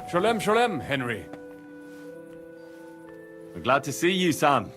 Shalem, shalem, Henry. I'm glad to see you, Sam.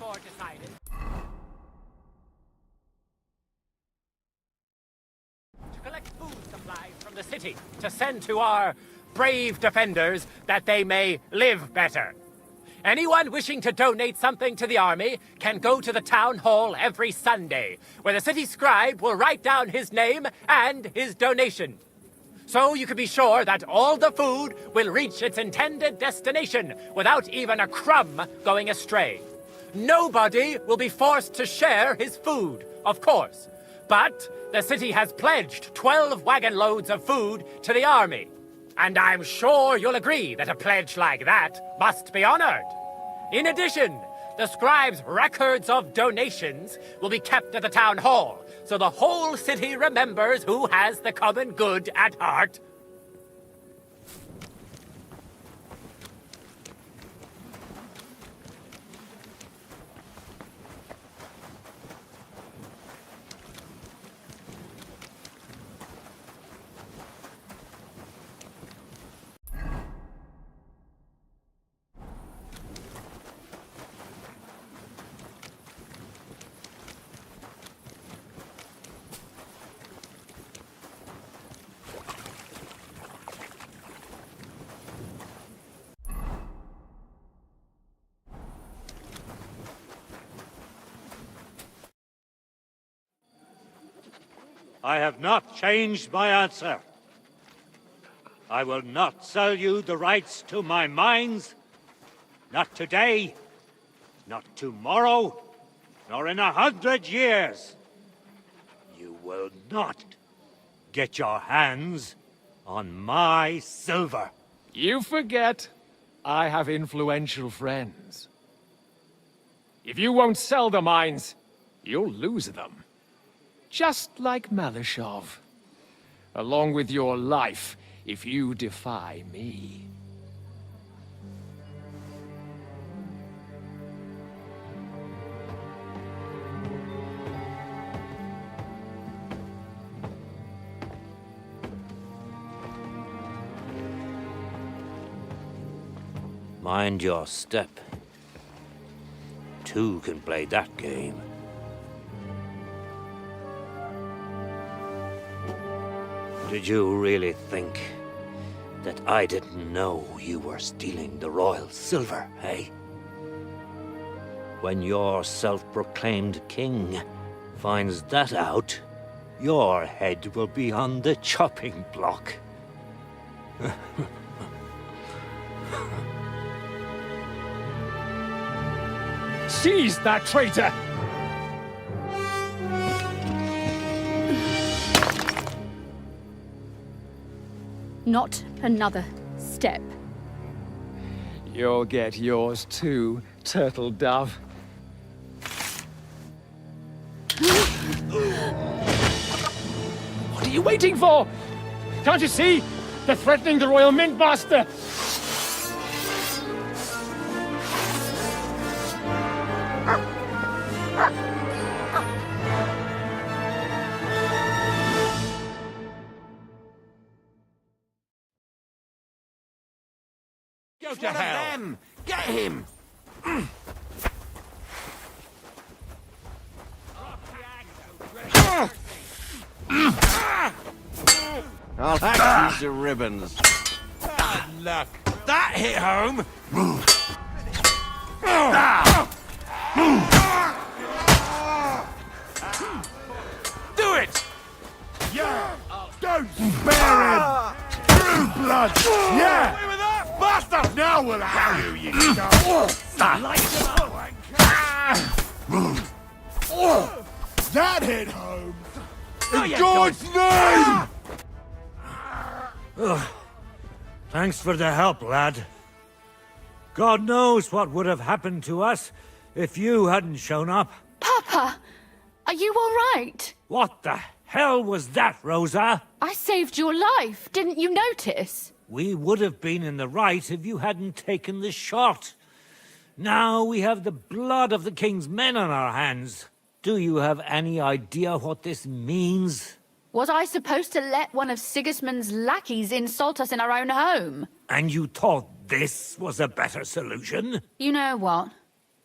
therefore decided to collect food supplies from the city to send to our brave defenders that they may live better. Anyone wishing to donate something to the army can go to the town hall every Sunday, where the city scribe will write down his name and his donation. So you can be sure that all the food will reach its intended destination without even a crumb going astray. Nobody will be forced to share his food, of course. But the city has pledged 12 wagon loads of food to the army. And I'm sure you'll agree that a pledge like that must be honored. In addition, the scribe's records of donations will be kept at the town hall, so the whole city remembers who has the common good at heart. I have not changed my answer. I will not sell you the rights to my mines. Not today, not tomorrow, nor in 100 years. You will not get your hands on my silver. You forget I have influential friends. If you won't sell the mines, you'll lose them. Just like Malishov. Along with your life, if you defy me. Mind your step. Two can play that game. Did you really think that I didn't know you were stealing the royal silver, eh? When your self-proclaimed king finds that out, your head will be on the chopping block. Seize that traitor! Not another step. You'll get yours too, turtle dove. What are you waiting for? Can't you see? They're threatening the Royal Mint Master! Go to hell! Get him! I'll hack you to ribbons. Bad luck. That hit home. Do it! Yeah! Don't spare him! True blood! Yeah! Bastard! Now we'll have you, you That hit home! In God's name! Thanks for the help, lad. God knows what would have happened to us if you hadn't shown up. Papa, are you all right? What the hell was that, Rosa? I saved your life, didn't you notice? We would have been in the right if you hadn't taken the shot. Now we have the blood of the king's men on our hands. Do you have any idea what this means? Was I supposed to let one of Sigismund's lackeys insult us in our own home? And you thought this was a better solution? You know what?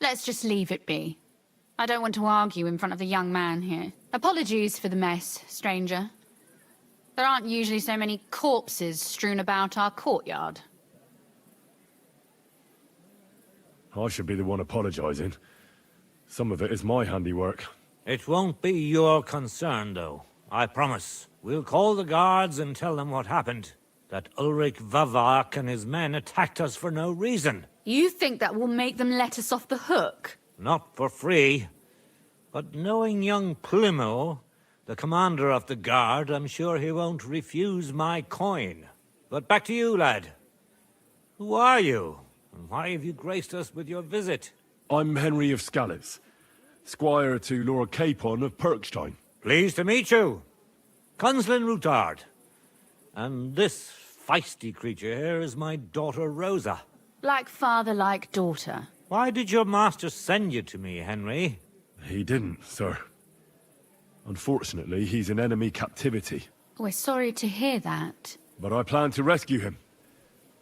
Let's just leave it be. I don't want to argue in front of the young man here. Apologies for the mess, stranger. There aren't usually so many corpses strewn about our courtyard. I should be the one apologizing. Some of it is my handiwork. It won't be your concern, though. I promise. We'll call the guards and tell them what happened. That Ulrich Vavak and his men attacked us for no reason. You think that will make them let us off the hook? Not for free. But knowing young Plimo, the commander of the guard, I'm sure he won't refuse my coin. But back to you, lad. Who are you? And why have you graced us with your visit? I'm Henry of Scalitz, squire to Lord Capon of Perkstein. Pleased to meet you. Conslin Routard. And this feisty creature here is my daughter Rosa. Like father, like daughter. Why did your master send you to me, Henry? He didn't, sir. Unfortunately, he's in enemy captivity. We're sorry to hear that. But I plan to rescue him.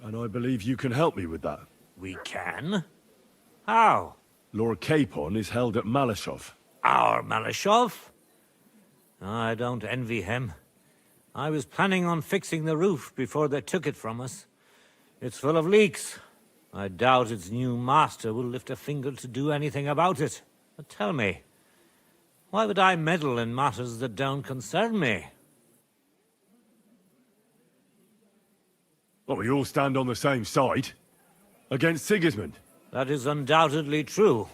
And I believe you can help me with that. We can? How? Lord Capon is held at Malashov. Our Malashov? I don't envy him. I was planning on fixing the roof before they took it from us. It's full of leaks. I doubt its new master will lift a finger to do anything about it. But tell me, why would I meddle in matters that don't concern me? Well, we all stand on the same side. Against Sigismund. That is undoubtedly true.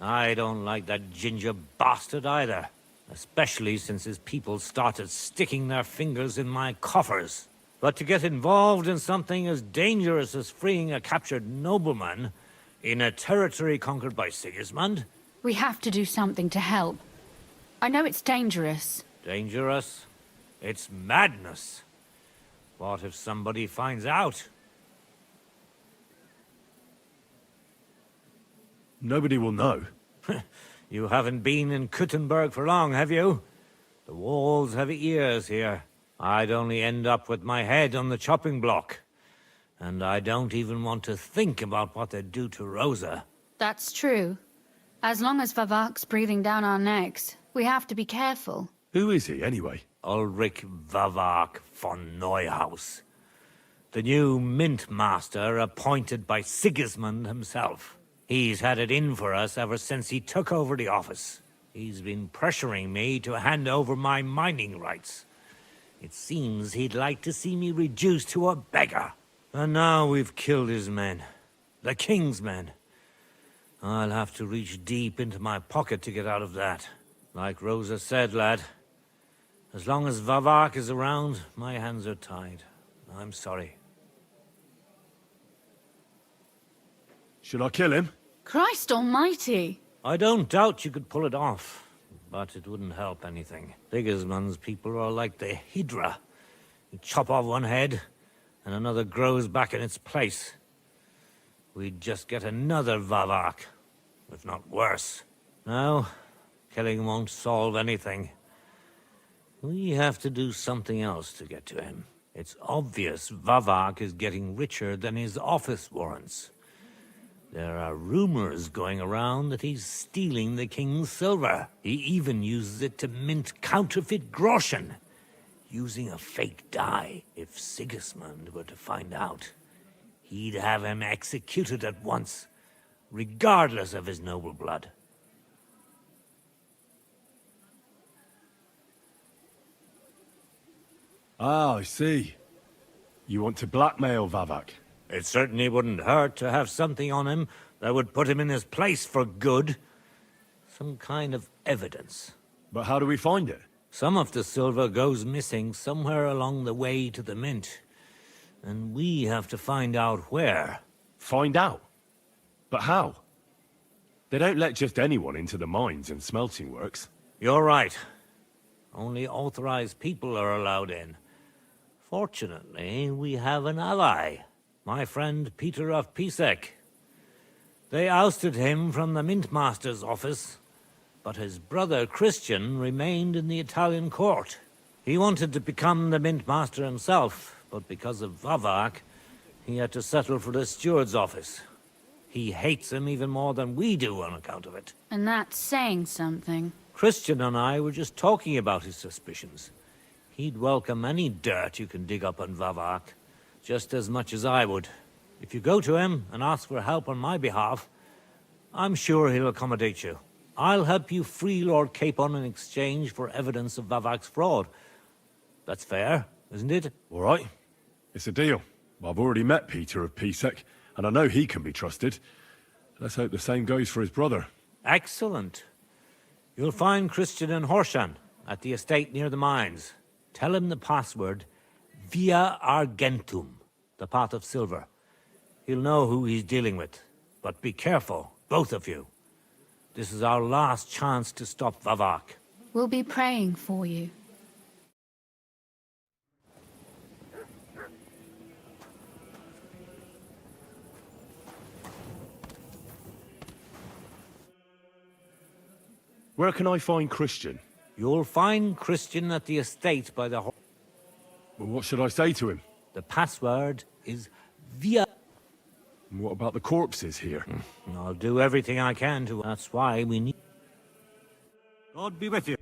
I don't like that ginger bastard either. Especially since his people started sticking their fingers in my coffers. But to get involved in something as dangerous as freeing a captured nobleman in a territory conquered by Sigismund? We have to do something to help. I know it's dangerous. Dangerous? It's madness. What if somebody finds out? Nobody will know. You haven't been in Kuttenberg for long, have you? The walls have ears here. I'd only end up with my head on the chopping block. And I don't even want to think about what they'd do to Rosa. That's true. As long as Vavak's breathing down our necks, we have to be careful. Who is he, anyway? Ulrich Vavak von Neuhaus. The new mint master appointed by Sigismund himself. He's had it in for us ever since he took over the office. He's been pressuring me to hand over my mining rights. It seems he'd like to see me reduced to a beggar. And now we've killed his men. The king's men. I'll have to reach deep into my pocket to get out of that. Like Rosa said, lad. As long as Vavak is around, my hands are tied. I'm sorry. Should I kill him? Christ almighty! I don't doubt you could pull it off, but it wouldn't help anything. Sigismund's people are like the Hydra. You chop off one head, and another grows back in its place. We'd just get another Vavak, if not worse. No, killing won't solve anything. We have to do something else to get to him. It's obvious Vavak is getting richer than his office warrants. There are rumors going around that he's stealing the king's silver. He even uses it to mint counterfeit groschen, using a fake die. If Sigismund were to find out, he'd have him executed at once, regardless of his noble blood. Ah, I see. You want to blackmail Vavak? It certainly wouldn't hurt to have something on him that would put him in his place for good. Some kind of evidence. But how do we find it? Some of the silver goes missing somewhere along the way to the mint. And we have to find out where. Find out? But how? They don't let just anyone into the mines and smelting works. You're right. Only authorized people are allowed in. Fortunately, we have an ally. My friend Peter of Pisek. They ousted him from the Mintmaster's office, but his brother Christian remained in the Italian court. He wanted to become the Mintmaster himself, but because of Vavak, he had to settle for the steward's office. He hates him even more than we do on account of it. And that's saying something. Christian and I were just talking about his suspicions. He'd welcome any dirt you can dig up on Vavak, just as much as I would. If you go to him and ask for help on my behalf, I'm sure he'll accommodate you. I'll help you free Lord Capon in exchange for evidence of Vavak's fraud. That's fair, isn't it? All right. It's a deal. I've already met Peter of Pisek, and I know he can be trusted. Let's hope the same goes for his brother. Excellent. You'll find Christian and Horshan at the estate near the mines. Tell him the password, Via Argentum, the pot of silver. He'll know who he's dealing with. But be careful, both of you. This is our last chance to stop Vavak. We'll be praying for you. Where can I find Christian? You'll find Christian at the estate by the... Well, what should I say to him? The password is Via... And what about the corpses here? I'll do everything I can to... That's why we need... God be with you.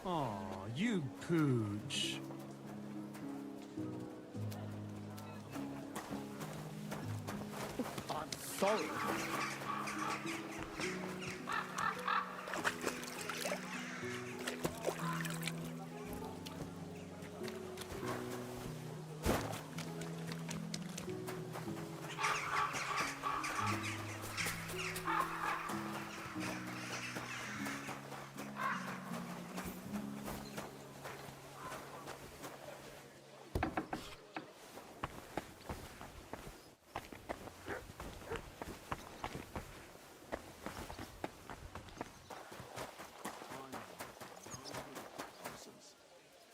Aw, you pooch. I'm sorry.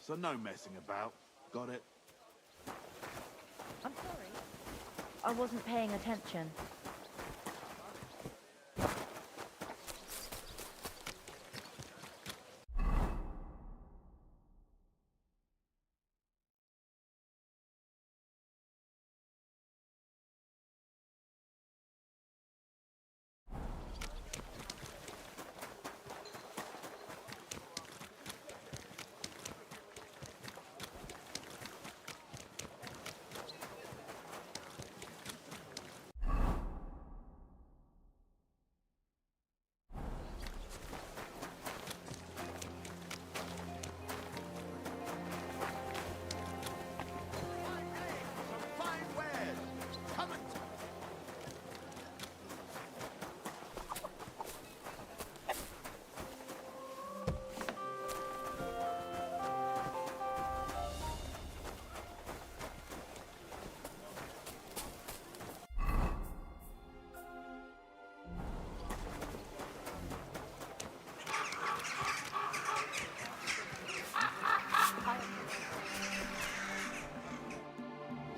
So no messing about. Got it? I'm sorry. I wasn't paying attention.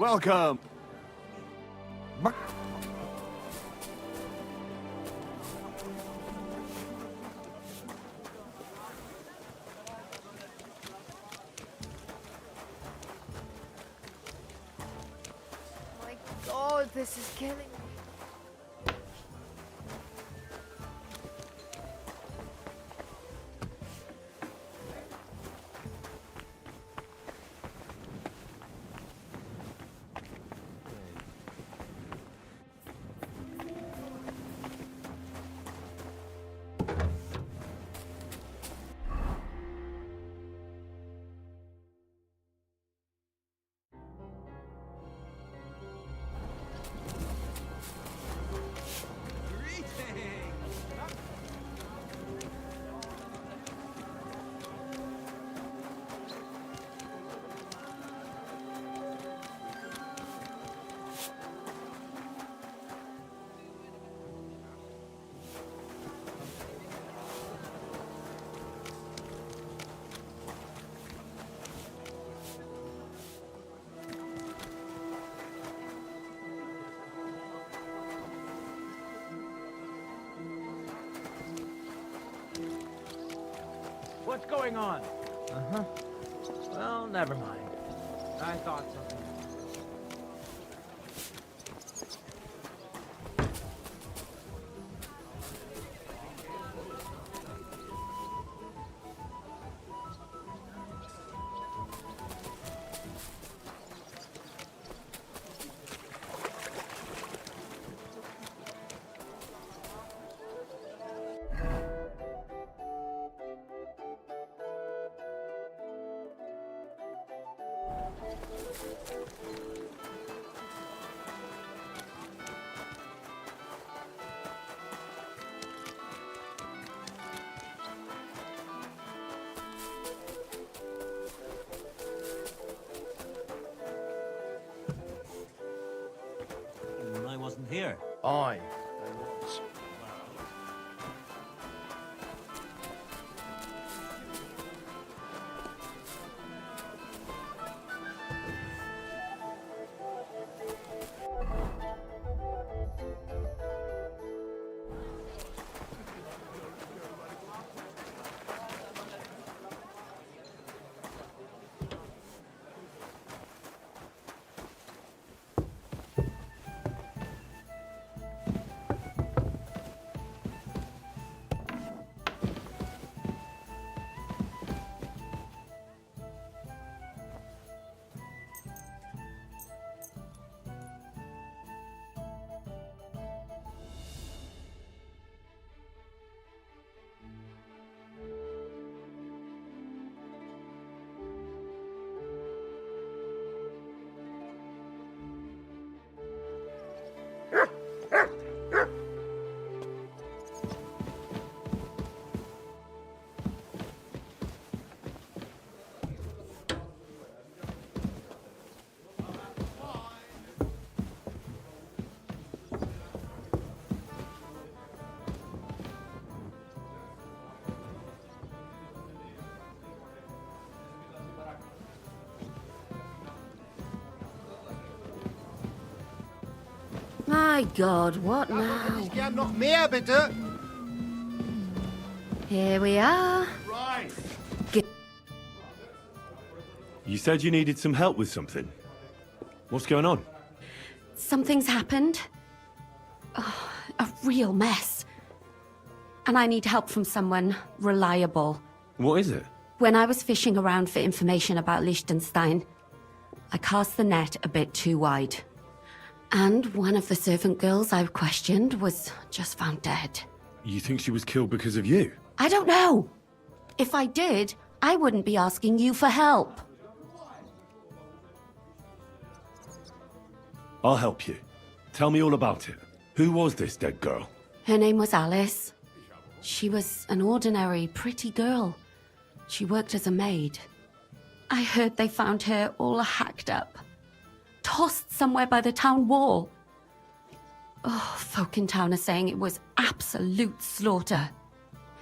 Welcome. My God, this is killing me. What's going on? Uh-huh. Well, never mind. I thought something. I wasn't here. Aye. My God, what now? Ich gern noch mehr, bitte. Here we are. Right. You said you needed some help with something. What's going on? Something's happened. Oh, a real mess. And I need help from someone reliable. What is it? When I was fishing around for information about Liechtenstein, I cast the net a bit too wide. And one of the servant girls I questioned was just found dead. You think she was killed because of you? I don't know. If I did, I wouldn't be asking you for help. I'll help you. Tell me all about it. Who was this dead girl? Her name was Alice. She was an ordinary, pretty girl. She worked as a maid. I heard they found her all hacked up. Tossed somewhere by the town wall. Oh, folk in town are saying it was absolute slaughter.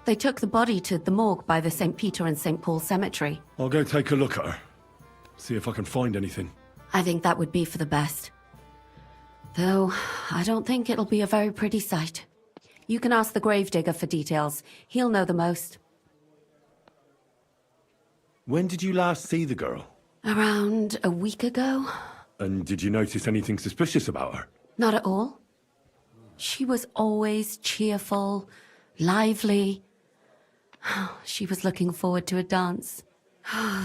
They took the body to the morgue by the St. Peter and St. Paul cemetery. I'll go take a look at her. See if I can find anything. I think that would be for the best. Though, I don't think it'll be a very pretty sight. You can ask the gravedigger for details. He'll know the most. When did you last see the girl? Around a week ago? And did you notice anything suspicious about her? Not at all. She was always cheerful, lively. She was looking forward to a dance.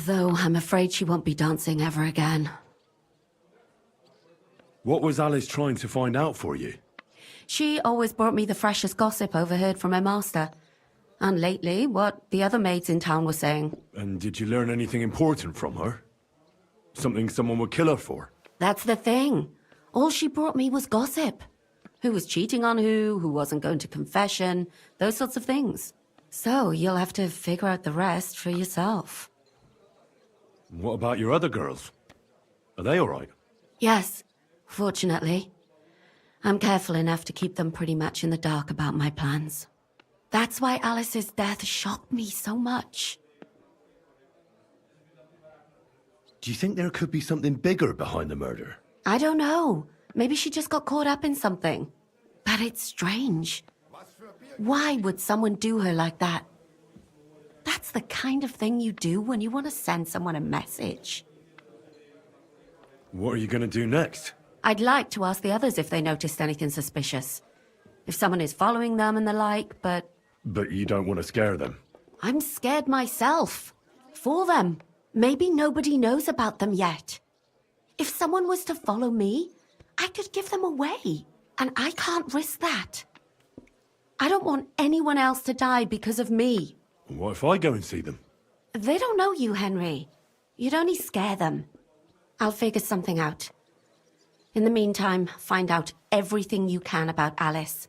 Though I'm afraid she won't be dancing ever again. What was Alice trying to find out for you? She always brought me the freshest gossip overheard from her master. And lately, what the other maids in town were saying. And did you learn anything important from her? Something someone would kill her for? That's the thing. All she brought me was gossip. Who was cheating on who wasn't going to confession, those sorts of things. So you'll have to figure out the rest for yourself. What about your other girls? Are they all right? Yes, fortunately. I'm careful enough to keep them pretty much in the dark about my plans. That's why Alice's death shocked me so much. Do you think there could be something bigger behind the murder? I don't know. Maybe she just got caught up in something. But it's strange. Why would someone do her like that? That's the kind of thing you do when you want to send someone a message. What are you going to do next? I'd like to ask the others if they noticed anything suspicious. If someone is following them and the like, but... But you don't want to scare them? I'm scared myself. For them. Maybe nobody knows about them yet. If someone was to follow me, I could give them away. And I can't risk that. I don't want anyone else to die because of me. What if I go and see them? They don't know you, Henry. You'd only scare them. I'll figure something out. In the meantime, find out everything you can about Alice.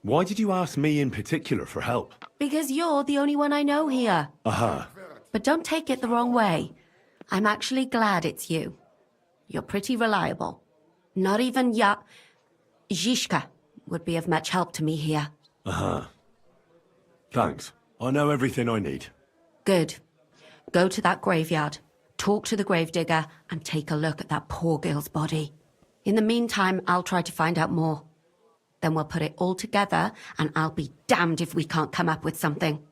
Why did you ask me in particular for help? Because you're the only one I know here. Aha. But don't take it the wrong way. I'm actually glad it's you. You're pretty reliable. Not even Zhishka would be of much help to me here. Aha. Thanks. I know everything I need. Good. Go to that graveyard, talk to the gravedigger, and take a look at that poor girl's body. In the meantime, I'll try to find out more. Then we'll put it all together, and I'll be damned if we can't come up with something.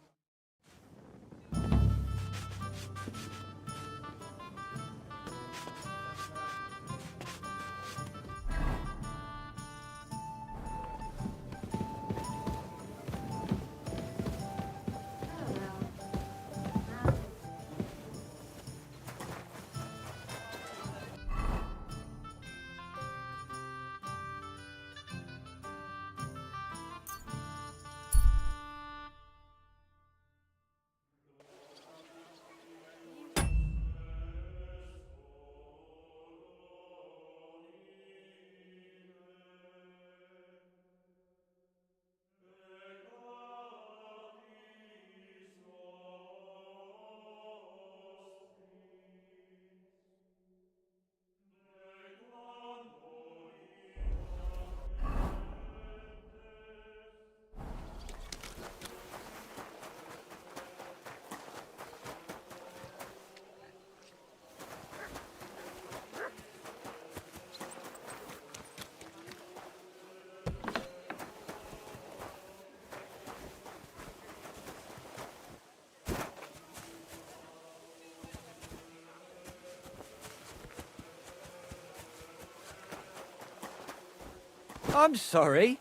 I'm sorry.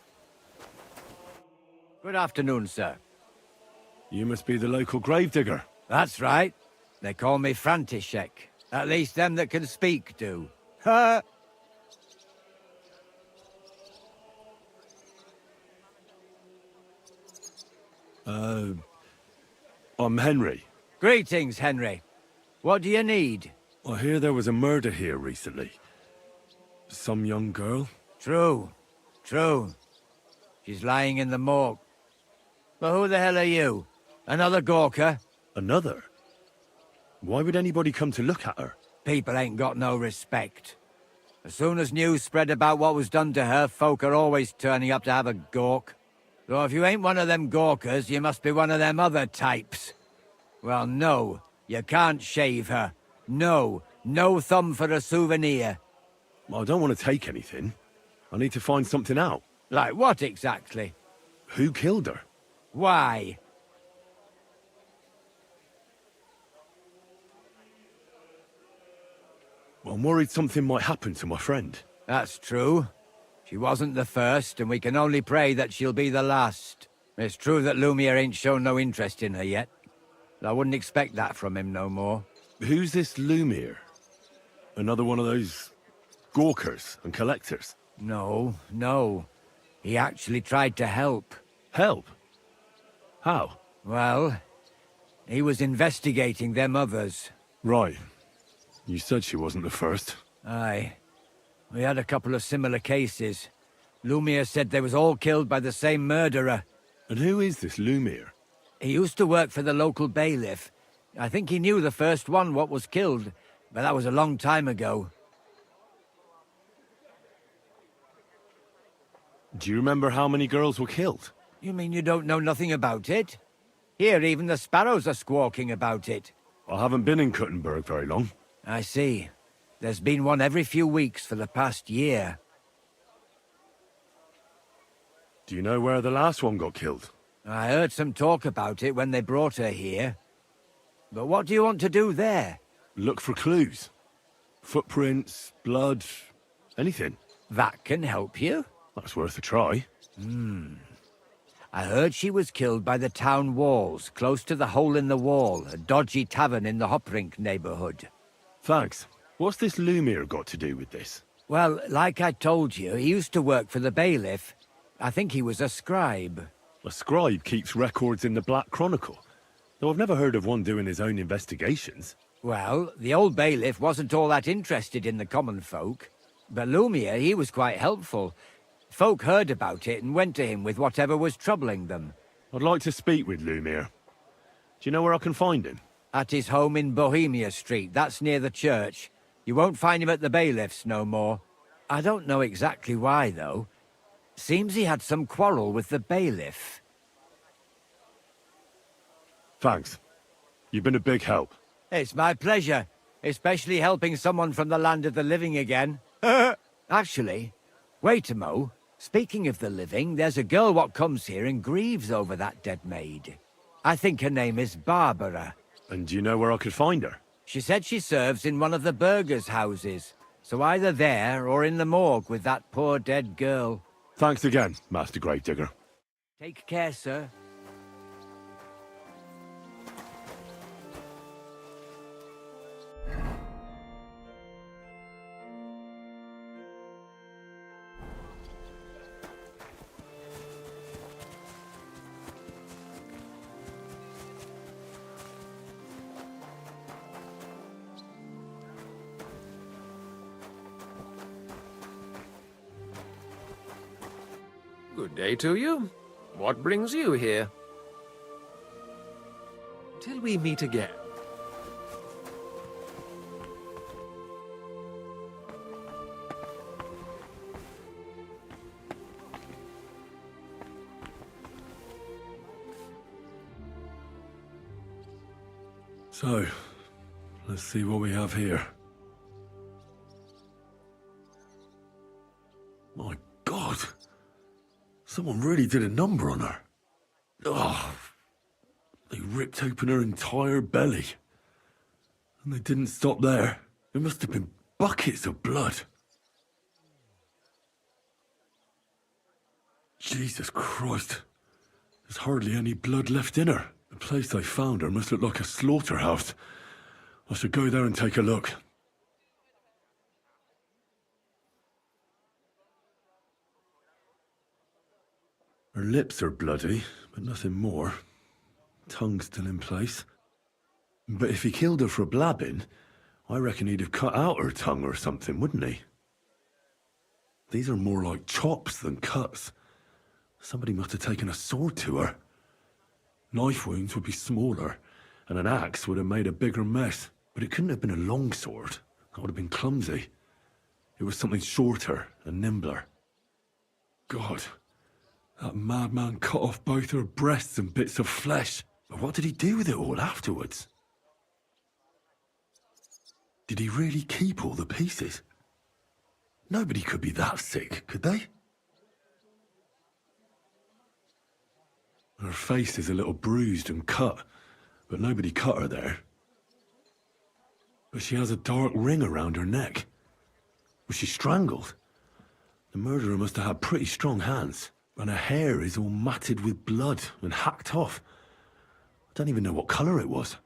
Good afternoon, sir. You must be the local gravedigger. That's right. They call me František. At least them that can speak do. Ha! I'm Henry. Greetings, Henry. What do you need? I hear there was a murder here recently. Some young girl? True. True. She's lying in the morgue. But who the hell are you? Another Gawker? Another? Why would anybody come to look at her? People ain't got no respect. As soon as news spread about what was done to her, folk are always turning up to have a gawk. So if you ain't one of them Gawkers, you must be one of them other types. Well, no, you can't shave her. No, No thumb for a souvenir. I don't want to take anything. I need to find something out. Like what exactly? Who killed her? Why? I'm worried something might happen to my friend. That's true. She wasn't the first, and we can only pray that she'll be the last. It's true that Lumiere ain't shown no interest in her yet. I wouldn't expect that from him no more. Who's this Lumiere? Another one of those gawkers and collectors? No. He actually tried to help. Help? How? Well, he was investigating them others. Right. You said she wasn't the first. Aye. We had a couple of similar cases. Lumiere said they was all killed by the same murderer. And who is this Lumiere? He used to work for the local bailiff. I think he knew the first one what was killed, but that was a long time ago. Do you remember how many girls were killed? You mean you don't know nothing about it? Here, even the sparrows are squawking about it. I haven't been in Kuttenberg very long. I see. There's been one every few weeks for the past year. Do you know where the last one got killed? I heard some talk about it when they brought her here. But what do you want to do there? Look for clues. Footprints, blood, anything. That can help you? That's worth a try. I heard she was killed by the town walls, close to the Hole in the Wall, a dodgy tavern in the Hoprink neighborhood. Thanks. What's this Lumiere got to do with this? Well, like I told you, he used to work for the bailiff. I think he was a scribe. A scribe keeps records in the Black Chronicle, though I've never heard of one doing his own investigations. Well, the old bailiff wasn't all that interested in the common folk. But Lumiere, he was quite helpful. Folk heard about it and went to him with whatever was troubling them. I'd like to speak with Lumiere. Do you know where I can find him? At his home in Bohemia Street, that's near the church. You won't find him at the bailiff's no more. I don't know exactly why, though. Seems he had some quarrel with the bailiff. Thanks. You've been a big help. It's my pleasure, especially helping someone from the land of the living again. Actually, wait a mo. Speaking of the living, there's a girl what comes here and grieves over that dead maid. I think her name is Barbara. And do you know where I could find her? She said she serves in one of the burgers' houses, so either there or in the morgue with that poor dead girl. Thanks again, Master Gravedigger. Take care, sir. Good day to you. What brings you here? Till we meet again. So, let's see what we have here. My God! Someone really did a number on her. Oh, they ripped open her entire belly. And they didn't stop there. There must have been buckets of blood. Jesus Christ. There's hardly any blood left in her. The place they found her must look like a slaughterhouse. I should go there and take a look. Her lips are bloody, but nothing more. Tongue still in place. But if he killed her for blabbing, I reckon he'd have cut out her tongue or something, wouldn't he? These are more like chops than cuts. Somebody must have taken a sword to her. Knife wounds would be smaller, and an axe would have made a bigger mess. But it couldn't have been a long sword. That would have been clumsy. It was something shorter and nimbler. God. That madman cut off both her breasts and bits of flesh. But what did he do with it all afterwards? Did he really keep all the pieces? Nobody could be that sick, could they? Her face is a little bruised and cut, but nobody cut her there. But she has a dark ring around her neck. Was she strangled? The murderer must have had pretty strong hands, and her hair is all matted with blood and hacked off. I don't even know what colour it was.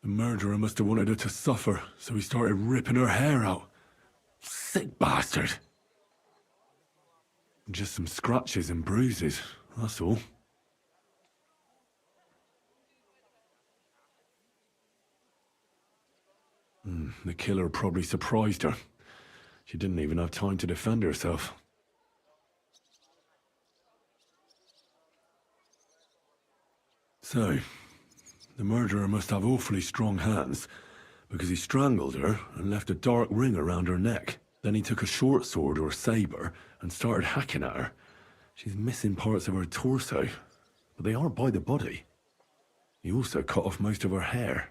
The murderer must have wanted her to suffer, so he started ripping her hair out. Sick bastard. Just some scratches and bruises, that's all. The killer probably surprised her. She didn't even have time to defend herself. So, the murderer must have awfully strong hands, because he strangled her and left a dark ring around her neck. Then he took a short sword or saber and started hacking at her. She's missing parts of her torso, but they aren't by the body. He also cut off most of her hair.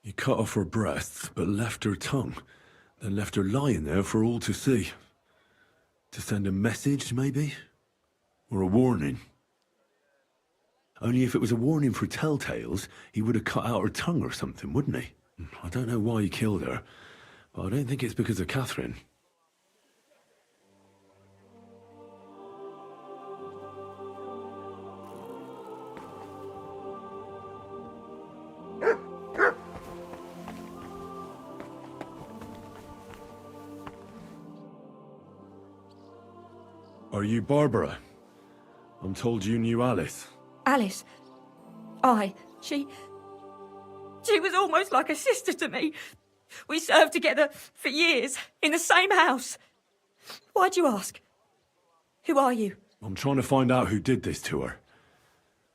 He cut off her breasts, but left her tongue, then left her lying there for all to see. To send a message, maybe? Or a warning? Only if it was a warning for telltales, he would have cut out her tongue or something, wouldn't he? I don't know why he killed her, but I don't think it's because of Catherine. Are you Barbara? I'm told you knew Alice. Alice? Aye, she was almost like a sister to me. We served together for years, in the same house. Why'd you ask? Who are you? I'm trying to find out who did this to her.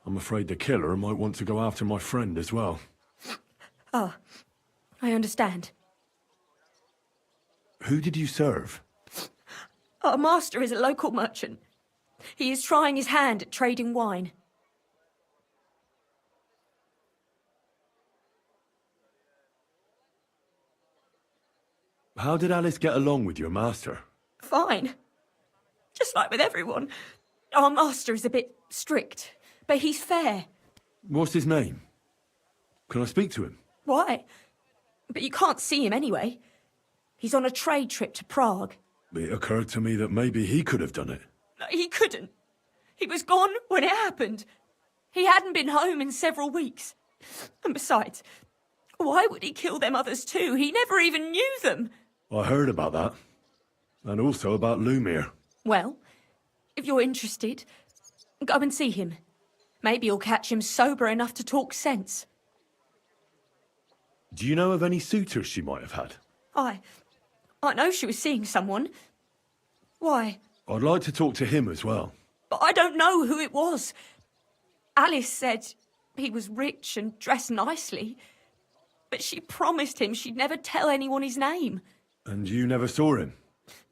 I'm afraid the killer might want to go after my friend as well. Ah, I understand. Who did you serve? Our master is a local merchant. He is trying his hand at trading wine. How did Alice get along with your master? Fine. Just like with everyone. Our master is a bit strict, but he's fair. What's his name? Can I speak to him? Why? But you can't see him anyway. He's on a trade trip to Prague. It occurred to me that maybe he could have done it. No, he couldn't. He was gone when it happened. He hadn't been home in several weeks. And besides, why would he kill them others too? He never even knew them. I heard about that. And also about Lumir. Well, if you're interested, go and see him. Maybe you'll catch him sober enough to talk sense. Do you know of any suitors she might have had? I know she was seeing someone. Why? I'd like to talk to him as well. But I don't know who it was. Alice said he was rich and dressed nicely. But she promised him she'd never tell anyone his name. And you never saw him?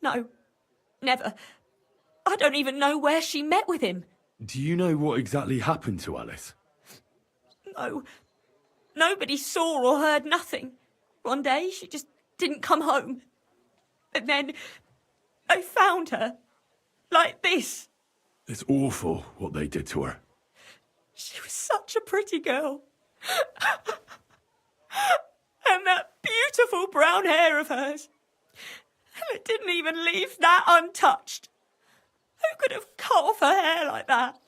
No, never. I don't even know where she met with him. Do you know what exactly happened to Alice? No. Nobody saw or heard nothing. One day she just didn't come home. And then they found her. Like this. It's awful what they did to her. She was such a pretty girl. And that beautiful brown hair of hers. And it didn't even leave that untouched. Who could have cut off her hair like that?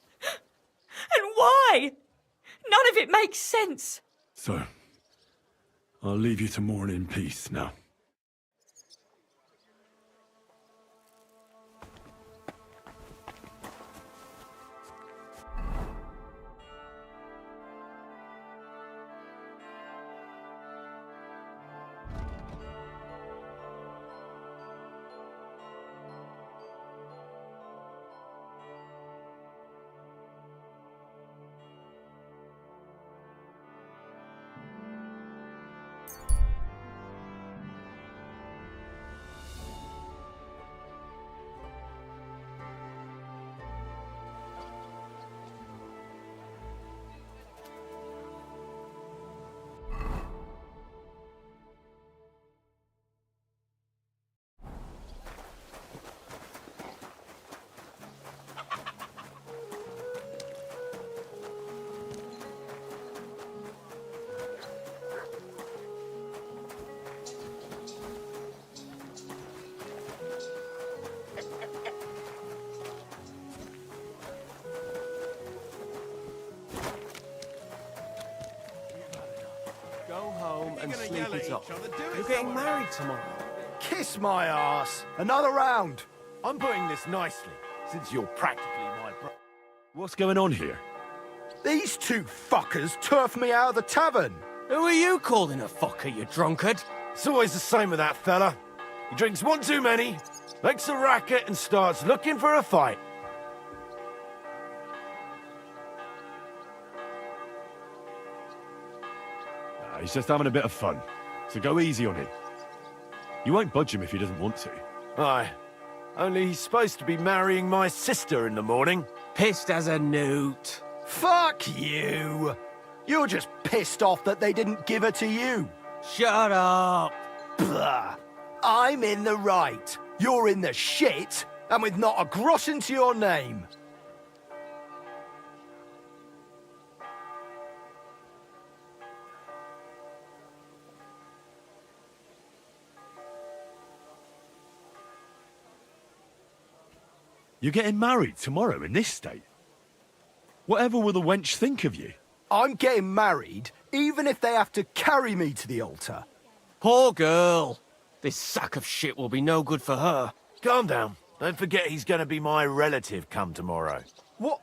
And why? None of it makes sense. So, I'll leave you to mourn in peace now. sleep it off. You're getting married tomorrow. Kiss my ass. Another round. I'm putting this nicely, since you're practically my brother. What's going on here? These two fuckers turfed me out of the tavern. Who are you calling a fucker, you drunkard? It's always the same with that fella. He drinks one too many, makes a racket, and starts looking for a fight. He's just having a bit of fun, so go easy on him. You won't budge him if he doesn't want to. Aye. Only he's supposed to be marrying my sister in the morning. Pissed as a newt. Fuck you! You're just pissed off that they didn't give her to you. Shut up! Blah. I'm in the right. You're in the shit, and with not a groschen to your name. You're getting married tomorrow in this state? Whatever will the wench think of you? I'm getting married, even if they have to carry me to the altar. Poor girl. This sack of shit will be no good for her. Calm down. Don't forget he's gonna be my relative come tomorrow. What?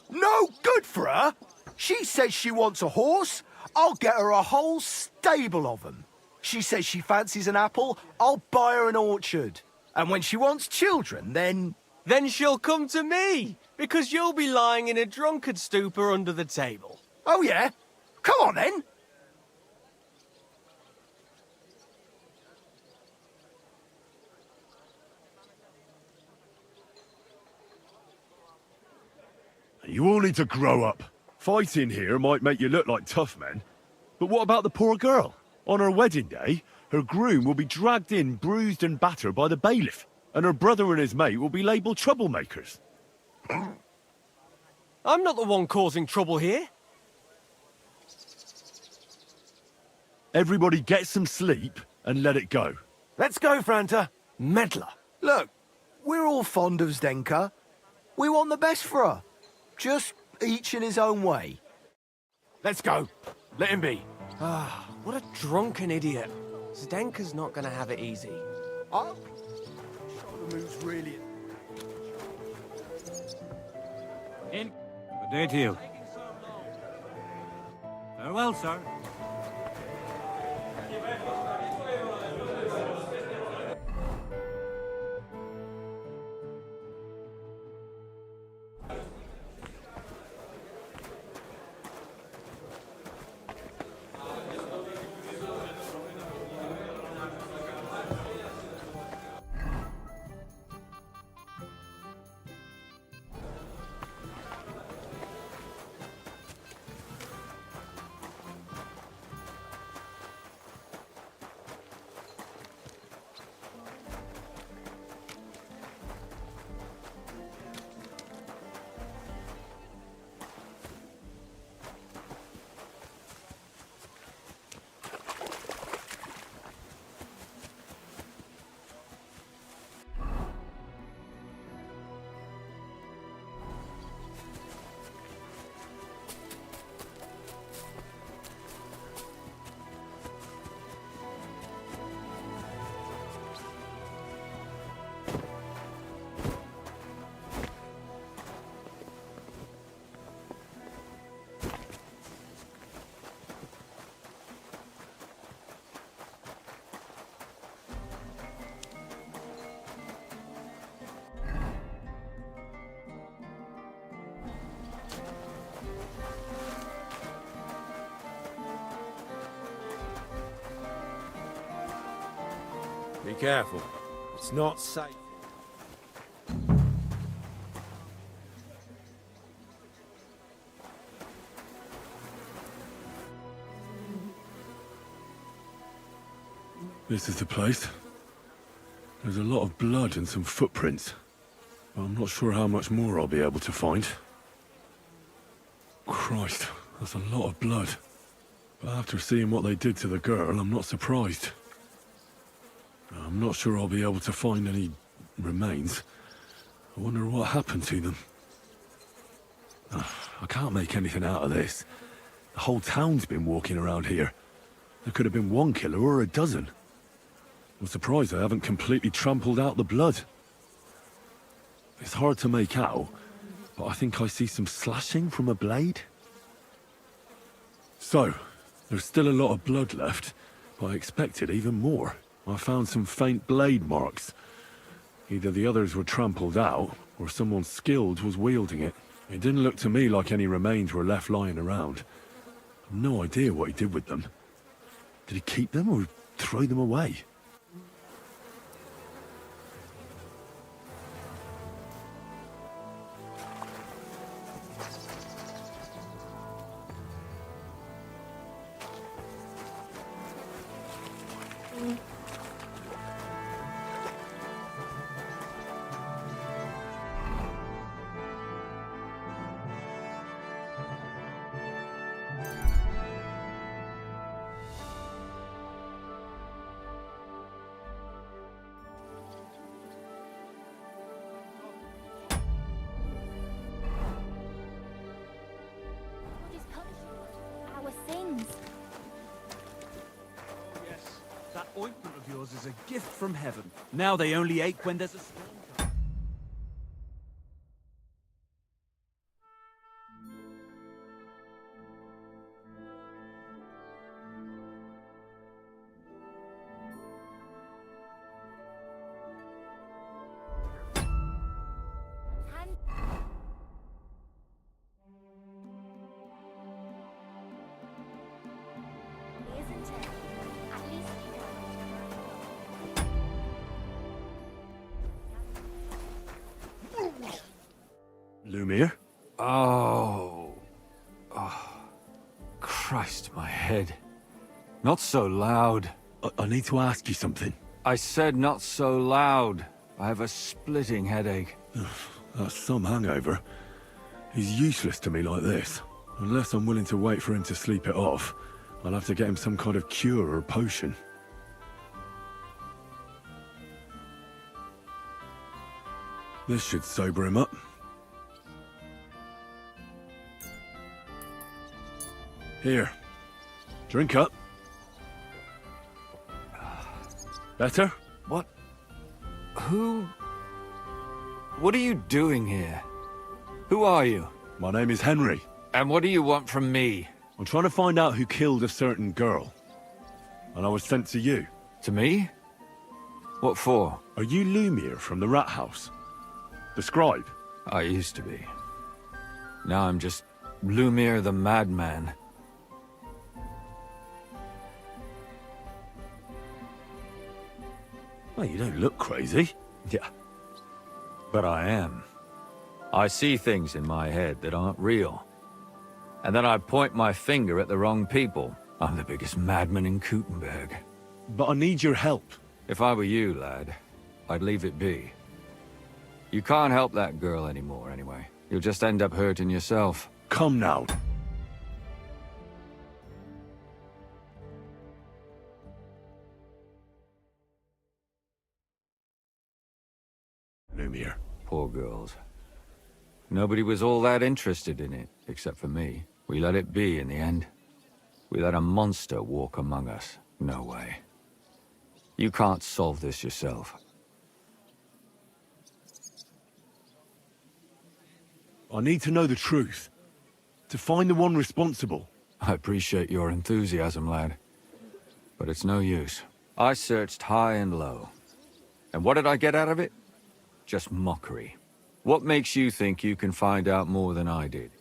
No good for her? She says she wants a horse. I'll get her a whole stable of them. She says she fancies an apple. I'll buy her an orchard. And when she wants children, then she'll come to me, because you'll be lying in a drunkard stupor under the table. Oh, yeah? Come on, then. You all need to grow up. Fighting here might make you look like tough men. But what about the poor girl? On her wedding day, her groom will be dragged in, bruised and battered by the bailiff, and her brother and his mate will be labelled troublemakers. I'm not the one causing trouble here. Everybody get some sleep and let it go. Let's go, Franta. Meddler. Look, we're all fond of Zdenka. We want the best for her. Just each in his own way. Let's go. Let him be. Ah, what a drunken idiot. Zdenka's not gonna have it easy. Oh. Shoulder moves really... Good day to you. Farewell, sir. Be careful. It's not safe. This is the place. There's a lot of blood and some footprints. But I'm not sure how much more I'll be able to find. Christ, that's a lot of blood. But after seeing what they did to the girl, I'm not surprised. I'm not sure I'll be able to find any remains. I wonder what happened to them. I can't make anything out of this. The whole town's been walking around here. There could have been one killer or a dozen. I'm surprised they haven't completely trampled out the blood. It's hard to make out, but I think I see some slashing from a blade. So, there's still a lot of blood left, but I expected even more. I found some faint blade marks. Either the others were trampled out, or someone skilled was wielding it. It didn't look to me like any remains were left lying around. I've no idea what he did with them. Did he keep them or throw them away? Our sins. Yes, that ointment of yours is a gift from heaven. Now they only ache when there's a storm. Isn't it? At least Lumiere? Oh. Christ, my head. Not so loud. I need to ask you something. I said not so loud. I have a splitting headache. That's some hangover. He's useless to me like this. Unless I'm willing to wait for him to sleep it off, I'll have to get him some kind of cure or potion. This should sober him up. Here. Drink up. Better? What? Who? What are you doing here? Who are you? My name is Henry. And what do you want from me? I'm trying to find out who killed a certain girl. And I was sent to you. To me? What for? Are you Lumiere from the Rat House? The scribe? I used to be. Now I'm just Lumiere the Madman. Well, you don't look crazy. Yeah. But I am. I see things in my head that aren't real. And then I point my finger at the wrong people. I'm the biggest madman in Kuttenberg. But I need your help. If I were you, lad, I'd leave it be. You can't help that girl anymore, anyway. You'll just end up hurting yourself. Come now. Lumiere. Poor girls. Nobody was all that interested in it, except for me. We let it be in the end. We let a monster walk among us. No way. You can't solve this yourself. I need to know the truth. To find the one responsible. I appreciate your enthusiasm, lad. But it's no use. I searched high and low. And what did I get out of it? Just mockery. What makes you think you can find out more than I did?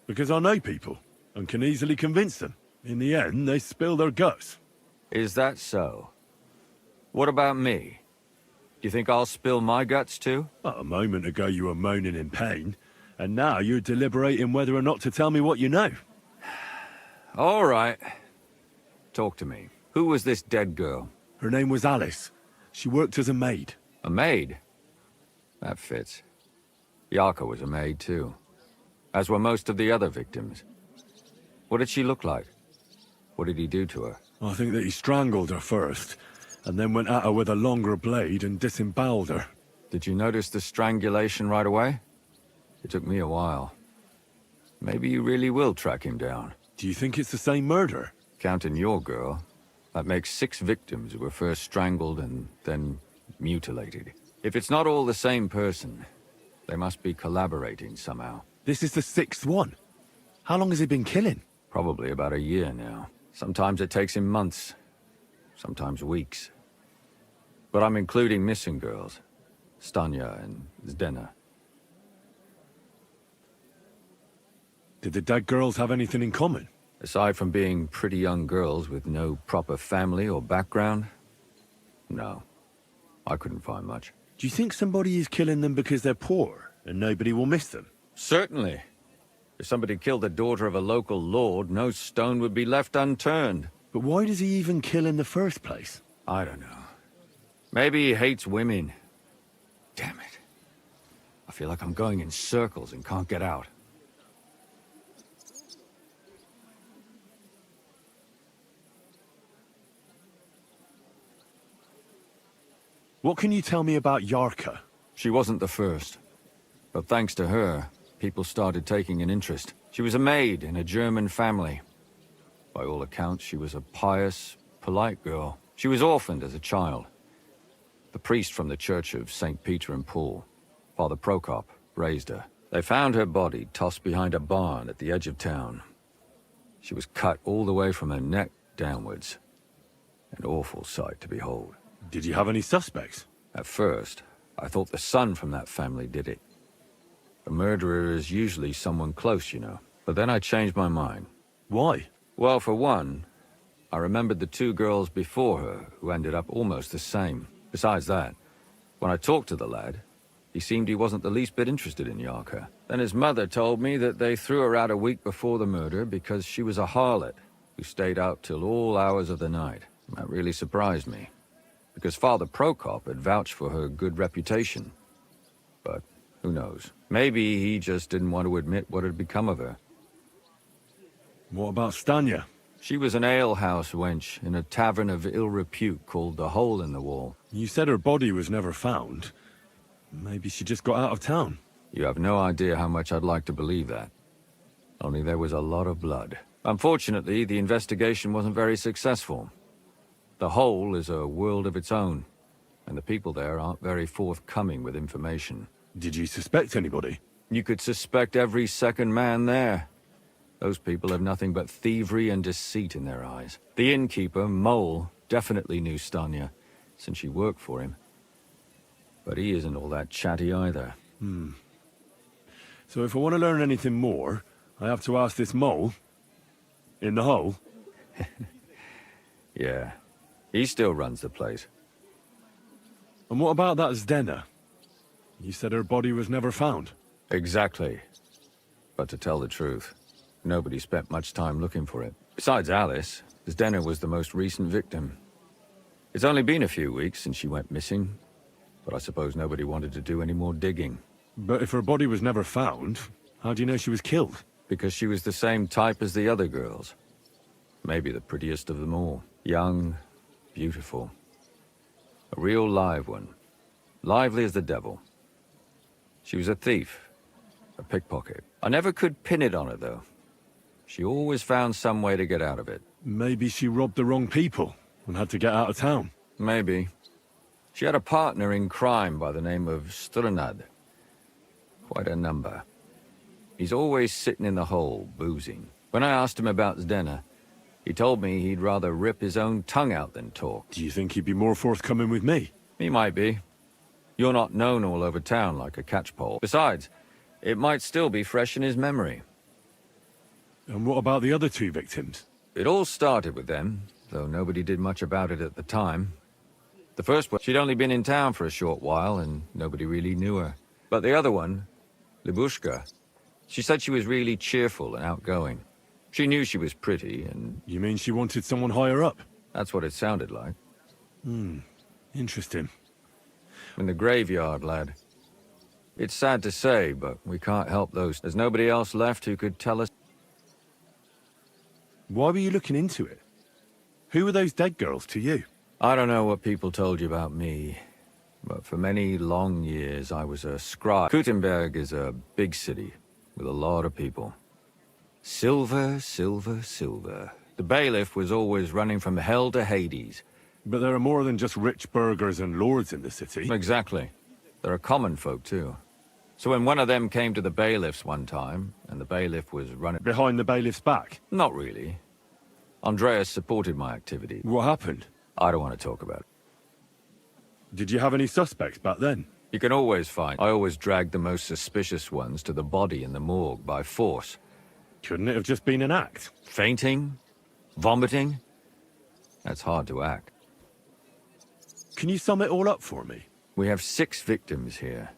Because I know people, and can easily convince them. In the end, they spill their guts. Is that so? What about me? Do you think I'll spill my guts too? A moment ago you were moaning in pain, and now you're deliberating whether or not to tell me what you know. All right. Talk to me. Who was this dead girl? Her name was Alice. She worked as a maid. A maid? That fits. Yarka was a maid too. As were most of the other victims. What did she look like? What did he do to her? I think that he strangled her first, and then went at her with a longer blade and disemboweled her. Did you notice the strangulation right away? It took me a while. Maybe you really will track him down. Do you think it's the same murder? Counting your girl, that makes 6 victims who were first strangled and then mutilated. If it's not all the same person, they must be collaborating somehow. This is the 6th one. How long has he been killing? Probably about a year now. Sometimes it takes him months, sometimes weeks. But I'm including missing girls, Stanya and Zdena. Did the dead girls have anything in common? Aside from being pretty young girls with no proper family or background, no. I couldn't find much. Do you think somebody is killing them because they're poor and nobody will miss them? Certainly. If somebody killed the daughter of a local lord, no stone would be left unturned. But why does he even kill in the first place? I don't know. Maybe he hates women. Damn it. I feel like I'm going in circles and can't get out. What can you tell me about Yarka? She wasn't the first. But thanks to her, people started taking an interest. She was a maid in a German family. By all accounts, she was a pious, polite girl. She was orphaned as a child. The priest from the church of St. Peter and Paul, Father Prokop, raised her. They found her body tossed behind a barn at the edge of town. She was cut all the way from her neck downwards. An awful sight to behold. Did you have any suspects? At first, I thought the son from that family did it. A murderer is usually someone close, you know. But then I changed my mind. Why? Well, for one, I remembered the 2 girls before her who ended up almost the same. Besides that, when I talked to the lad, he seemed he wasn't the least bit interested in Yarka. Then his mother told me that they threw her out a week before the murder because she was a harlot who stayed out till all hours of the night. That really surprised me, because Father Prokop had vouched for her good reputation. But who knows? Maybe he just didn't want to admit what had become of her. What about Stanya? She was an alehouse wench in a tavern of ill repute called the Hole in the Wall. You said her body was never found. Maybe she just got out of town. You have no idea how much I'd like to believe that. Only there was a lot of blood. Unfortunately, the investigation wasn't very successful. The Hole is a world of its own, and the people there aren't very forthcoming with information. Did you suspect anybody? You could suspect every second man there. Those people have nothing but thievery and deceit in their eyes. The innkeeper, Mole, definitely knew Stanya, since she worked for him. But he isn't all that chatty either. So if I want to learn anything more, I have to ask this Mole? In the hole? Yeah. He still runs the place. And what about that Zdena? You said her body was never found. Exactly. But to tell the truth, nobody spent much time looking for it. Besides Alice, Zdena was the most recent victim. It's only been a few weeks since she went missing, but I suppose nobody wanted to do any more digging. But if her body was never found, how do you know she was killed? Because she was the same type as the other girls. Maybe the prettiest of them all. Young, beautiful. A real live one. Lively as the devil. She was a thief. A pickpocket. I never could pin it on her, though. She always found some way to get out of it. Maybe she robbed the wrong people and had to get out of town. Maybe. She had a partner in crime by the name of Strunad. Quite a number. He's always sitting in the hole, boozing. When I asked him about Zdena, he told me he'd rather rip his own tongue out than talk. Do you think he'd be more forthcoming with me? He might be. You're not known all over town like a catchpole. Besides, it might still be fresh in his memory. And what about the other 2 victims? It all started with them, though nobody did much about it at the time. The first one, she'd only been in town for a short while, and nobody really knew her. But the other one, Libushka, she said she was really cheerful and outgoing. She knew she was pretty, and... You mean she wanted someone higher up? That's what it sounded like. Interesting. In the graveyard, lad. It's sad to say, but we can't help those. There's nobody else left who could tell us. Why were you looking into it? Who were those dead girls to you? I don't know what people told you about me, but for many long years I was a scribe. Gutenberg is a big city with a lot of people. Silver, silver, silver. The bailiff was always running from hell to Hades. But there are more than just rich burghers and lords in the city. Exactly. There are common folk too. So when one of them came to the bailiff's one time, and the bailiff was running... Behind the bailiff's back? Not really. Andreas supported my activity. What happened? I don't want to talk about it. Did you have any suspects back then? You can always find. I always dragged the most suspicious ones to the body in the morgue by force. Couldn't it have just been an act? Fainting? Vomiting? That's hard to act. Can you sum it all up for me? We have 6 victims here.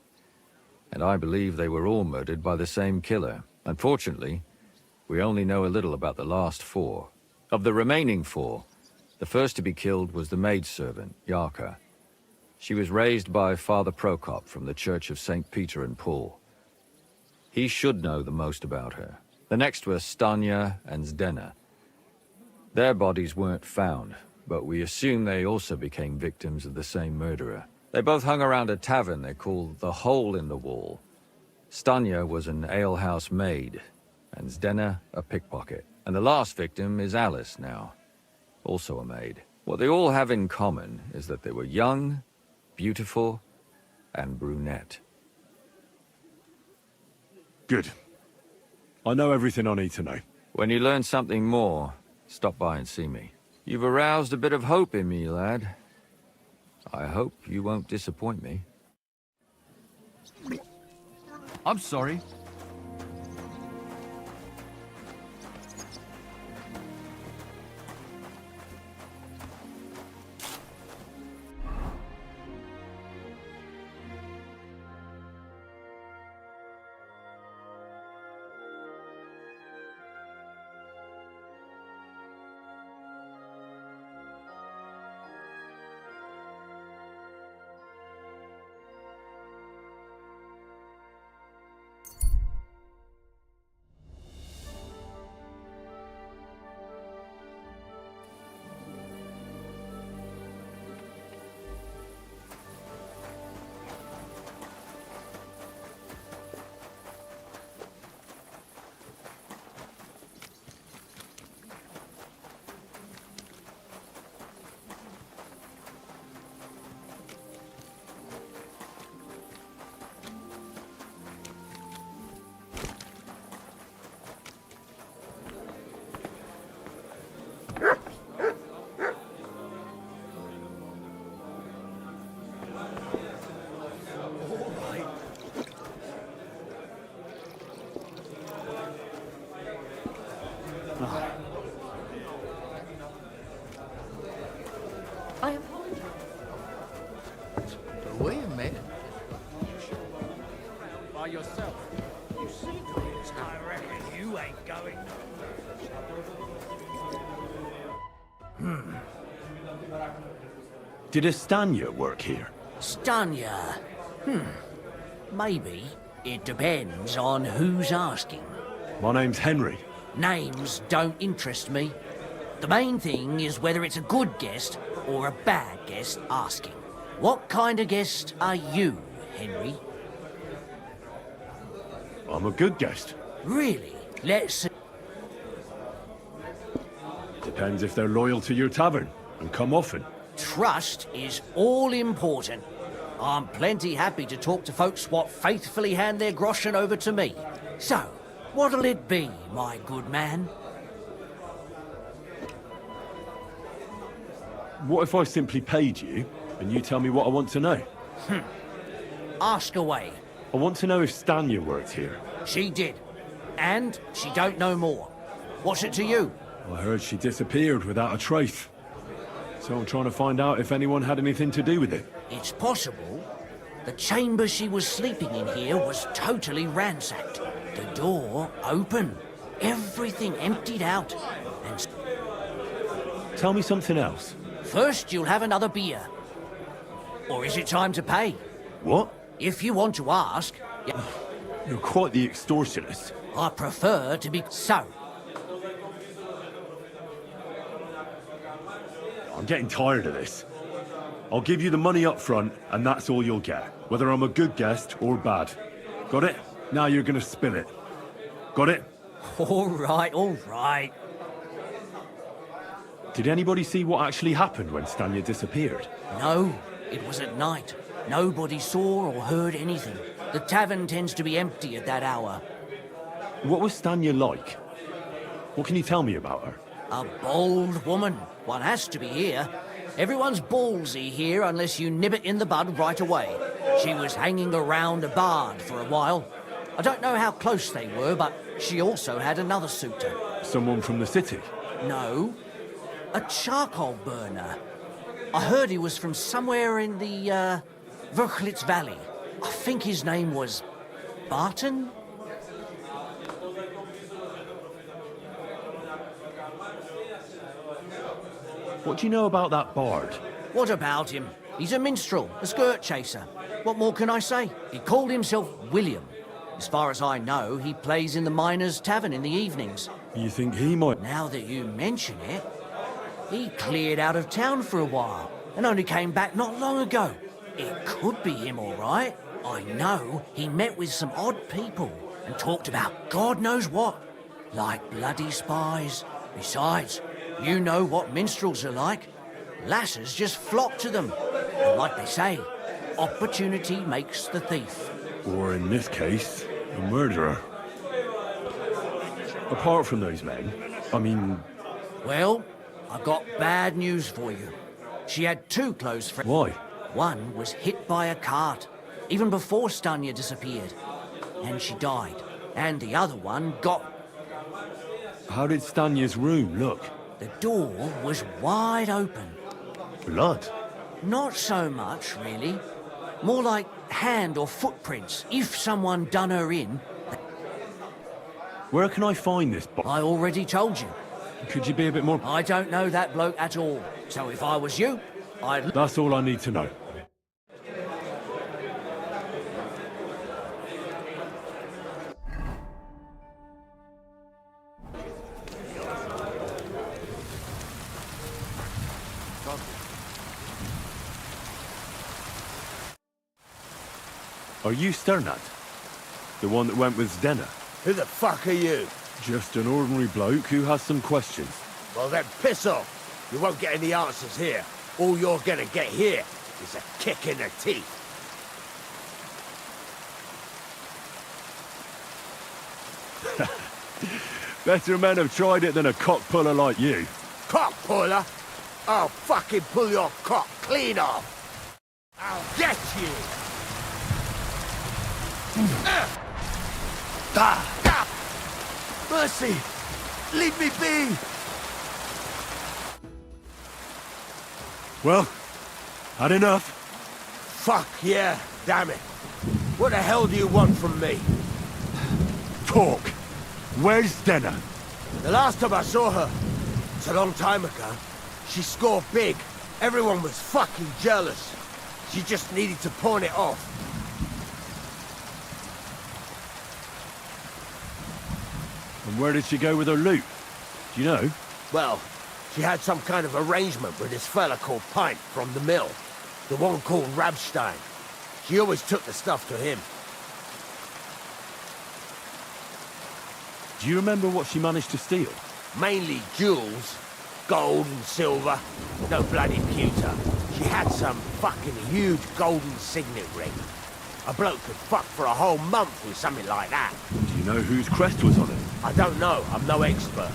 And I believe they were all murdered by the same killer. Unfortunately, we only know a little about the last 4. Of the remaining 4, the first to be killed was the maidservant, Yarka. She was raised by Father Prokop from the Church of St. Peter and Paul. He should know the most about her. The next were Stanya and Zdena. Their bodies weren't found, but we assume they also became victims of the same murderer. They both hung around a tavern they called the Hole in the Wall. Stanya was an alehouse maid, and Zdena a pickpocket. And the last victim is Alice now, also a maid. What they all have in common is that they were young, beautiful, and brunette. Good. I know everything I need to know. When you learn something more, stop by and see me. You've aroused a bit of hope in me, lad. I hope you won't disappoint me. I'm sorry. I apologize. Wait a minute. By yourself. You see things, I reckon you ain't going. Did Estanya work here? Stanya? Maybe. It depends on who's asking. My name's Henry. Names don't interest me. The main thing is whether it's a good guest or a bad guest asking. What kind of guest are you, Henry? I'm a good guest. Really? Let's see. Depends if they're loyal to your tavern and come often. Trust is all important. I'm plenty happy to talk to folks what faithfully hand their groschen over to me. So, what'll it be, my good man? What if I simply paid you and you tell me what I want to know? Ask away. I want to know if Stanya worked here. She did. And she don't know more. What's it to you? I heard she disappeared without a trace. So I'm trying to find out if anyone had anything to do with it. It's possible. The chamber she was sleeping in here was totally ransacked. The door open. Everything emptied out. And tell me something else. First, you'll have another beer. Or is it time to pay? What? If you want to ask... You're quite the extortionist. I prefer to be... So. I'm getting tired of this. I'll give you the money up front, and that's all you'll get, whether I'm a good guest or bad. Got it? Now you're gonna spill it. Got it? All right, all right. Did anybody see what actually happened when Stanya disappeared? No, it was at night. Nobody saw or heard anything. The tavern tends to be empty at that hour. What was Stanya like? What can you tell me about her? A bold woman. One has to be here. Everyone's ballsy here unless you nib it in the bud right away. She was hanging around a bard for a while. I don't know how close they were, but she also had another suitor. Someone from the city? No, a charcoal burner. I heard he was from somewhere in the, Verchlitz Valley. I think his name was Barton? What do you know about that bard? What about him? He's a minstrel, a skirt chaser. What more can I say? He called himself William. As far as I know, he plays in the Miners' Tavern in the evenings. You think he might... Now that you mention it, he cleared out of town for a while and only came back not long ago. It could be him, all right. I know he met with some odd people and talked about God knows what, like bloody spies. Besides, you know what minstrels are like. Lasses just flock to them. And like they say, opportunity makes the thief. Or in this case, a murderer. Apart from those men, I mean... Well, I've got bad news for you. She had two close friends. Why? One was hit by a cart, even before Stanya disappeared. And she died. And the other one got... How did Stanya's room look? The door was wide open. Blood? Not so much, really. More like hand or footprints, if someone done her in. Where can I find this box? I already told you. Could you be a bit more... I don't know that bloke at all. So if I was you, I'd... That's all I need to know. Are you Sternad? The one that went with Zdena? Who the fuck are you? Just an ordinary bloke who has some questions. Well then, piss off. You won't get any answers here. All you're gonna get here is a kick in the teeth. Better men have tried it than a cock puller like you. Cock puller? I'll fucking pull your cock clean off. I'll get you. Mercy! Leave me be! Well, had enough? Fuck yeah, damn it. What the hell do you want from me? Talk. Where's Zdena? The last time I saw her, it's a long time ago, she scored big. Everyone was fucking jealous. She just needed to pawn it off. And where did she go with her loot? Do you know? Well, she had some kind of arrangement with this fella called Pint from the mill. The one called Rabstein. She always took the stuff to him. Do you remember what she managed to steal? Mainly jewels. Gold and silver. No bloody pewter. She had some fucking huge golden signet ring. A bloke could fuck for a whole month with something like that. Do you know whose crest was on it? I don't know. I'm no expert.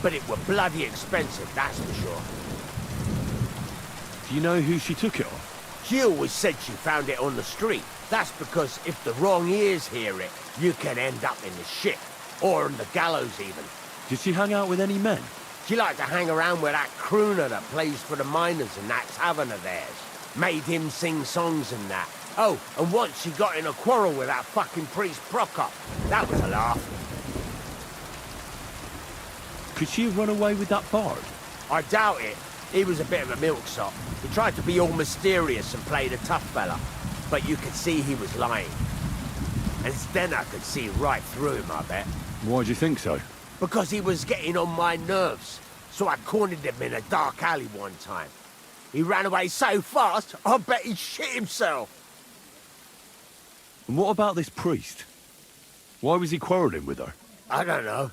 But it were bloody expensive, that's for sure. Do you know who she took it off? She always said she found it on the street. That's because if the wrong ears hear it, you can end up in the shit. Or on the gallows, even. Did she hang out with any men? She liked to hang around with that crooner that plays for the miners in that tavern of theirs. Made him sing songs and that. Oh, and once she got in a quarrel with that fucking priest Prokop. That was a laugh. Could she have run away with that bard? I doubt it. He was a bit of a milksop. He tried to be all mysterious and played a tough fella. But you could see he was lying. And Zdena could see right through him, I bet. Why do you think so? Because he was getting on my nerves. So I cornered him in a dark alley one time. He ran away so fast, I bet he shit himself. And what about this priest? Why was he quarrelling with her? I don't know.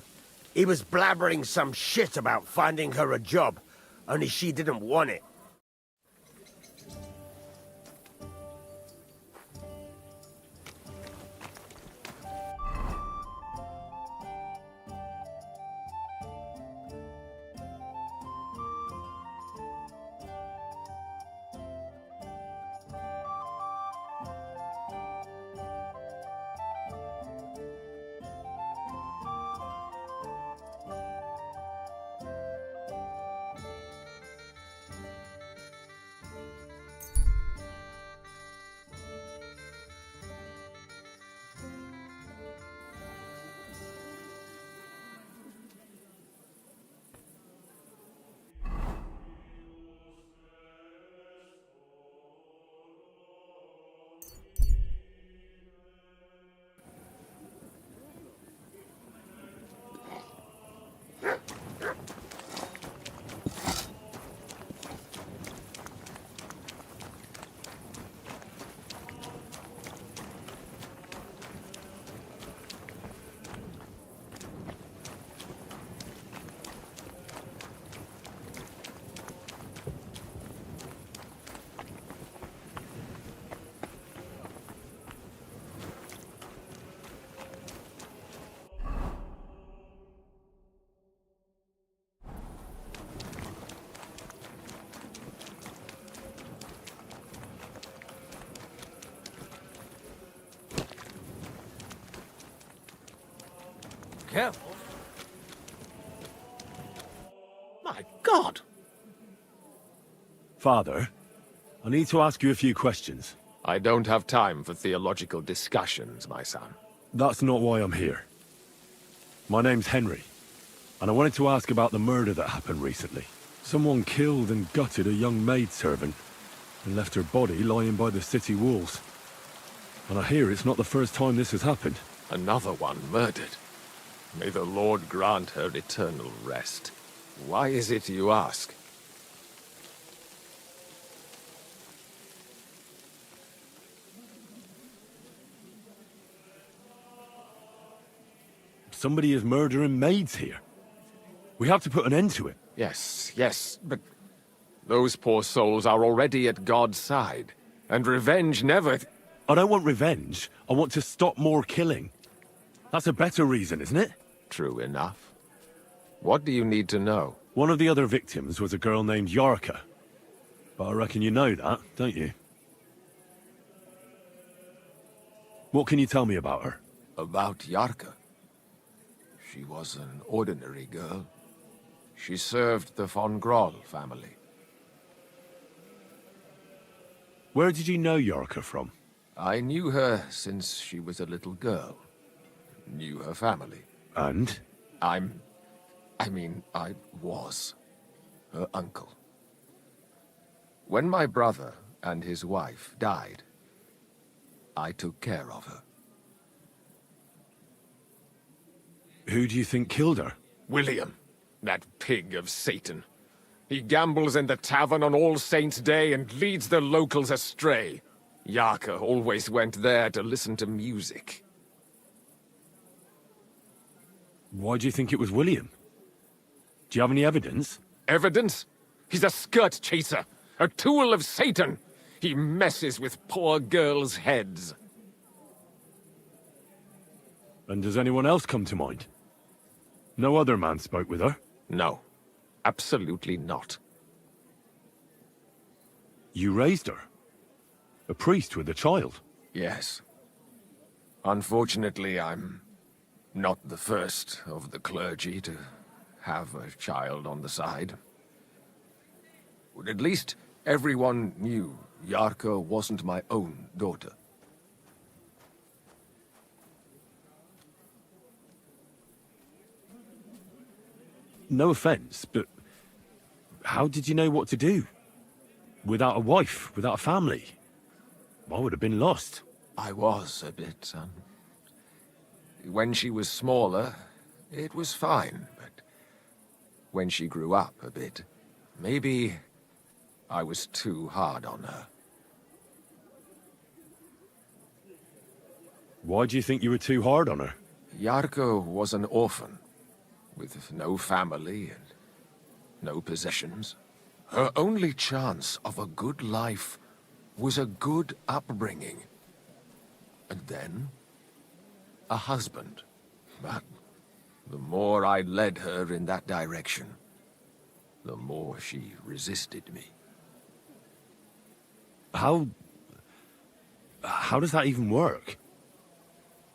He was blabbering some shit about finding her a job, only she didn't want it. Careful. My God! Father, I need to ask you a few questions. I don't have time for theological discussions, my son. That's not why I'm here. My name's Henry, and I wanted to ask about the murder that happened recently. Someone killed and gutted a young maidservant and left her body lying by the city walls. And I hear it's not the first time this has happened. Another one murdered. May the Lord grant her eternal rest. Why is it you ask? Somebody is murdering maids here. We have to put an end to it. Yes, but those poor souls are already at God's side, and revenge never... I don't want revenge. I want to stop more killing. That's a better reason, isn't it? True enough. What do you need to know? One of the other victims was a girl named Yarka. But I reckon you know that, don't you? What can you tell me about her? About Yarka? She was an ordinary girl. She served the von Groll family. Where did you know Yarka from? I knew her since she was a little girl. Knew her family. And? I was her uncle. When my brother and his wife died, I took care of her. Who do you think killed her? William, that pig of Satan. He gambles in the tavern on All Saints' Day and leads the locals astray. Yarka always went there to listen to music. Why do you think it was William? Do you have any evidence? Evidence? He's a skirt chaser, a tool of Satan. He messes with poor girls' heads. And does anyone else come to mind? No other man spoke with her? No, absolutely not. You raised her? A priest with a child? Yes. Unfortunately, I'm not the first of the clergy to have a child on the side. But at least everyone knew Yarka wasn't my own daughter. No offense, but how did you know what to do? Without a wife, without a family? I would have been lost. I was a bit, son. When she was smaller, it was fine, but when she grew up a bit, maybe I was too hard on her. Why do you think you were too hard on her? Yarko was an orphan, with no family and no possessions. Her only chance of a good life was a good upbringing. And then, a husband. But the more I led her in that direction, the more she resisted me. How does that even work?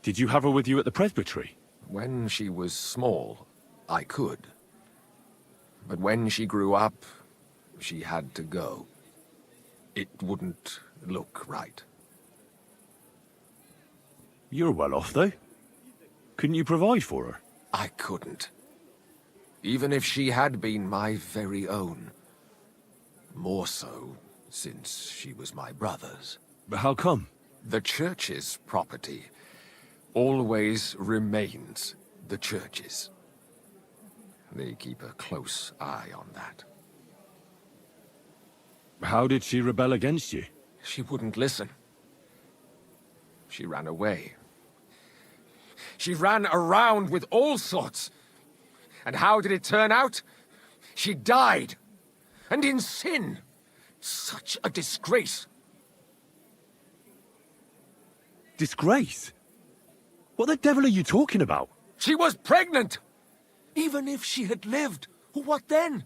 Did you have her with you at the presbytery? When she was small, I could. But when she grew up, she had to go. It wouldn't look right. You're well off, though. Couldn't you provide for her? I couldn't. Even if she had been my very own. More so, since she was my brother's. But how come? The church's property always remains the church's. They keep a close eye on that. How did she rebel against you? She wouldn't listen. She ran away. She ran around with all sorts. And how did it turn out? She died. And in sin. Such a disgrace. Disgrace? What the devil are you talking about? She was pregnant! Even if she had lived, what then?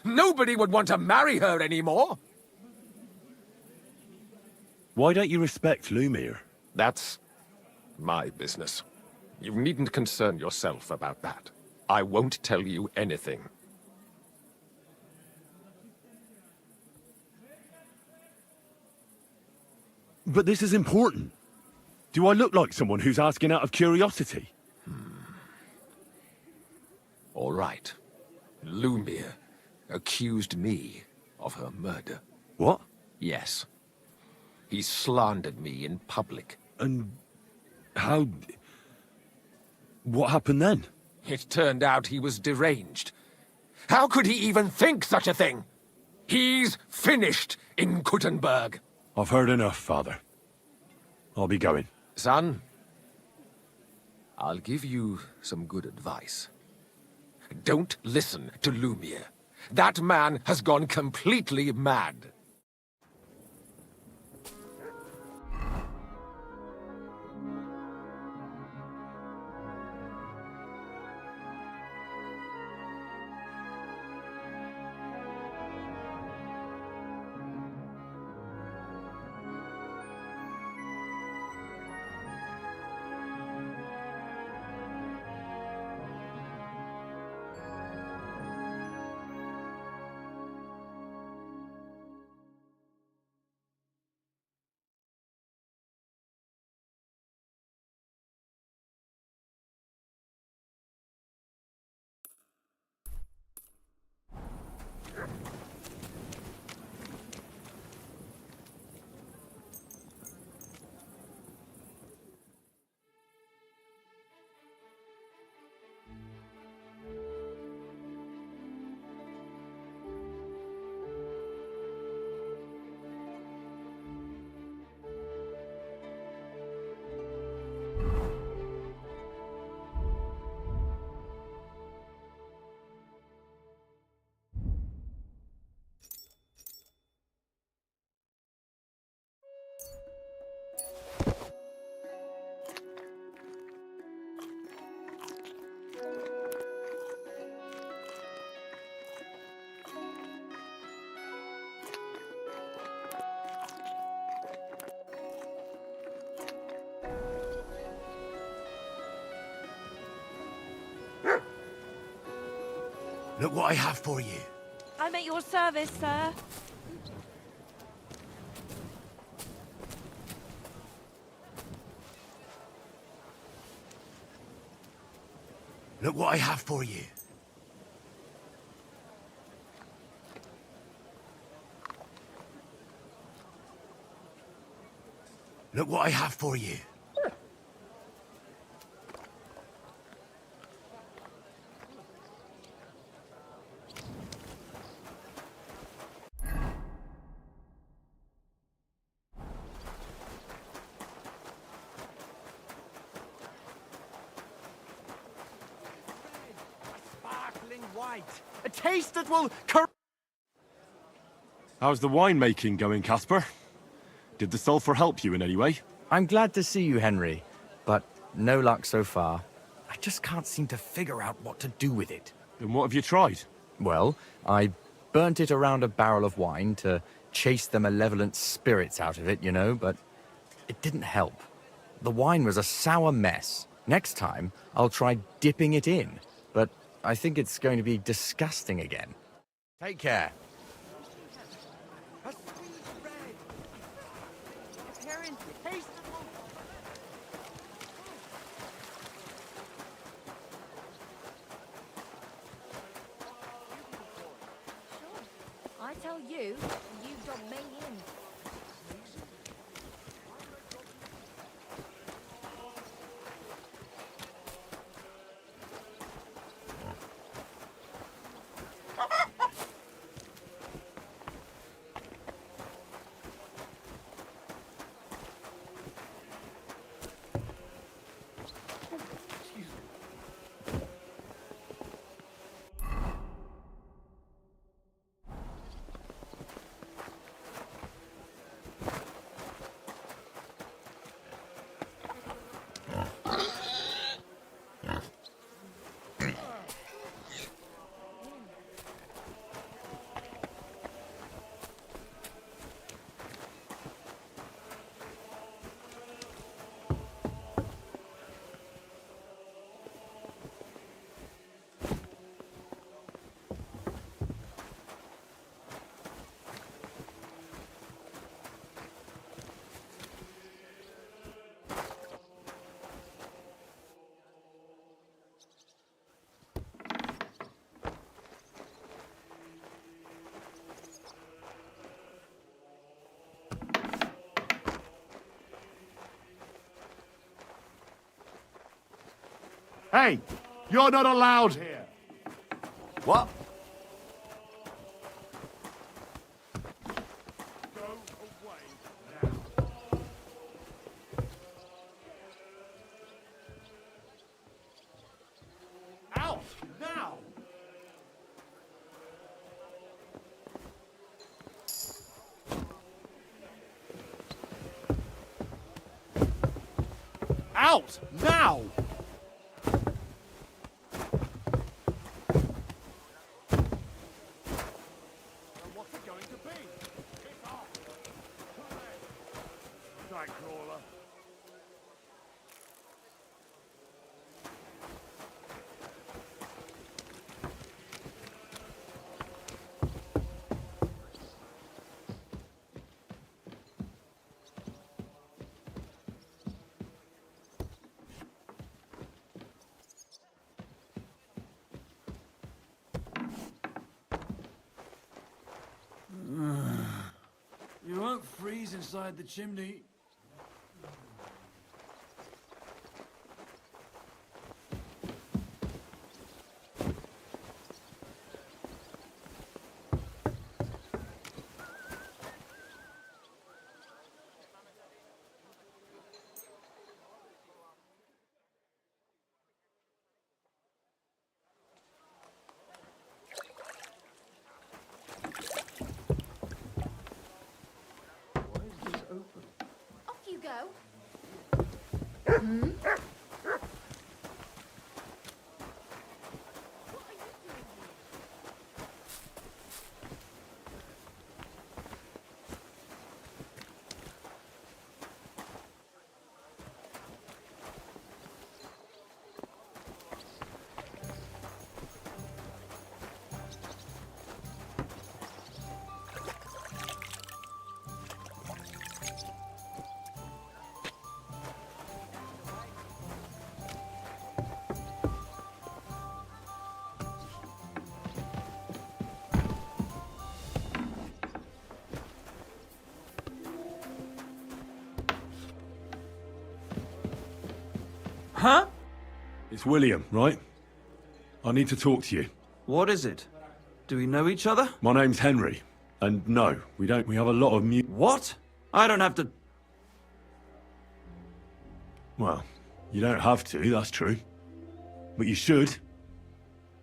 Nobody would want to marry her anymore. Why don't you respect Lumir? That's my business. You needn't concern yourself about that. I won't tell you anything. But this is important. Do I look like someone who's asking out of curiosity? All right. Lumir accused me of her murder. What? Yes. He slandered me in public. And how... What happened then? It turned out he was deranged. How could he even think such a thing? He's finished in Kuttenberg. I've heard enough, Father. I'll be going. Son, I'll give you some good advice. Don't listen to Lumir. That man has gone completely mad. Look what I have for you. I'm at your service, sir. Look what I have for you. Look what I have for you. Wait, a taste that will How's the winemaking going, Casper? Did the sulfur help you in any way? I'm glad to see you, Henry, but no luck so far. I just can't seem to figure out what to do with it. Then what have you tried? Well, I burnt it around a barrel of wine to chase the malevolent spirits out of it, you know, but it didn't help. The wine was a sour mess. Next time, I'll try dipping it in, but I think it's going to be disgusting again. Take care. I tell you, you got me in. Hey, you're not allowed here. What? Go away now. Out now! Out now! You won't freeze inside the chimney. Off you go. Hmm? Huh? It's William, right? I need to talk to you. What is it? Do we know each other? My name's Henry. And no, we don't. We have a lot of What? I don't have to... Well, you don't have to, that's true. But you should.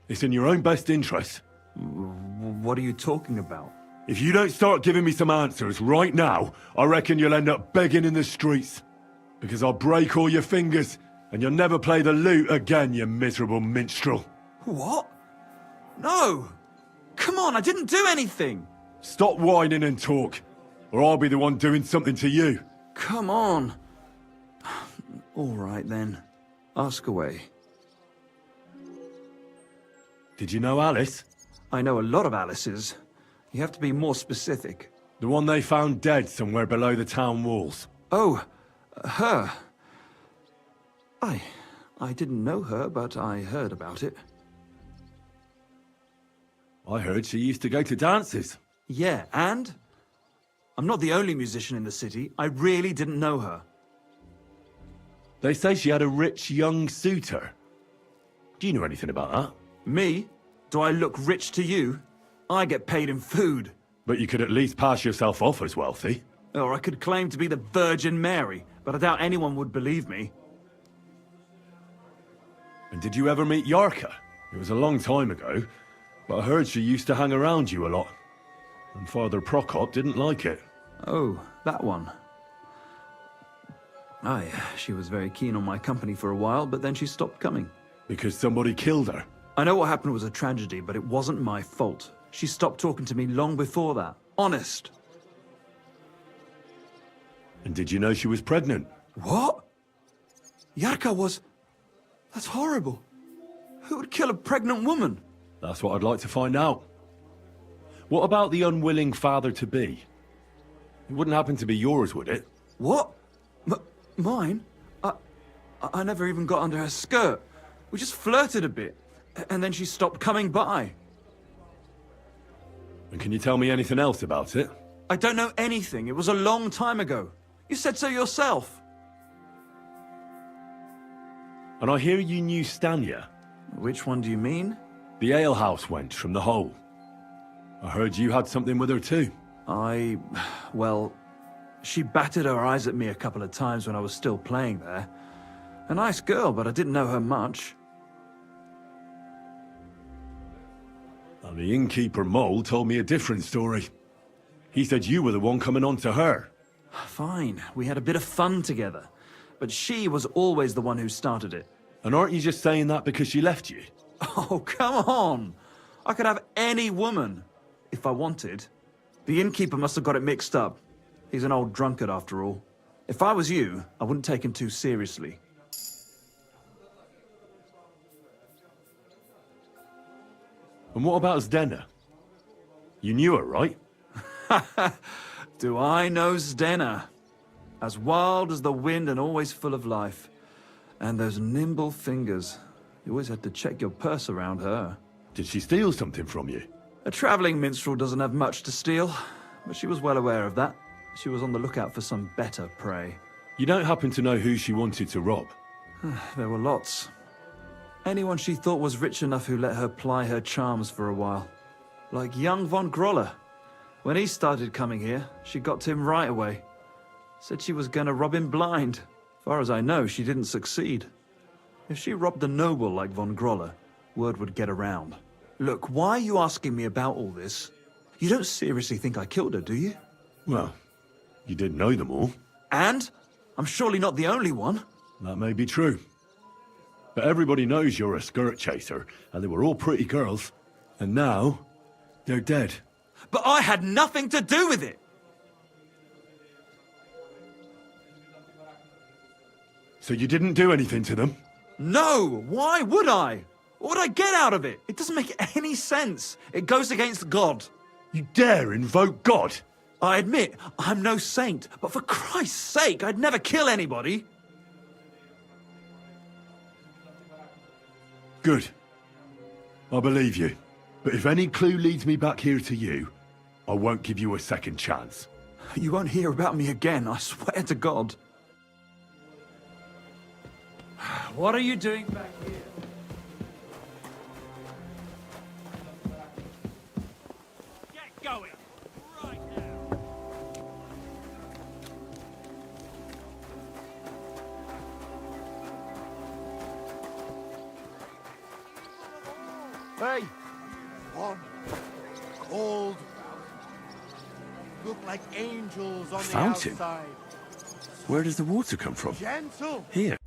It's in your own best interest. What are you talking about? If you don't start giving me some answers right now, I reckon you'll end up begging in the streets. Because I'll break all your fingers, and you'll never play the lute again, you miserable minstrel. What? No! Come on, I didn't do anything! Stop whining and talk, or I'll be the one doing something to you. Come on. All right, then. Ask away. Did you know Alice? I know a lot of Alices. You have to be more specific. The one they found dead somewhere below the town walls. Oh, her. I didn't know her, but I heard about it. I heard she used to go to dances. Yeah, and? I'm not the only musician in the city. I really didn't know her. They say she had a rich young suitor. Do you know anything about that? Me? Do I look rich to you? I get paid in food. But you could at least pass yourself off as wealthy. Or I could claim to be the Virgin Mary, but I doubt anyone would believe me. And did you ever meet Yarka? It was a long time ago, but I heard she used to hang around you a lot. And Father Prokop didn't like it. Oh, that one. Aye, she was very keen on my company for a while, but then she stopped coming. Because somebody killed her? I know what happened was a tragedy, but it wasn't my fault. She stopped talking to me long before that. Honest. And did you know she was pregnant? What? Yarka was... That's horrible. Who would kill a pregnant woman? That's what I'd like to find out. What about the unwilling father-to-be? It wouldn't happen to be yours, would it? What? Mine? I never even got under her skirt. We just flirted a bit, and then she stopped coming by. And can you tell me anything else about it? I don't know anything. It was a long time ago. You said so yourself. And I hear you knew Stanya. Which one do you mean? The alehouse wench from the hole. I heard you had something with her too. Well, she batted her eyes at me a couple of times when I was still playing there. A nice girl, but I didn't know her much. And the innkeeper Mole told me a different story. He said you were the one coming on to her. Fine, we had a bit of fun together. But she was always the one who started it. And aren't you just saying that because she left you? Oh, come on! I could have any woman, if I wanted. The innkeeper must have got it mixed up. He's an old drunkard after all. If I was you, I wouldn't take him too seriously. And what about Zdena? You knew her, right? Do I know Zdena? As wild as the wind and always full of life. And those nimble fingers. You always had to check your purse around her. Did she steal something from you? A traveling minstrel doesn't have much to steal, but she was well aware of that. She was on the lookout for some better prey. You don't happen to know who she wanted to rob? There were lots. Anyone she thought was rich enough who let her ply her charms for a while. Like young von Groller. When he started coming here, she got to him right away. Said she was gonna rob him blind. Far as I know, she didn't succeed. If she robbed a noble like von Groller, word would get around. Look, why are you asking me about all this? You don't seriously think I killed her, do you? Well, you did know them all. And? I'm surely not the only one. That may be true. But everybody knows you're a skirt chaser, and they were all pretty girls. And now, they're dead. But I had nothing to do with it! So you didn't do anything to them? No! Why would I? What would I get out of it? It doesn't make any sense. It goes against God. You dare invoke God? I admit, I'm no saint, but for Christ's sake, I'd never kill anybody. Good. I believe you. But if any clue leads me back here to you, I won't give you a second chance. You won't hear about me again, I swear to God. What are you doing back here? Get going! Right now! Hey! One. Cold. Look like angels on the Fountain? outside. Where does the water come from? Gentle. Here.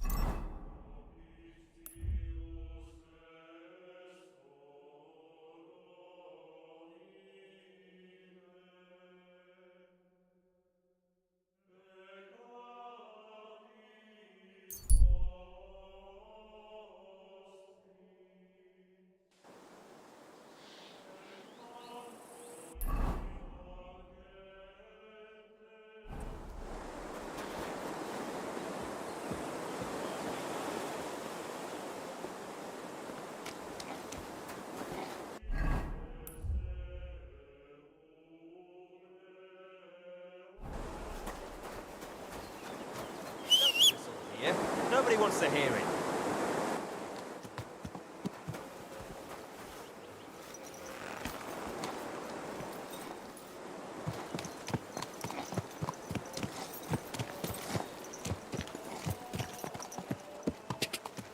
Here. Nobody wants to hear it.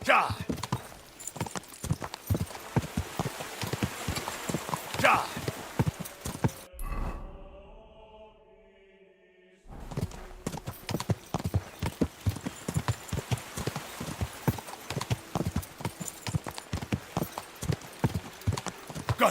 Ja! Ja! Go!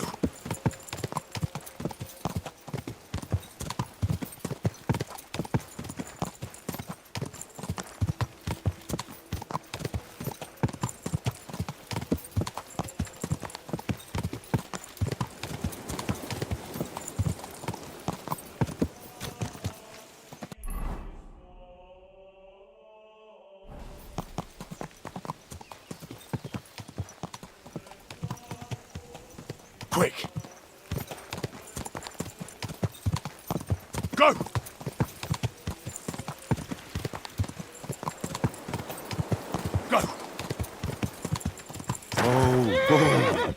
Quick! Go! Go! Oh, boy.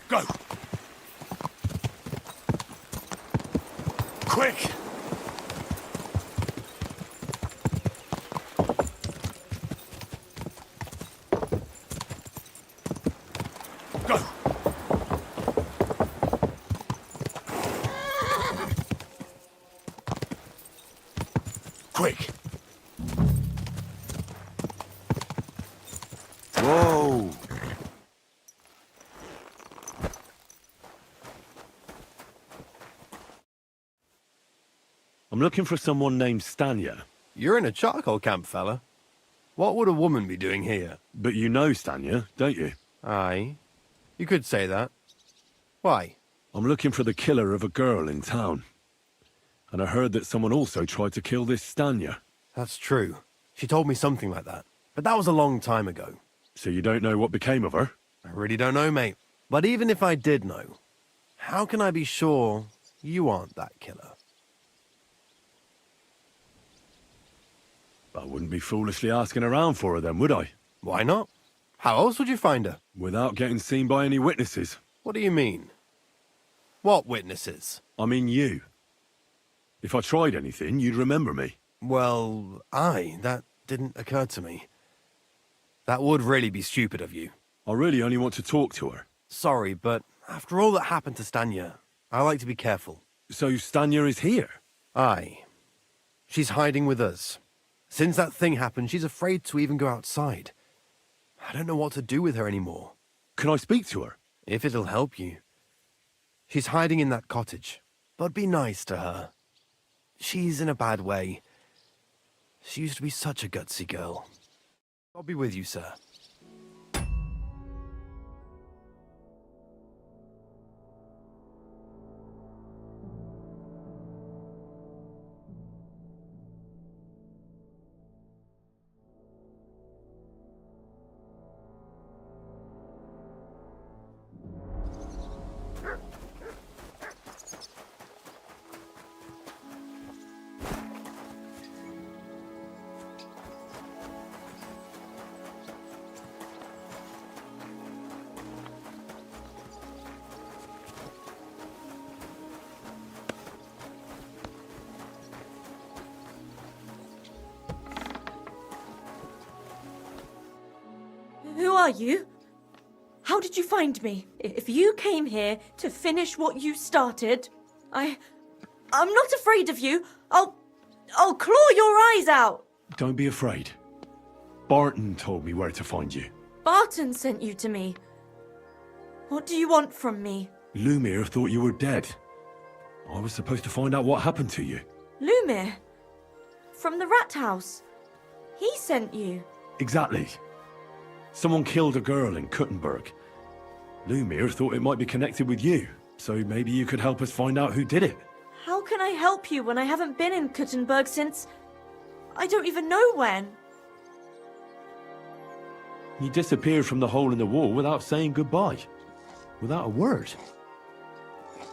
Go! Quick! Go! Quick! Whoa. I'm looking for someone named Stanya. You're in a charcoal camp, fella. What would a woman be doing here? But you know Stanya, don't you? Aye. You could say that. Why? I'm looking for the killer of a girl in town. And I heard that someone also tried to kill this Stanya. That's true. She told me something like that. But that was a long time ago. So you don't know what became of her? I really don't know, mate. But even if I did know, how can I be sure you aren't that killer? I wouldn't be foolishly asking around for her then, would I? Why not? How else would you find her? Without getting seen by any witnesses. What do you mean? What witnesses? I mean you. If I tried anything, you'd remember me. Well, that didn't occur to me. That would really be stupid of you. I really only want to talk to her. Sorry, but after all that happened to Stanya, I like to be careful. So Stanya is here? Aye. She's hiding with us. Since that thing happened, she's afraid to even go outside. I don't know what to do with her anymore. Can I speak to her? If it'll help you. She's hiding in that cottage, but be nice to her. She's in a bad way. She used to be such a gutsy girl. I'll be with you, sir. are you? How did you find me? If you came here to finish what you started, I'm not afraid of you. I'll claw your eyes out. Don't be afraid. Barton told me where to find you. Barton sent you to me. What do you want from me? Lumir thought you were dead. I was supposed to find out what happened to you. Lumir? From the rat house? He sent you? Exactly. Someone killed a girl in Kuttenberg. Lumir thought it might be connected with you, so maybe you could help us find out who did it. How can I help you when I haven't been in Kuttenberg since... I don't even know when. You disappeared from the hole in the wall without saying goodbye. Without a word.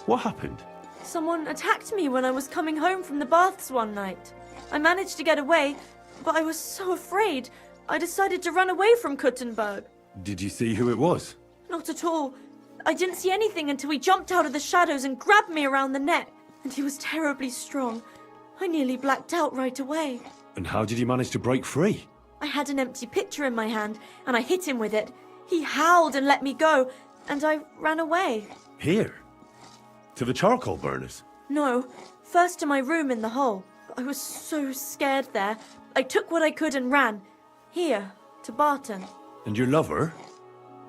What happened? Someone attacked me when I was coming home from the baths one night. I managed to get away, but I was so afraid. I decided to run away from Kuttenberg. Did you see who it was? Not at all. I didn't see anything until he jumped out of the shadows and grabbed me around the neck. And he was terribly strong. I nearly blacked out right away. And how did you manage to break free? I had an empty pitcher in my hand, and I hit him with it. He howled and let me go, and I ran away. Here? To the charcoal burners? No, first to my room in the hole. I was so scared there. I took what I could and ran. Here, to Barton. And your lover?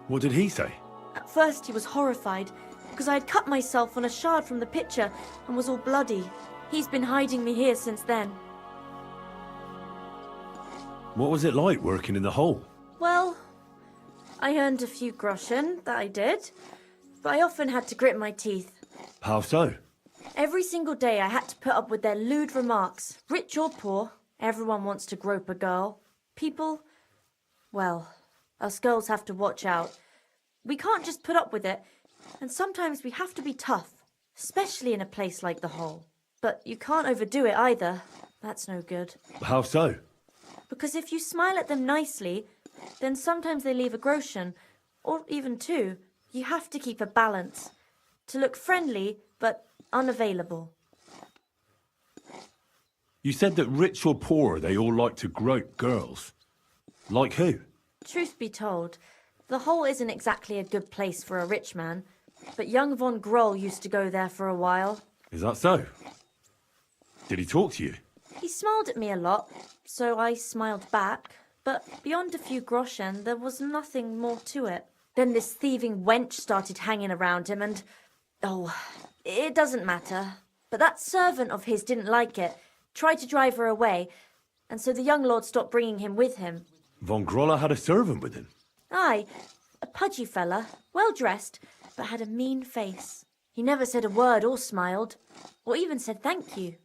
What did he say? At first he was horrified, because I had cut myself on a shard from the pitcher and was all bloody. He's been hiding me here since then. What was it like working in the hole? Well, I earned a few groschen, that I did. But I often had to grit my teeth. How so? Every single day I had to put up with their lewd remarks. Rich or poor, everyone wants to grope a girl. People, well, us girls have to watch out. We can't just put up with it, and sometimes we have to be tough, especially in a place like the hole. But you can't overdo it either. That's no good. How so? Because if you smile at them nicely, then sometimes they leave a groschen, or even two. You have to keep a balance. To look friendly, but unavailable. You said that rich or poor, they all like to grope girls. Like who? Truth be told, the hole isn't exactly a good place for a rich man, but young von Groll used to go there for a while. Is that so? Did he talk to you? He smiled at me a lot, so I smiled back, but beyond a few groschen, there was nothing more to it. Then this thieving wench started hanging around him and... oh, it doesn't matter. But that servant of his didn't like it, tried to drive her away, and so the young lord stopped bringing him with him. Von Grolla had a servant with him? Aye, a pudgy fella, well-dressed, but had a mean face. He never said a word or smiled, or even said thank you.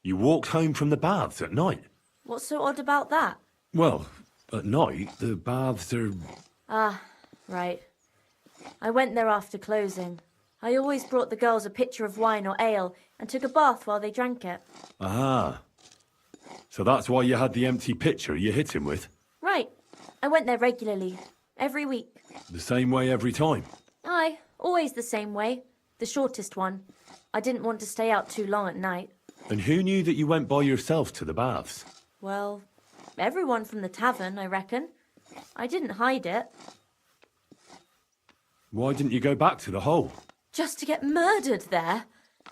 You walked home from the baths at night? What's so odd about that? Well, at night, the baths are... Ah, right. I went there after closing. I always brought the girls a pitcher of wine or ale and took a bath while they drank it. Ah. So that's why you had the empty pitcher you hit him with? Right. I went there regularly. Every week. The same way every time? Aye, always the same way. The shortest one. I didn't want to stay out too long at night. And who knew that you went by yourself to the baths? Well, everyone from the tavern, I reckon. I didn't hide it. Why didn't you go back to the hole? Just to get murdered there?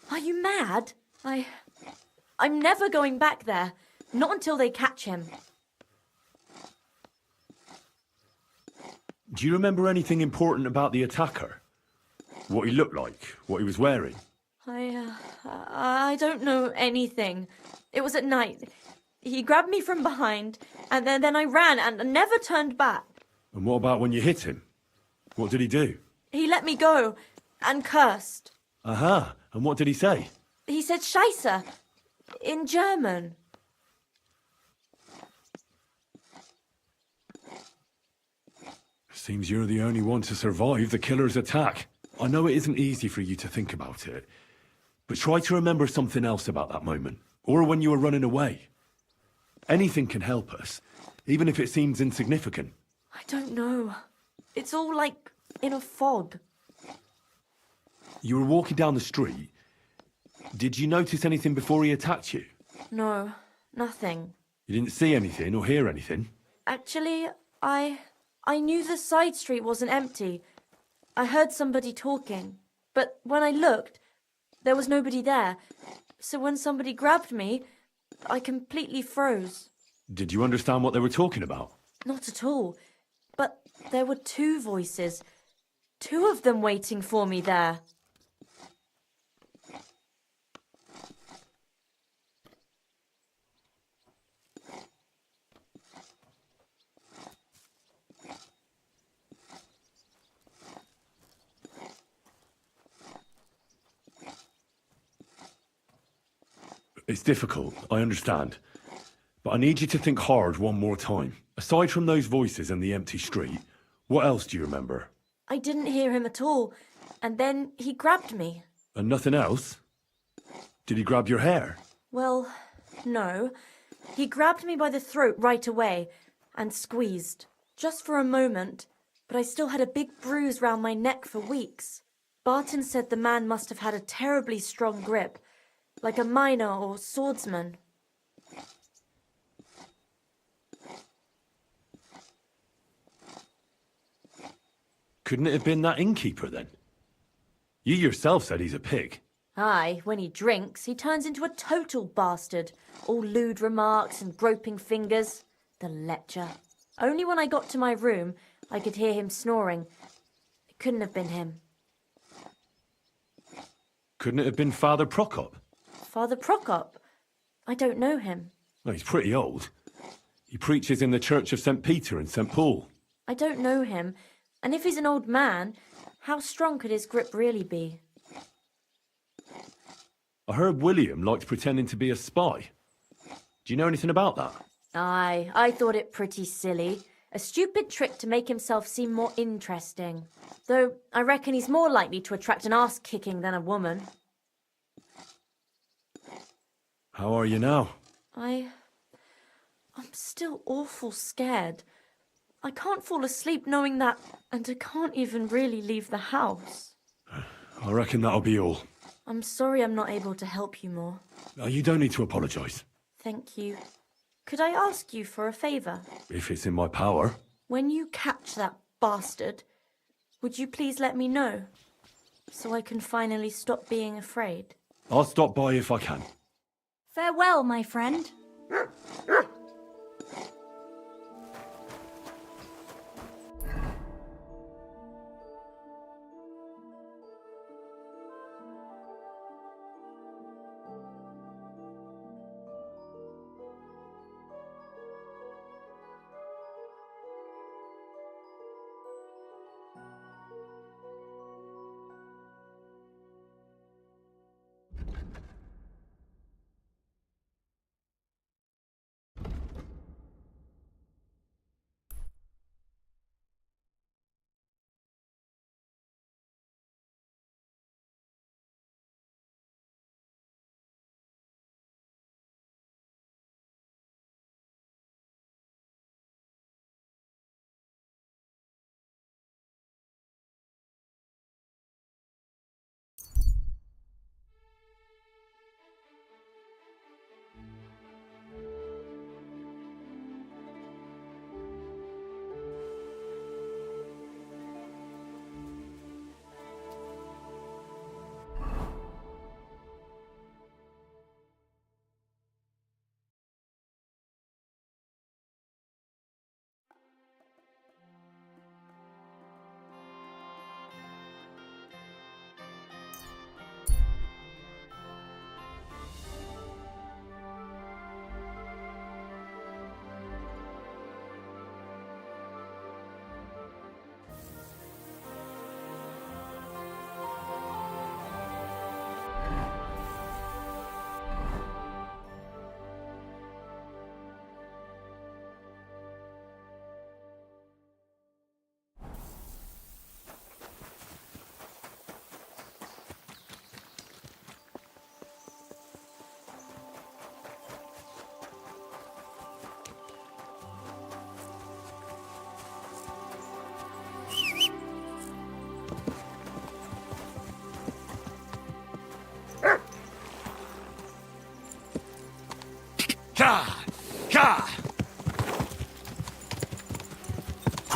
Are you mad? I'm never going back there. Not until they catch him. Do you remember anything important about the attacker? What he looked like? What he was wearing? I don't know anything. It was at night. He grabbed me from behind, and then I ran and never turned back. And what about when you hit him? What did he do? He let me go and cursed. Aha, and what did he say? He said Scheisse in German. Seems you're the only one to survive the killer's attack. I know it isn't easy for you to think about it, but try to remember something else about that moment, or when you were running away. Anything can help us, even if it seems insignificant. I don't know. It's all like in a fog. You were walking down the street. Did you notice anything before he attacked you? No, nothing. You didn't see anything or hear anything? Actually, I knew the side street wasn't empty. I heard somebody talking, but when I looked, there was nobody there. So when somebody grabbed me, I completely froze. Did you understand what they were talking about? Not at all. But there were two voices. Two of them waiting for me there. It's difficult, I understand. But I need you to think hard one more time. Aside from those voices and the empty street, what else do you remember? I didn't hear him at all. And then he grabbed me. And nothing else? Did he grab your hair? Well, no. He grabbed me by the throat right away and squeezed. Just for a moment. But I still had a big bruise round my neck for weeks. Barton said the man must have had a terribly strong grip. Like a miner or swordsman. Couldn't it have been that innkeeper then? You yourself said he's a pig. Aye, when he drinks, he turns into a total bastard. All lewd remarks and groping fingers. The lecher. Only when I got to my room, I could hear him snoring. It couldn't have been him. Couldn't it have been Father Prokop? Father Prokop? I don't know him. Well, he's pretty old. He preaches in the Church of St. Peter and St. Paul. I don't know him. And if he's an old man, how strong could his grip really be? I heard William liked pretending to be a spy. Do you know anything about that? Aye, I thought it pretty silly. A stupid trick to make himself seem more interesting. Though I reckon he's more likely to attract an arse-kicking than a woman. How are you now? I'm still awful scared. I can't fall asleep knowing that, and I can't even really leave the house. I reckon that'll be all. I'm sorry I'm not able to help you more. You don't need to apologise. Thank you. Could I ask you for a favour? If it's in my power. When you catch that bastard, would you please let me know? So I can finally stop being afraid. I'll stop by if I can. Farewell, my friend.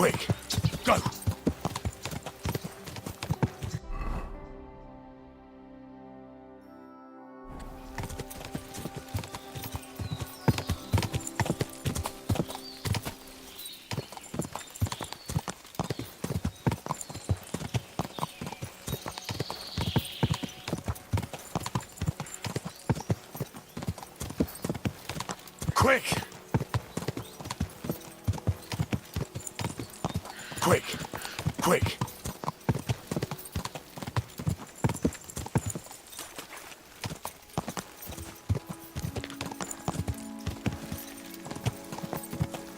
Quick, go! Quick! Quick! Quick!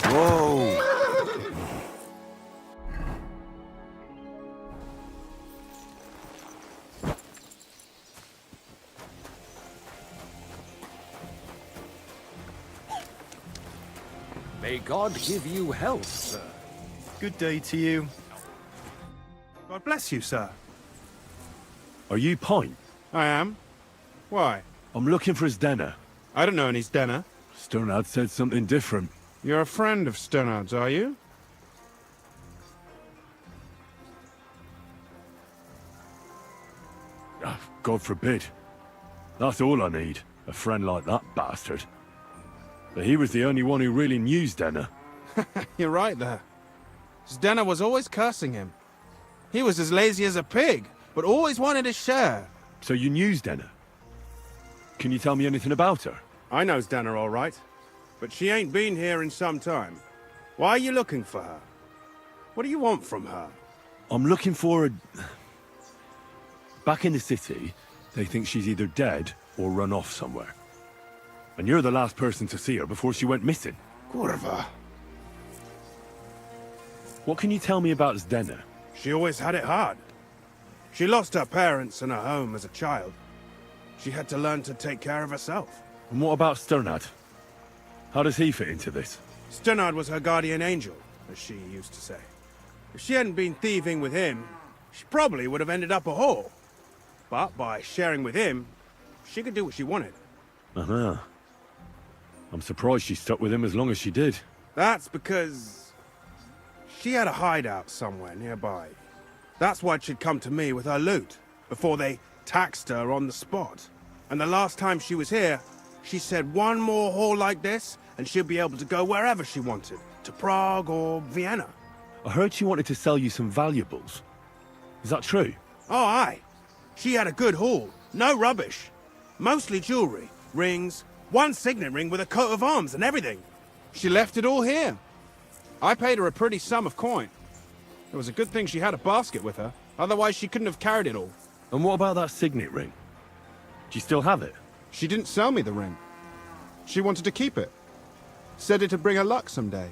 Whoa! May God give you health, sir. Good day to you. God bless you, sir. Are you Pint? I am. Why? I'm looking for Zdena. I don't know any Zdena. Sternad said something different. You're a friend of Sternard's, are you? Ah, God forbid. That's all I need. A friend like that bastard. But he was the only one who really knew Zdena. You're right there. Zdena was always cursing him. He was as lazy as a pig, but always wanted his share. So you knew Zdena? Can you tell me anything about her? I know Zdena all right, but she ain't been here in some time. Why are you looking for her? What do you want from her? I'm looking for a... Back in the city, they think she's either dead or run off somewhere. And you're the last person to see her before she went missing. Kurva. What can you tell me about Zdena? She always had it hard. She lost her parents and her home as a child. She had to learn to take care of herself. And what about Sternad? How does he fit into this? Sternard was her guardian angel, as she used to say. If she hadn't been thieving with him, she probably would have ended up a whore. But by sharing with him, she could do what she wanted. Uh-huh. I'm surprised she stuck with him as long as she did. That's because she had a hideout somewhere nearby. That's why she'd come to me with her loot, before they taxed her on the spot. And the last time she was here, she said one more haul like this, and she'll be able to go wherever she wanted, to Prague or Vienna. I heard she wanted to sell you some valuables. Is that true? Oh, aye. She had a good haul, no rubbish. Mostly jewelry, rings, one signet ring with a coat of arms and everything. She left it all here. I paid her a pretty sum of coin. It was a good thing she had a basket with her, otherwise she couldn't have carried it all. And what about that signet ring? Do you still have it? She didn't sell me the ring. She wanted to keep it. Said it'd bring her luck someday.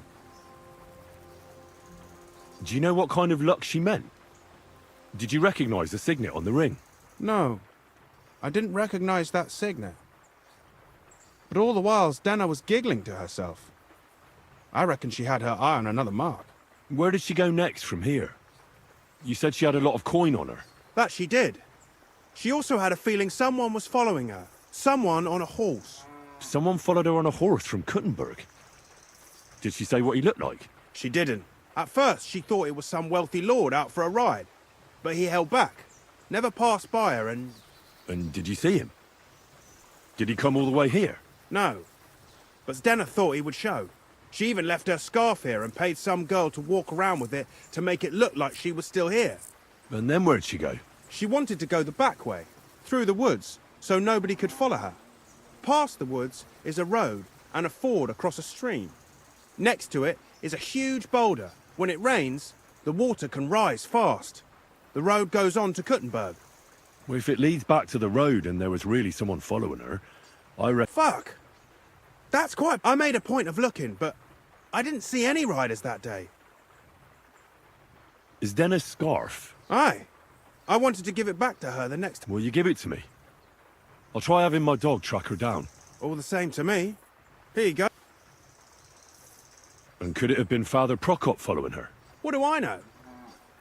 Do you know what kind of luck she meant? Did you recognize the signet on the ring? No, I didn't recognize that signet. But all the while, Zdena was giggling to herself. I reckon she had her eye on another mark. Where did she go next from here? You said she had a lot of coin on her. That she did. She also had a feeling someone was following her. Someone on a horse. Someone followed her on a horse from Kuttenberg. Did she say what he looked like? She didn't. At first, she thought it was some wealthy lord out for a ride. But he held back. Never passed by her and... And did you see him? Did he come all the way here? No. But Zdena thought he would show. She even left her scarf here and paid some girl to walk around with it to make it look like she was still here. And then where'd she go? She wanted to go the back way, through the woods, so nobody could follow her. Past the woods is a road and a ford across a stream. Next to it is a huge boulder. When it rains, the water can rise fast. The road goes on to Kuttenberg. Well, if it leads back to the road and there was really someone following her, Fuck! That's quite... I made a point of looking, but I didn't see any riders that day. Is Denna's scarf? Aye. I wanted to give it back to her the next time. Will you give it to me? I'll try having my dog track her down. All the same to me. Here you go. And could it have been Father Prokop following her? What do I know?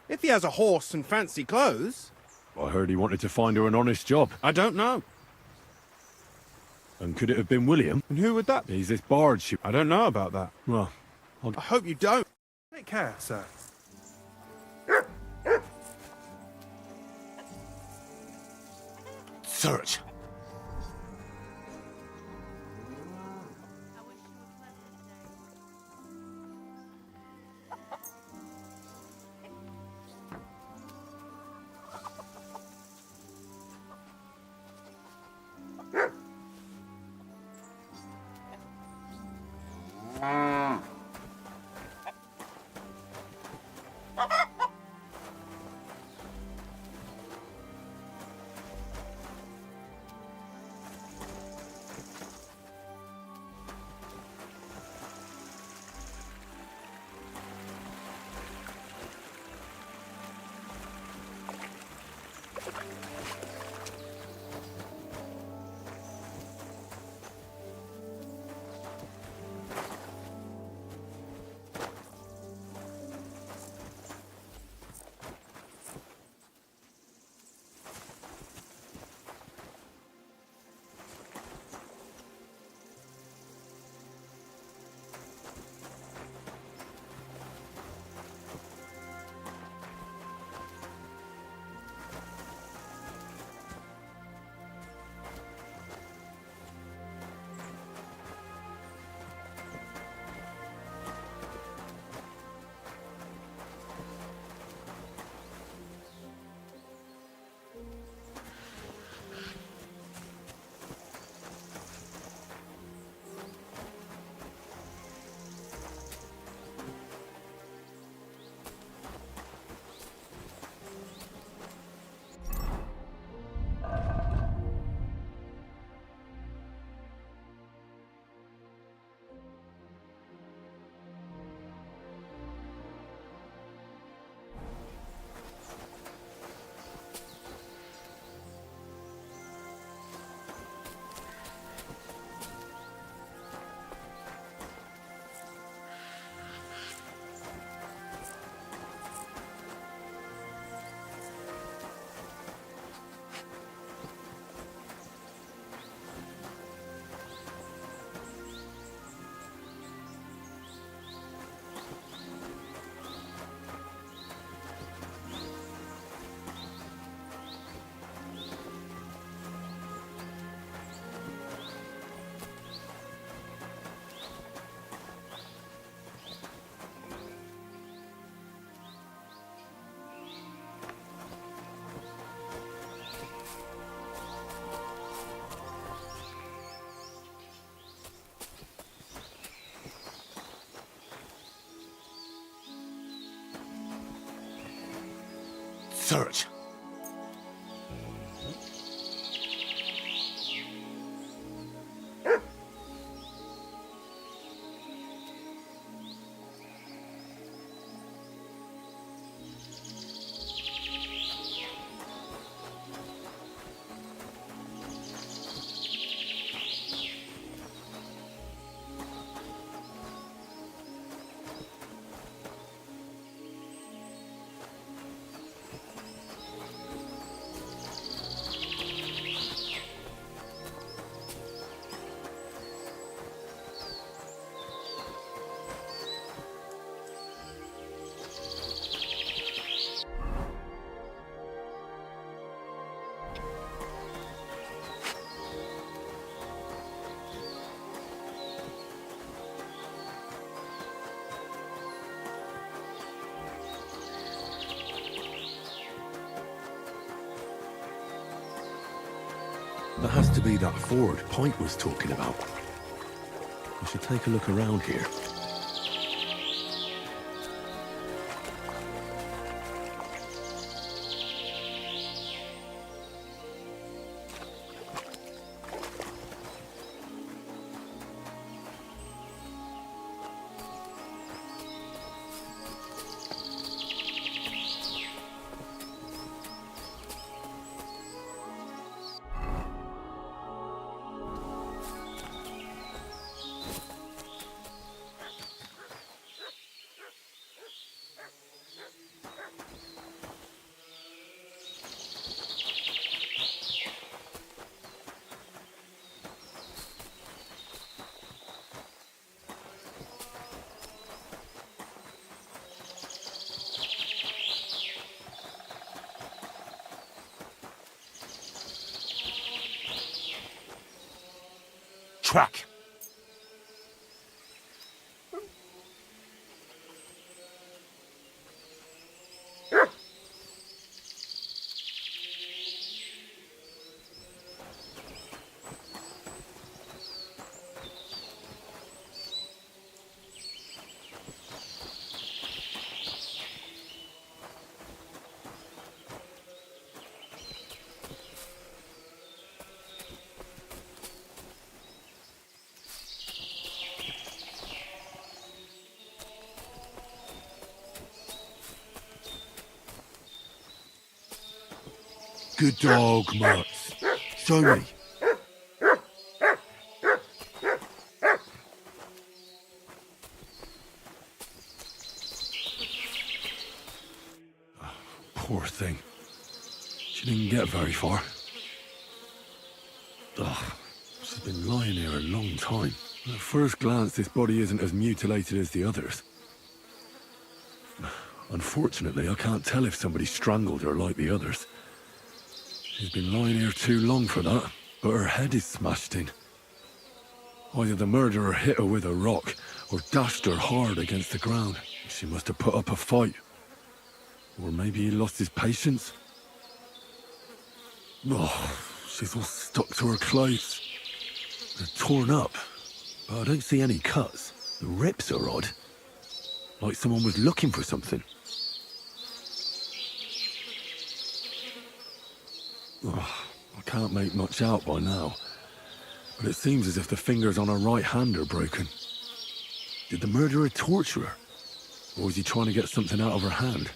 If he has a horse and fancy clothes... I heard he wanted to find her an honest job. I don't know. And could it have been William? And who would that be? He's this bard I don't know about that. Well, I hope you don't. Take care, sir. Search. Search. That has to be that ford Pint was talking about. We should take a look around here. track. Good dog, Mutz. Show me. Poor thing. She didn't get very far. Ugh, she's been lying here a long time. At first glance, this body isn't as mutilated as the others. Unfortunately, I can't tell if somebody strangled her like the others. She's been lying here too long for that, but her head is smashed in. Either the murderer hit her with a rock, or dashed her hard against the ground. She must have put up a fight. Or maybe he lost his patience. Oh, she's all stuck to her clothes. They're torn up, but I don't see any cuts. The rips are odd. Like someone was looking for something. Oh, I can't make much out by now, but it seems as if the fingers on her right hand are broken. Did the murderer torture her? Or was he trying to get something out of her hand?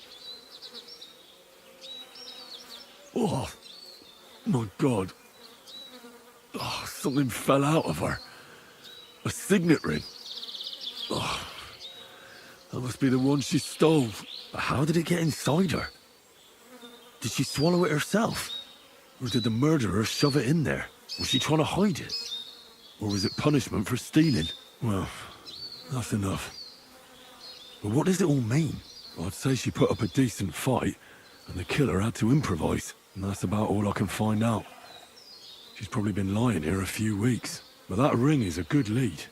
Oh, my God. Oh, something fell out of her. A signet ring. Oh, that must be the one she stole. But how did it get inside her? Did she swallow it herself? Or did the murderer shove it in there? Was she trying to hide it? Or was it punishment for stealing? Well, that's enough. But what does it all mean? I'd say she put up a decent fight, and the killer had to improvise, and that's about all I can find out. She's probably been lying here a few weeks, but that ring is a good lead.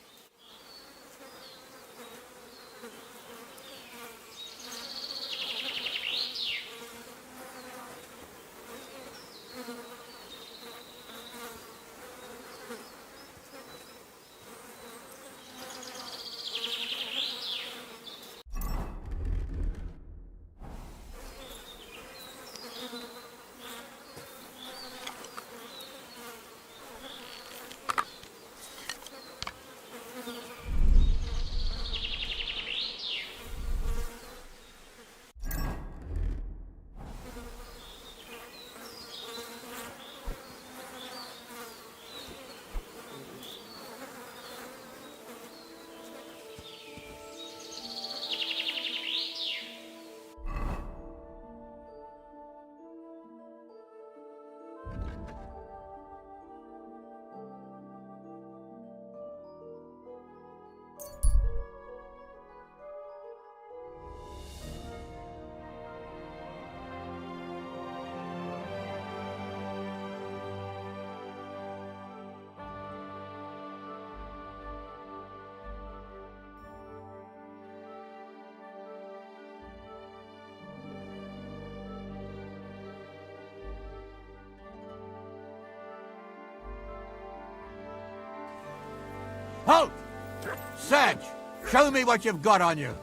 Halt! Sedge, show me what you've got on you.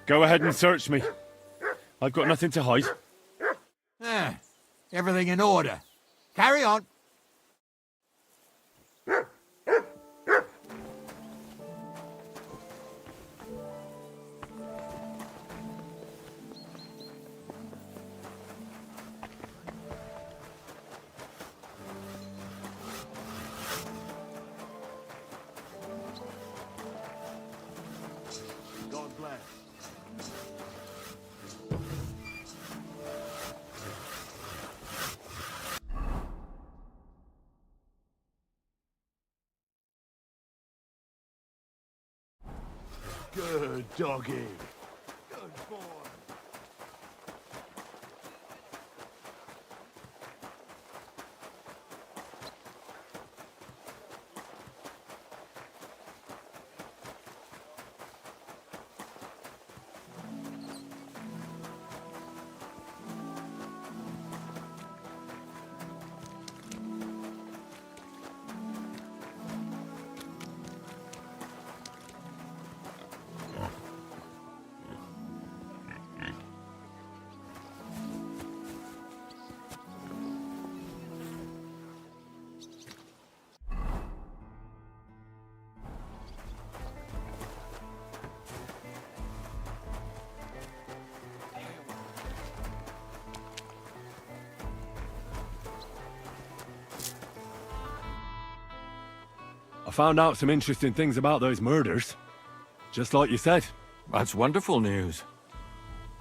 Go ahead and search me. I've got nothing to hide. Everything in order. Carry on. God bless. Good doggy. Good boy. I found out some interesting things about those murders. Just like you said. That's wonderful news.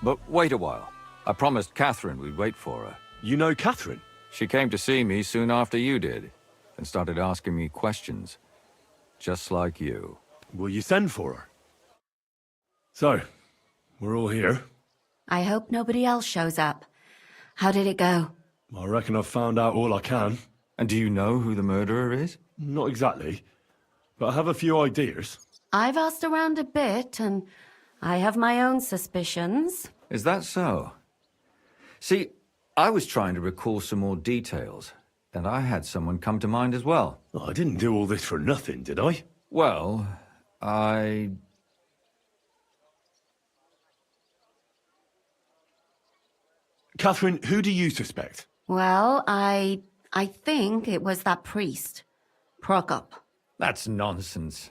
But wait a while. I promised Catherine we'd wait for her. You know Catherine? She came to see me soon after you did, and started asking me questions. Just like you. Will you send for her? So, we're all here. I hope nobody else shows up. How did it go? I reckon I've found out all I can. And do you know who the murderer is? Not exactly, but I have a few ideas. I've asked around a bit, and I have my own suspicions. Is that so? See, I was trying to recall some more details, and I had someone come to mind as well. I didn't do all this for nothing, did I? Well, Catherine, who do you suspect? Well, I think it was that priest, Prokop. That's nonsense.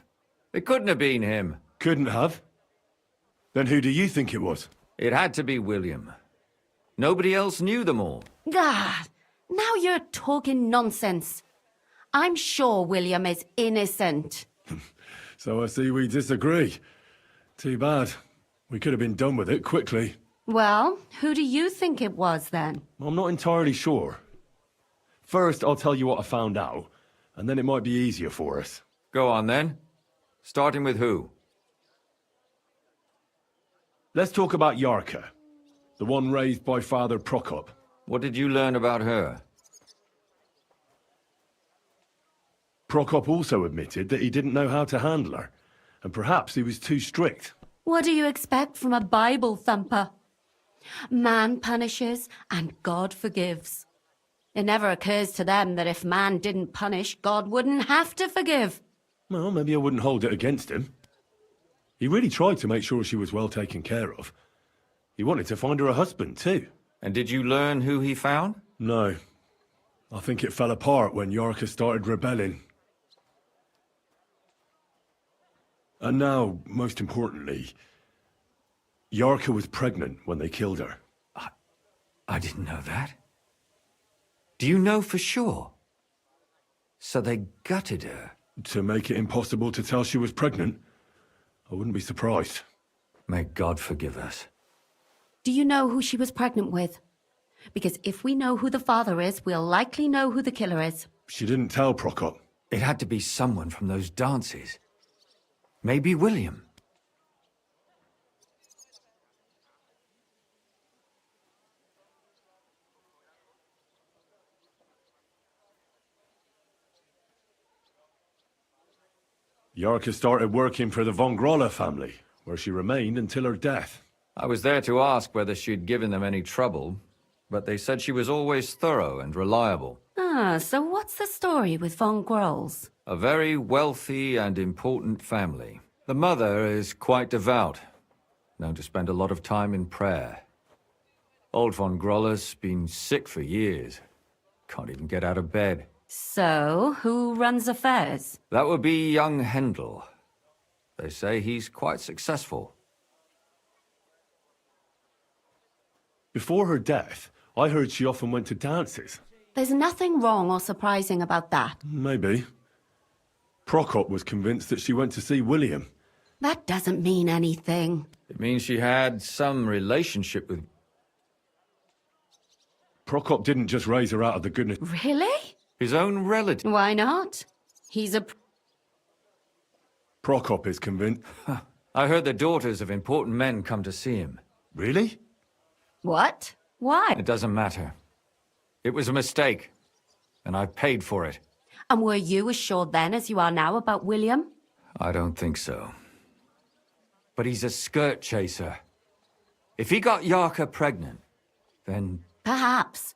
It couldn't have been him. Couldn't have? Then who do you think it was? It had to be William. Nobody else knew them all. Ah, now you're talking nonsense. I'm sure William is innocent. So I see we disagree. Too bad. We could have been done with it quickly. Well, who do you think it was then? I'm not entirely sure. First, I'll tell you what I found out, and then it might be easier for us. Go on then. Starting with who? Let's talk about Yarka, the one raised by Father Prokop. What did you learn about her? Prokop also admitted that he didn't know how to handle her, and perhaps he was too strict. What do you expect from a Bible thumper? Man punishes and God forgives. It never occurs to them that if man didn't punish, God wouldn't have to forgive. Well, maybe I wouldn't hold it against him. He really tried to make sure she was well taken care of. He wanted to find her a husband, too. And did you learn who he found? No. I think it fell apart when Yarka started rebelling. And now, most importantly, Yarka was pregnant when they killed her. I didn't know that. Do you know for sure? So they gutted her? To make it impossible to tell she was pregnant? I wouldn't be surprised. May God forgive us. Do you know who she was pregnant with? Because if we know who the father is, we'll likely know who the killer is. She didn't tell Prokop. It had to be someone from those dances. Maybe William. Yarka started working for the von Grolle family, where she remained until her death. I was there to ask whether she'd given them any trouble, but they said she was always thorough and reliable. Ah, so what's the story with von Grolls? A very wealthy and important family. The mother is quite devout, known to spend a lot of time in prayer. Old von Grolle's been sick for years. Can't even get out of bed. So, who runs affairs? That would be young Hendel. They say he's quite successful. Before her death, I heard she often went to dances. There's nothing wrong or surprising about that. Maybe. Prokop was convinced that she went to see William. That doesn't mean anything. It means she had some relationship with... Prokop didn't just raise her out of the goodness... Really? His own relative. Why not? He's a... Prokop is convinced... I heard the daughters of important men come to see him. Really? What? Why? It doesn't matter. It was a mistake, and I paid for it. And were you as sure then as you are now about William? I don't think so. But he's a skirt chaser. If he got Yarka pregnant, then... Perhaps.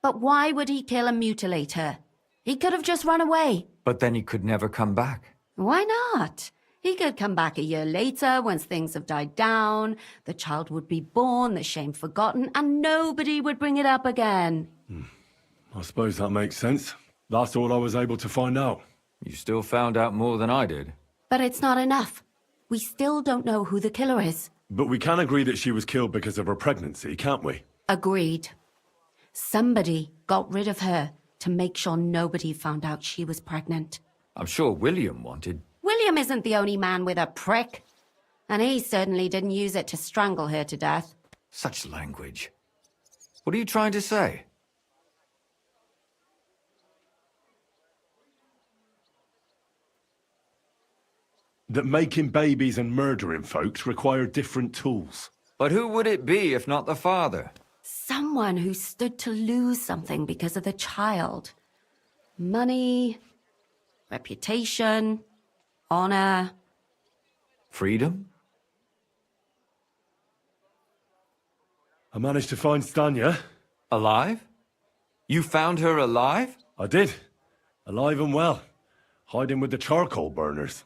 But why would he kill and mutilate her? He could have just run away. But then he could never come back. Why not? He could come back a year later, once things have died down, the child would be born, the shame forgotten, and nobody would bring it up again. I suppose that makes sense. That's all I was able to find out. You still found out more than I did. But it's not enough. We still don't know who the killer is. But we can agree that she was killed because of her pregnancy, can't we? Agreed. Somebody got rid of her to make sure nobody found out she was pregnant. I'm sure William wanted... William isn't the only man with a prick. And he certainly didn't use it to strangle her to death. Such language. What are you trying to say? That making babies and murdering folks require different tools. But who would it be if not the father? Someone who stood to lose something because of the child. Money, reputation, honor. Freedom? I managed to find Stanya. Alive? You found her alive? I did. Alive and well. Hiding with the charcoal burners.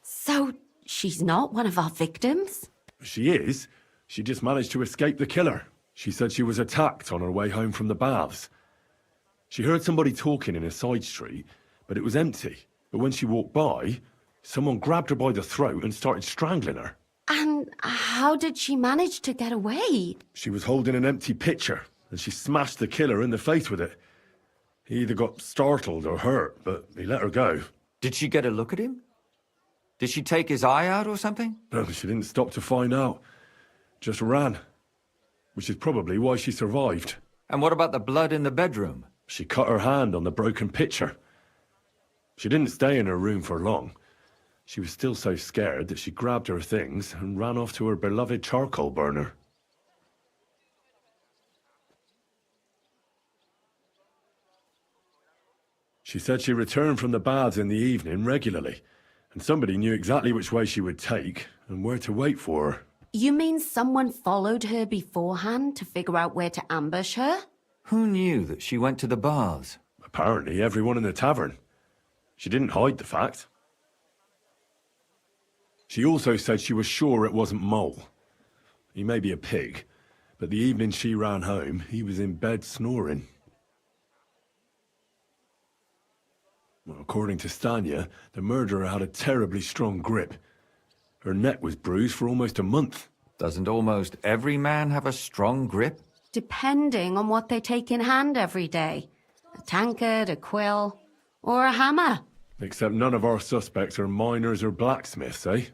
So, she's not one of our victims? She is. She just managed to escape the killer. She said she was attacked on her way home from the baths. She heard somebody talking in a side street, but it was empty. But when she walked by, someone grabbed her by the throat and started strangling her. And how did she manage to get away? She was holding an empty pitcher, and she smashed the killer in the face with it. He either got startled or hurt, but he let her go. Did she get a look at him? Did she take his eye out or something? No, she didn't stop to find out. Just ran. Which is probably why she survived. And what about the blood in the bedroom? She cut her hand on the broken pitcher. She didn't stay in her room for long. She was still so scared that she grabbed her things and ran off to her beloved charcoal burner. She said she returned from the baths in the evening regularly, and somebody knew exactly which way she would take and where to wait for her. You mean someone followed her beforehand to figure out where to ambush her? Who knew that she went to the baths? Apparently everyone in the tavern. She didn't hide the fact. She also said she was sure it wasn't Mole. He may be a pig, but the evening she ran home, he was in bed snoring. Well, according to Stanya, the murderer had a terribly strong grip. Her neck was bruised for almost a month. Doesn't almost every man have a strong grip? Depending on what they take in hand every day. A tankard, a quill, or a hammer. Except none of our suspects are miners or blacksmiths, eh?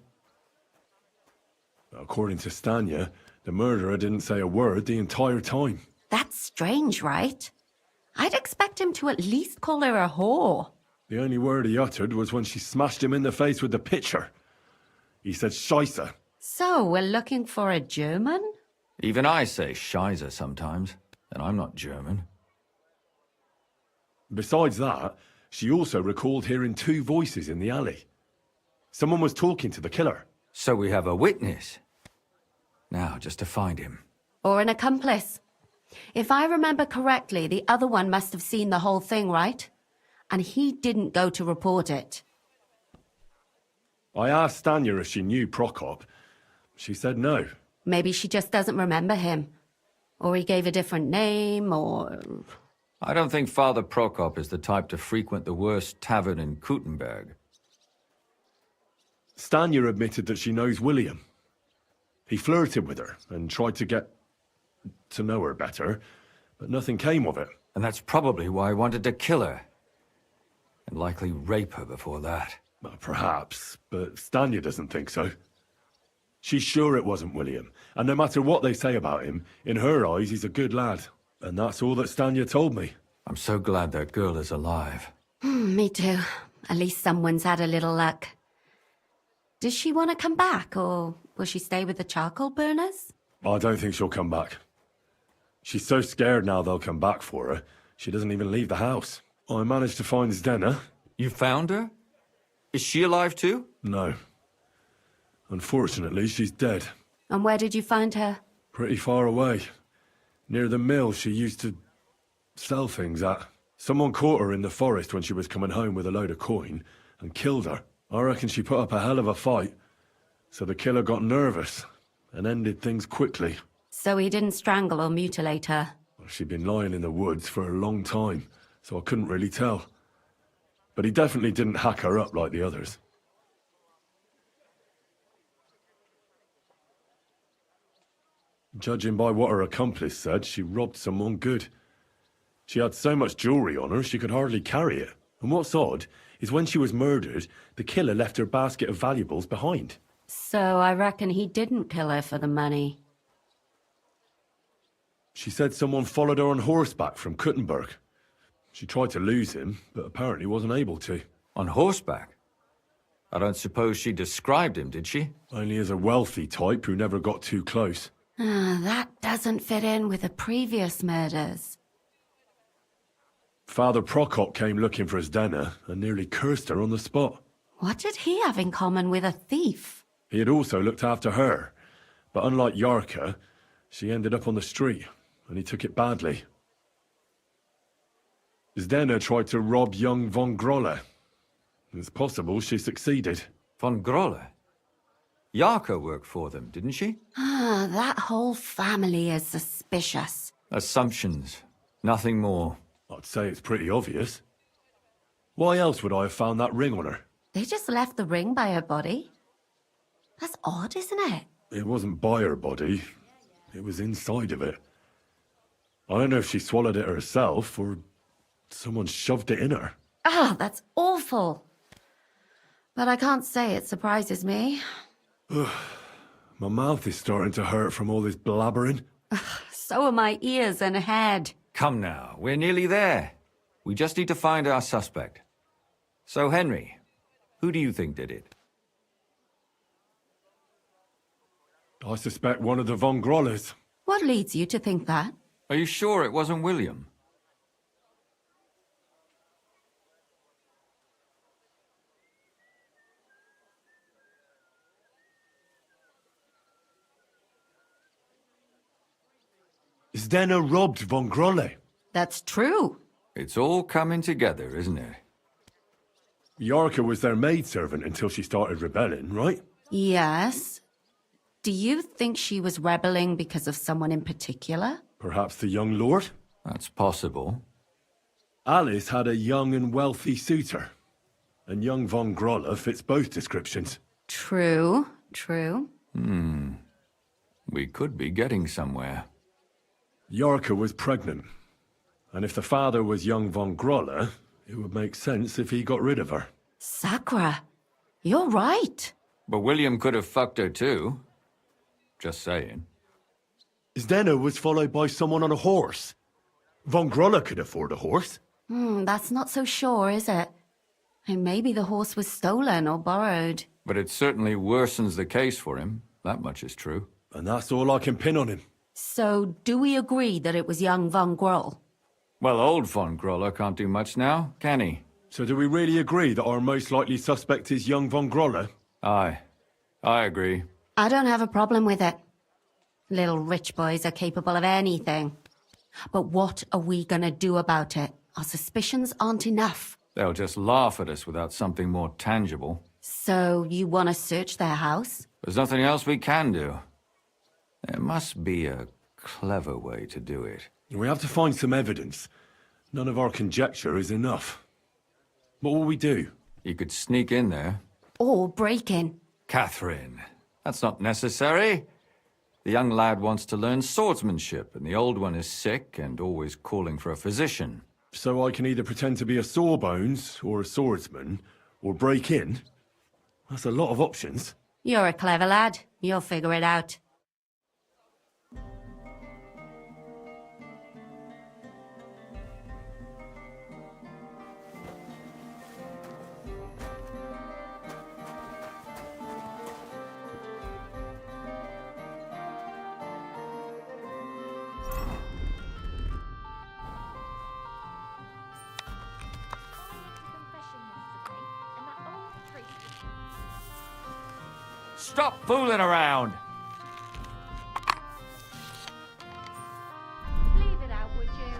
According to Stanya, the murderer didn't say a word the entire time. That's strange, right? I'd expect him to at least call her a whore. The only word he uttered was when she smashed him in the face with the pitcher. He said Scheisse. So, we're looking for a German? Even I say Scheiße sometimes, and I'm not German. Besides that, she also recalled hearing two voices in the alley. Someone was talking to the killer. So we have a witness. Now, just to find him. Or an accomplice. If I remember correctly, the other one must have seen the whole thing, right? And he didn't go to report it. I asked Stanya if she knew Prokop. She said no. Maybe she just doesn't remember him. Or he gave a different name, or... I don't think Father Prokop is the type to frequent the worst tavern in Kuttenberg. Stanya admitted that she knows William. He flirted with her and tried to get to know her better, but nothing came of it. And that's probably why he wanted to kill her. And likely rape her before that. Well, perhaps, but Stanya doesn't think so. She's sure it wasn't William, and no matter what they say about him, in her eyes he's a good lad. And that's all that Stanya told me. I'm so glad that girl is alive. Me too. At least someone's had a little luck. Does she want to come back, or will she stay with the charcoal burners? I don't think she'll come back. She's so scared now they'll come back for her, she doesn't even leave the house. I managed to find Zdena. You found her? Is she alive too? No. Unfortunately, she's dead. And where did you find her? Pretty far away. Near the mill she used to sell things at. Someone caught her in the forest when she was coming home with a load of coin and killed her. I reckon she put up a hell of a fight. So the killer got nervous and ended things quickly. So he didn't strangle or mutilate her? She'd been lying in the woods for a long time, so I couldn't really tell. But he definitely didn't hack her up like the others. Judging by what her accomplice said, she robbed someone good. She had so much jewellery on her, she could hardly carry it. And what's odd is when she was murdered, the killer left her basket of valuables behind. So I reckon he didn't kill her for the money. She said someone followed her on horseback from Kuttenberg. She tried to lose him, but apparently wasn't able to. On horseback? I don't suppose she described him, did she? Only as a wealthy type who never got too close. That doesn't fit in with the previous murders. Father Prokop came looking for Zdena and nearly cursed her on the spot. What did he have in common with a thief? He had also looked after her, but unlike Yarka, she ended up on the street, and he took it badly. Zdena tried to rob young von Grolle. It's possible she succeeded. Von Grolle? Yarka worked for them, didn't she? That whole family is suspicious. Assumptions. Nothing more. I'd say it's pretty obvious. Why else would I have found that ring on her? They just left the ring by her body? That's odd, isn't it? It wasn't by her body. It was inside of it. I don't know if she swallowed it herself or someone shoved it in her. That's awful. But I can't say it surprises me. My mouth is starting to hurt from all this blabbering. So are my ears and head. Come now, we're nearly there. We just need to find our suspect. So, Henry, who do you think did it? I suspect one of the von Grolles. What leads you to think that? Are you sure it wasn't William? Zdena robbed von Grolle. That's true. It's all coming together, isn't it? Yarka was their maidservant until she started rebelling, right? Yes. Do you think she was rebelling because of someone in particular? Perhaps the young lord? That's possible. Alice had a young and wealthy suitor. And young von Grolle fits both descriptions. True, true. We could be getting somewhere. Yarka was pregnant. And if the father was young von Grolle, it would make sense if he got rid of her. Sakura, you're right. But William could have fucked her too. Just saying. Zdena was followed by someone on a horse. Von Grolle could afford a horse. That's not so sure, is it? And maybe the horse was stolen or borrowed. But it certainly worsens the case for him. That much is true. And that's all I can pin on him. So, do we agree that it was young von Groll? Well, old von Grolle can't do much now, can he? So do we really agree that our most likely suspect is young von Grolle? Aye. I agree. I don't have a problem with it. Little rich boys are capable of anything. But what are we gonna do about it? Our suspicions aren't enough. They'll just laugh at us without something more tangible. So, you want to search their house? There's nothing else we can do. There must be a clever way to do it. We have to find some evidence. None of our conjecture is enough. What will we do? You could sneak in there. Or break in. Catherine, that's not necessary. The young lad wants to learn swordsmanship, and the old one is sick and always calling for a physician. So I can either pretend to be a sawbones, or a swordsman, or break in? That's a lot of options. You're a clever lad. You'll figure it out. Stop fooling around! Leave it out, would you?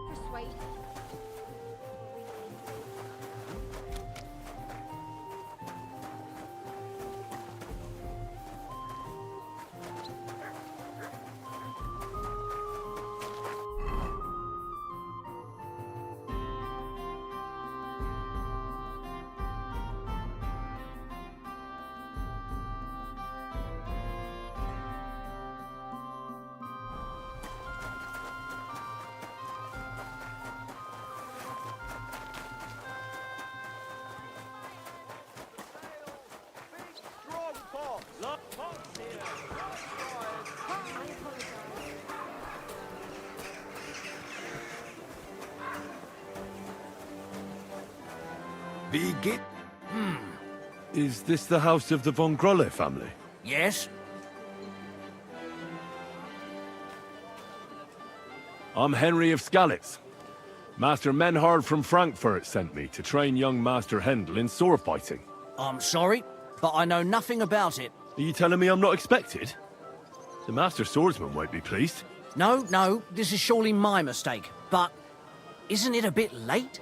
Persuade. Begin. Is this the house of the von Grolle family? Yes? I'm Henry of Skalitz. Master Menhard from Frankfurt sent me to train young Master Hendel in sword fighting. I'm sorry, but I know nothing about it. Are you telling me I'm not expected? The Master Swordsman won't be pleased. No, this is surely my mistake. But isn't it a bit late?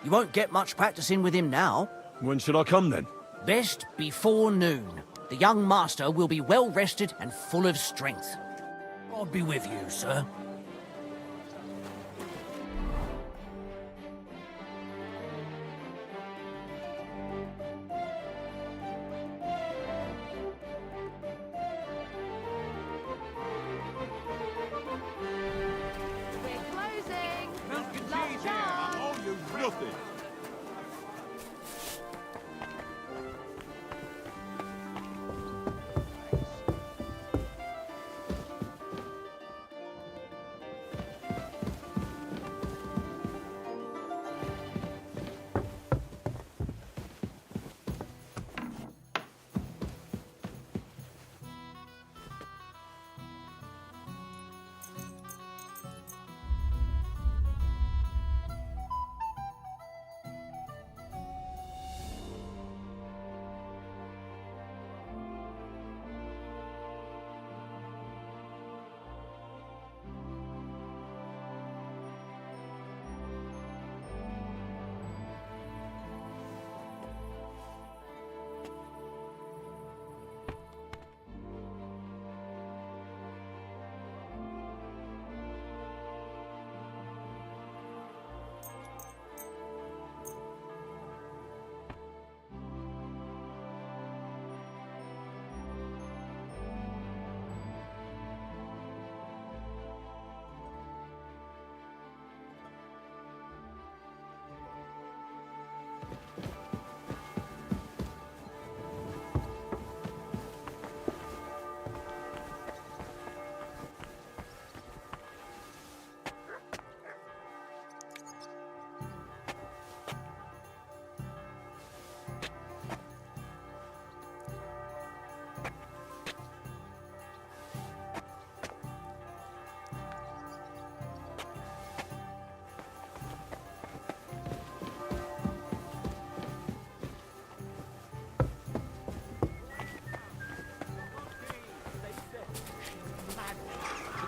You won't get much practice in with him now. When should I come then? Best before noon. The young master will be well rested and full of strength. God be with you, sir.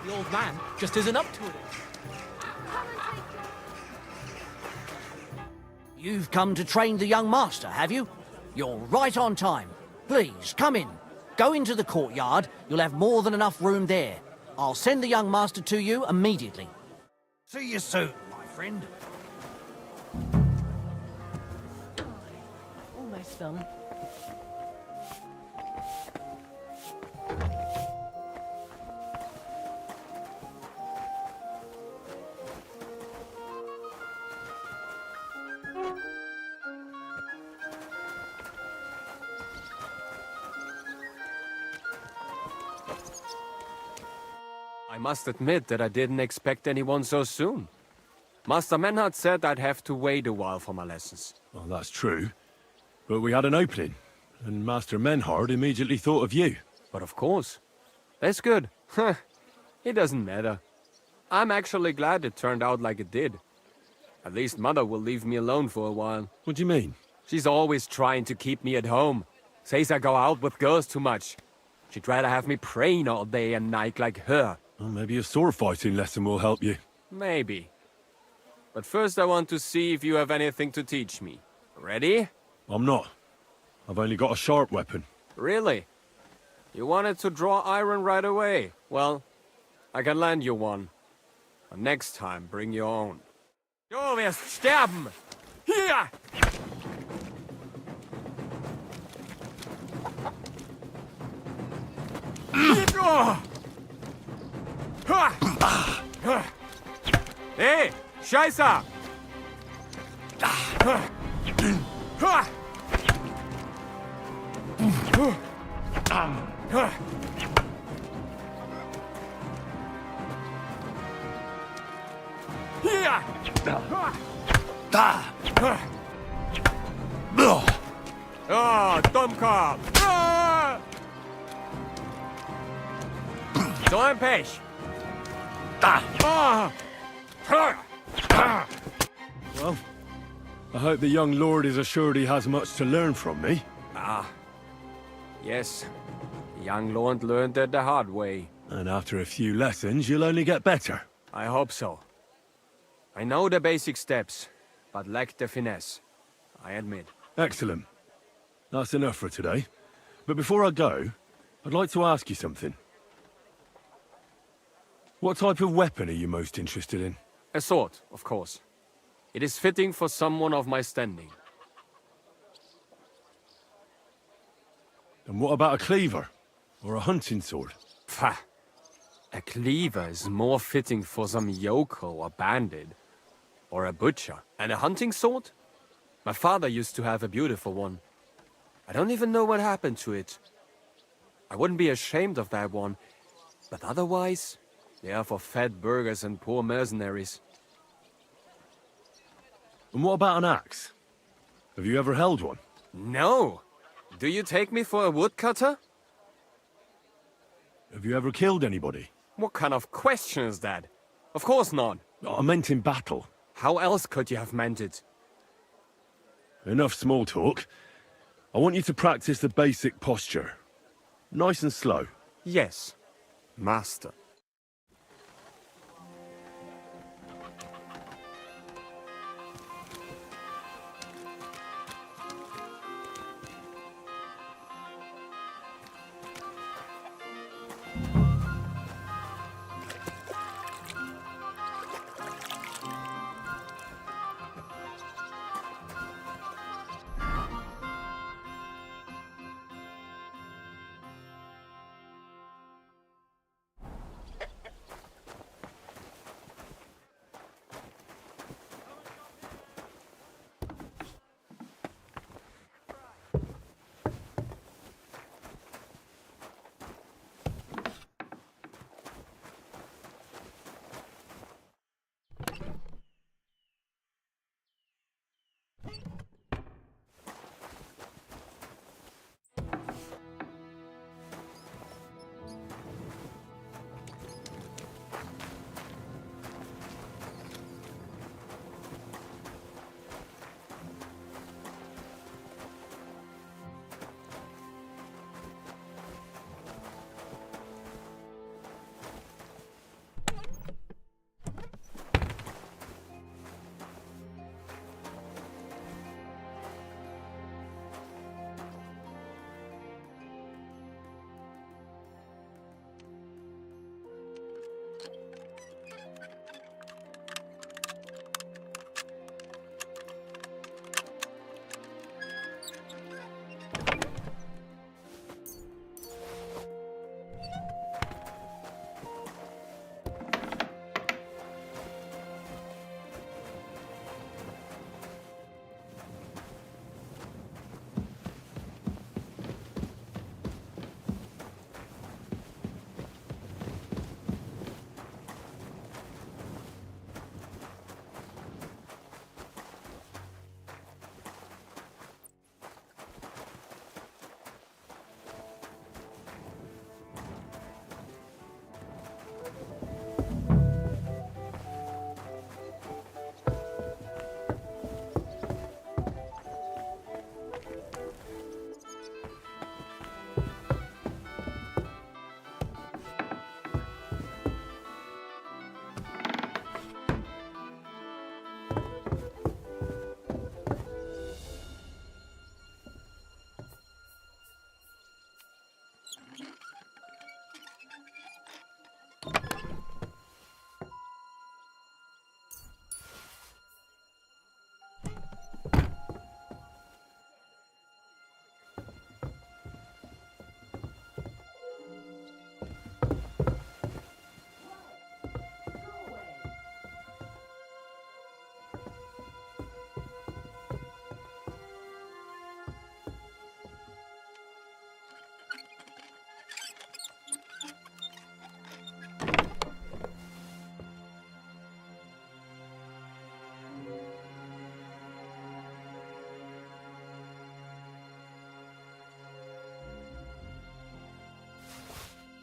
The old man just isn't up to it. You've come to train the young master, have you? You're right on time. Please, come in. Go into the courtyard. You'll have more than enough room there. I'll send the young master to you immediately. See you soon, my friend. Almost done. I must admit that I didn't expect anyone so soon. Master Menhard said I'd have to wait a while for my lessons. Well, that's true. But we had an opening, and Master Menhard immediately thought of you. But of course. That's good. It doesn't matter. I'm actually glad it turned out like it did. At least Mother will leave me alone for a while. What do you mean? She's always trying to keep me at home. Says I go out with girls too much. She'd rather have me praying all day and night like her. Well, maybe a sword fighting lesson will help you. Maybe. But first I want to see if you have anything to teach me. Ready? I'm not. I've only got a sharp weapon. Really? You wanted to draw iron right away. Well, I can lend you one. But next time, bring your own. Du wirst sterben! Hier! Hey, Scheiße! Ah, domkop! So ein Pech! Well, I hope the young lord is assured he has much to learn from me. Ah, yes. The young lord learned it the hard way. And after a few lessons, you'll only get better. I hope so. I know the basic steps, but lack the finesse. I admit. Excellent. That's enough for today. But before I go, I'd like to ask you something. What type of weapon are you most interested in? A sword, of course. It is fitting for someone of my standing. And what about a cleaver? Or a hunting sword? Pah! A cleaver is more fitting for some yokel or bandit. Or a butcher. And a hunting sword? My father used to have a beautiful one. I don't even know what happened to it. I wouldn't be ashamed of that one. But otherwise, they are for fat burghers and poor mercenaries. And what about an axe? Have you ever held one? No! Do you take me for a woodcutter? Have you ever killed anybody? What kind of question is that? Of course not. I meant in battle. How else could you have meant it? Enough small talk. I want you to practice the basic posture. Nice and slow. Yes, master.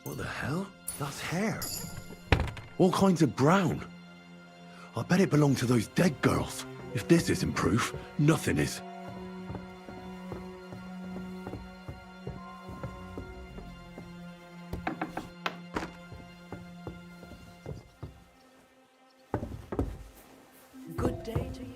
What the hell? That's hair. All kinds of brown. I bet it belonged to those dead girls. If this isn't proof, nothing is. Good day to you.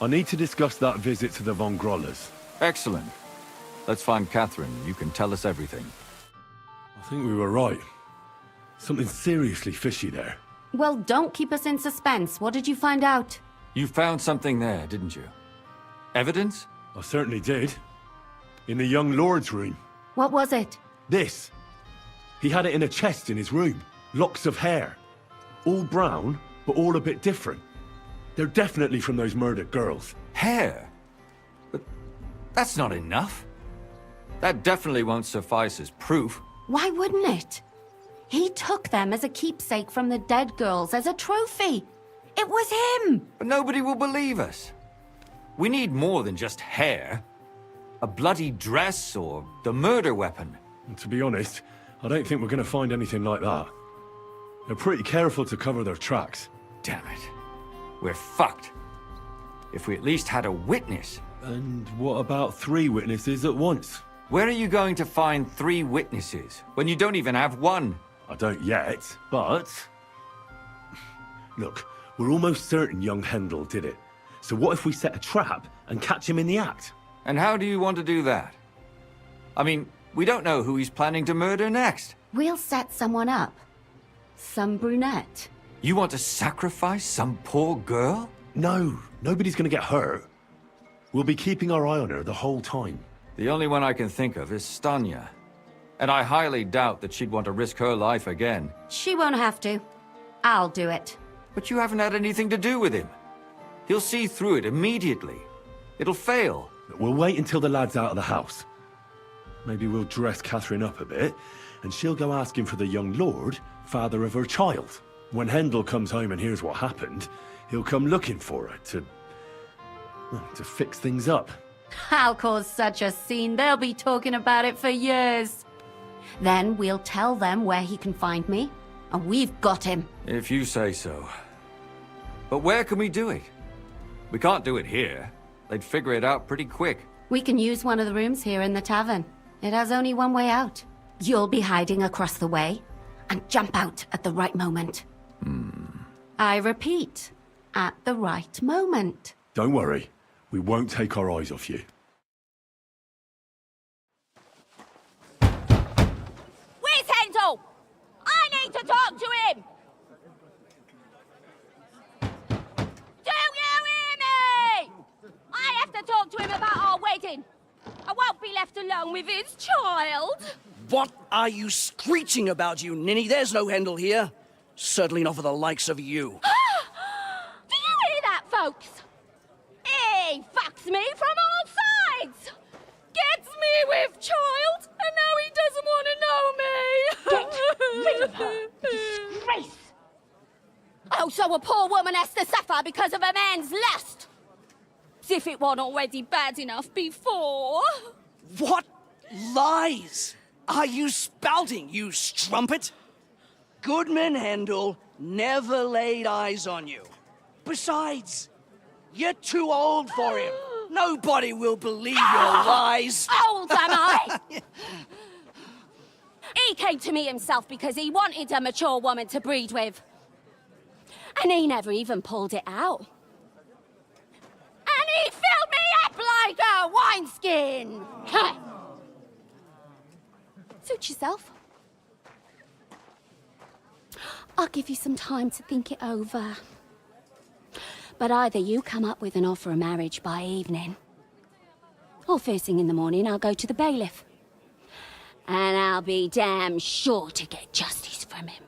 I need to discuss that visit to the Von Grollers. Excellent. Let's find Catherine. You can tell us everything. I think we were right. Something seriously fishy there. Well, don't keep us in suspense. What did you find out? You found something there, didn't you? Evidence? I certainly did. In the young lord's room. What was it? This. He had it in a chest in his room. Locks of hair. All brown, but all a bit different. They're definitely from those murdered girls. Hair? But that's not enough. That definitely won't suffice as proof. Why wouldn't it? He took them as a keepsake from the dead girls, as a trophy. It was him! But nobody will believe us. We need more than just hair. A bloody dress or the murder weapon. And to be honest, I don't think we're going to find anything like that. They're pretty careful to cover their tracks. Damn it. We're fucked. If we at least had a witness. And what about 3 witnesses at once? Where are you going to find 3 witnesses when you don't even have one? I don't yet, but... Look, we're almost certain young Hendel did it. So what if we set a trap and catch him in the act? And how do you want to do that? I mean, we don't know who he's planning to murder next. We'll set someone up. Some brunette. You want to sacrifice some poor girl? No, nobody's gonna get hurt. We'll be keeping our eye on her the whole time. The only one I can think of is Stanya. And I highly doubt that she'd want to risk her life again. She won't have to. I'll do it. But you haven't had anything to do with him. He'll see through it immediately. It'll fail. We'll wait until the lad's out of the house. Maybe we'll dress Catherine up a bit, and she'll go asking for the young lord, father of her child. When Hendel comes home and hears what happened, he'll come looking for her to fix things up. I'll cause such a scene, they'll be talking about it for years. Then we'll tell them where he can find me, and we've got him. If you say so. But where can we do it? We can't do it here. They'd figure it out pretty quick. We can use one of the rooms here in the tavern. It has only one way out. You'll be hiding across the way, and jump out at the right moment. I repeat, at the right moment. Don't worry. We won't take our eyes off you. Where's Handel? I need to talk to him! Do you hear me? I have to talk to him about our wedding. I won't be left alone with his child. What are you screeching about, you ninny? There's no Handel here. Certainly not for the likes of you. Do you hear that, folks? He fucks me from all sides. Gets me with child, and now he doesn't want to know me. Get rid of her. Disgrace. Oh, so a poor woman has to suffer because of a man's lust. As if it wasn't already bad enough before. What lies are you spouting, you strumpet? Goodman Handel never laid eyes on you. Besides, you're too old for him. Nobody will believe your lies. Old am I? He came to me himself because he wanted a mature woman to breed with. And he never even pulled it out. And he filled me up like a wineskin. Suit yourself. I'll give you some time to think it over. But either you come up with an offer of marriage by evening, or first thing in the morning I'll go to the bailiff. And I'll be damn sure to get justice from him.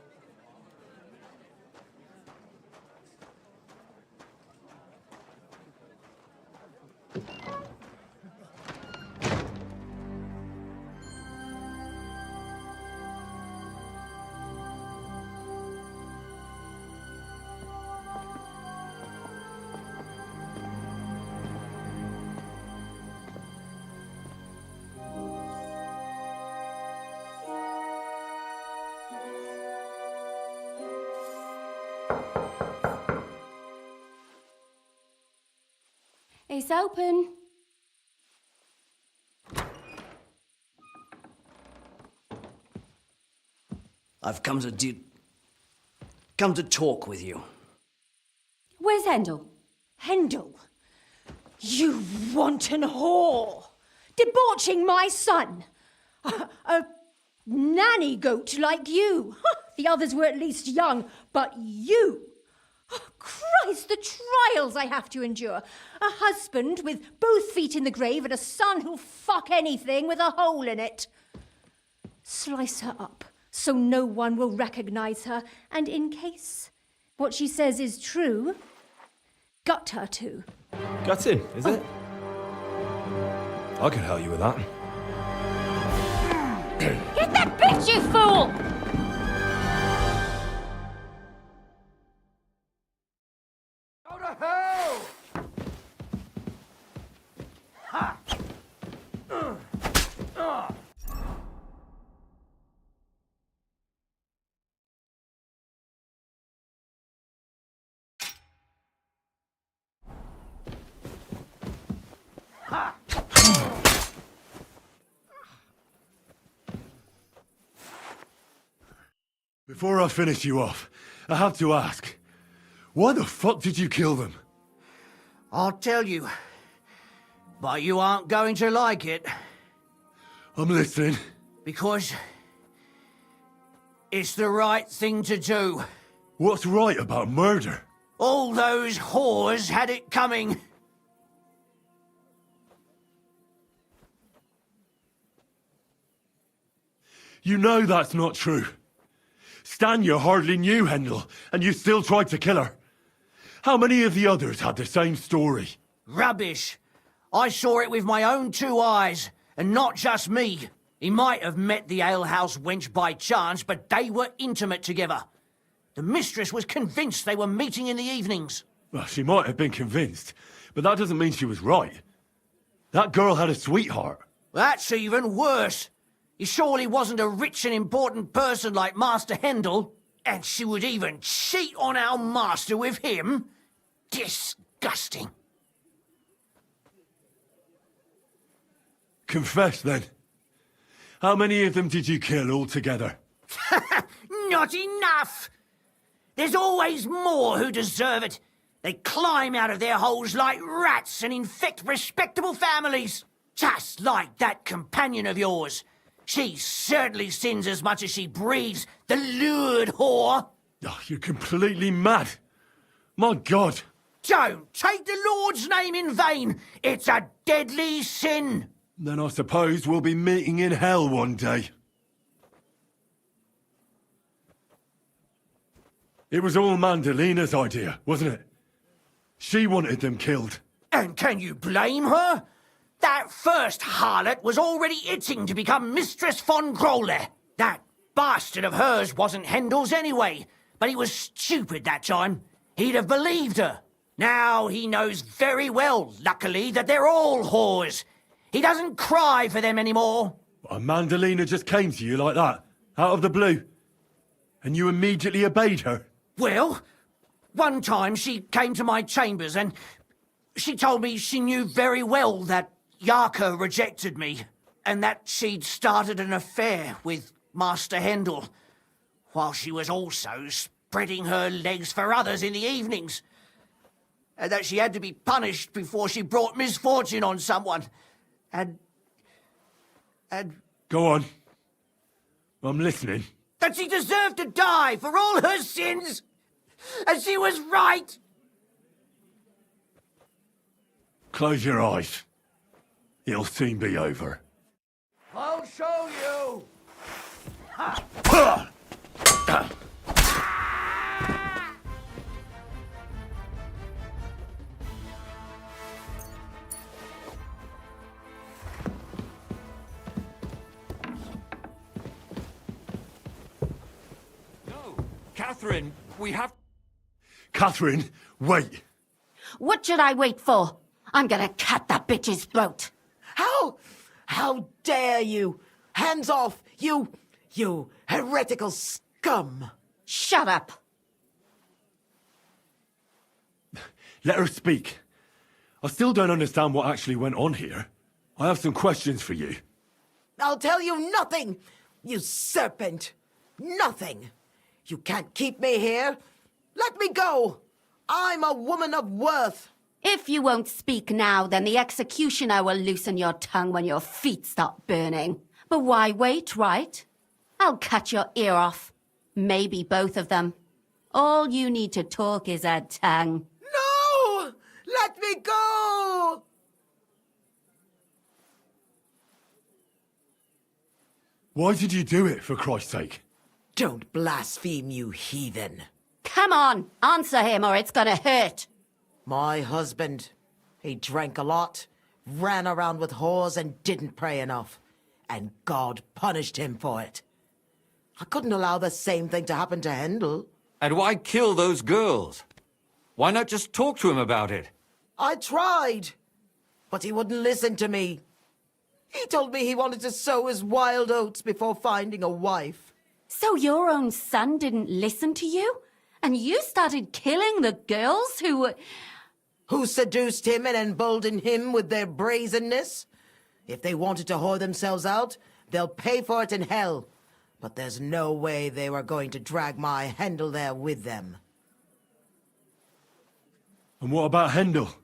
It's open. I've come to talk with you. Where's Handel? Handel? You wanton whore! Debauching my son! A nanny goat like you! The others were at least young, but you! Oh, Christ, the trials I have to endure. A husband with both feet in the grave and a son who'll fuck anything with a hole in it. Slice her up so no one will recognize her, and in case what she says is true, gut her too. Gutting, is it? I can help you with that. Hit that bitch, you fool! Go to hell! Ha! Before I finish you off, I have to ask, why the fuck did you kill them? I'll tell you, but you aren't going to like it. I'm listening. Because it's the right thing to do. What's right about murder? All those whores had it coming. You know that's not true. Stanya hardly knew Hendel, and you still tried to kill her. How many of the others had the same story? Rubbish. I saw it with my own two eyes, and not just me. He might have met the alehouse wench by chance, but they were intimate together. The mistress was convinced they were meeting in the evenings. Well, she might have been convinced, but that doesn't mean she was right. That girl had a sweetheart. That's even worse. He surely wasn't a rich and important person like Master Hendel, and she would even cheat on our master with him? Disgusting. Confess, then. How many of them did you kill altogether? Not enough! There's always more who deserve it. They climb out of their holes like rats and infect respectable families. Just like that companion of yours. She certainly sins as much as she breathes, the lured whore. Oh, you're completely mad. My God. Don't take the Lord's name in vain. It's a deadly sin. Then I suppose we'll be meeting in hell one day. It was all Mandalina's idea, wasn't it? She wanted them killed. And can you blame her? That first harlot was already itching to become Mistress von Grole. That bastard of hers wasn't Hendel's anyway, but he was stupid that time. He'd have believed her. Now he knows very well, luckily, that they're all whores. He doesn't cry for them anymore. And Mandalina just came to you like that, out of the blue, and you immediately obeyed her? Well, one time she came to my chambers and she told me she knew very well that Yarka rejected me and that she'd started an affair with Master Hendel, while she was also spreading her legs for others in the evenings, and that she had to be punished before she brought misfortune on someone. And... Go on. I'm listening. That she deserved to die for all her sins, and she was right. Close your eyes. It'll soon be over. I'll show you. Catherine, we have... Catherine, wait. What should I wait for? I'm gonna cut that bitch's throat. How dare you? Hands off, you heretical scum. Shut up. Let her speak. I still don't understand what actually went on here. I have some questions for you. I'll tell you nothing, you serpent. Nothing. You can't keep me here. Let me go. I'm a woman of worth. If you won't speak now, then the executioner will loosen your tongue when your feet start burning. But why wait, right? I'll cut your ear off. Maybe both of them. All you need to talk is a tongue. No! Let me go! Why did you do it, for Christ's sake? Don't blaspheme, you heathen. Come on, answer him or it's gonna hurt. My husband, he drank a lot, ran around with whores and didn't pray enough. And God punished him for it. I couldn't allow the same thing to happen to Hendel. And why kill those girls? Why not just talk to him about it? I tried, but he wouldn't listen to me. He told me he wanted to sow his wild oats before finding a wife. So your own son didn't listen to you? And you started killing the girls who seduced him and emboldened him with their brazenness? If they wanted to whore themselves out, they'll pay for it in hell. But there's no way they were going to drag my Hendel there with them. And what about Hendel?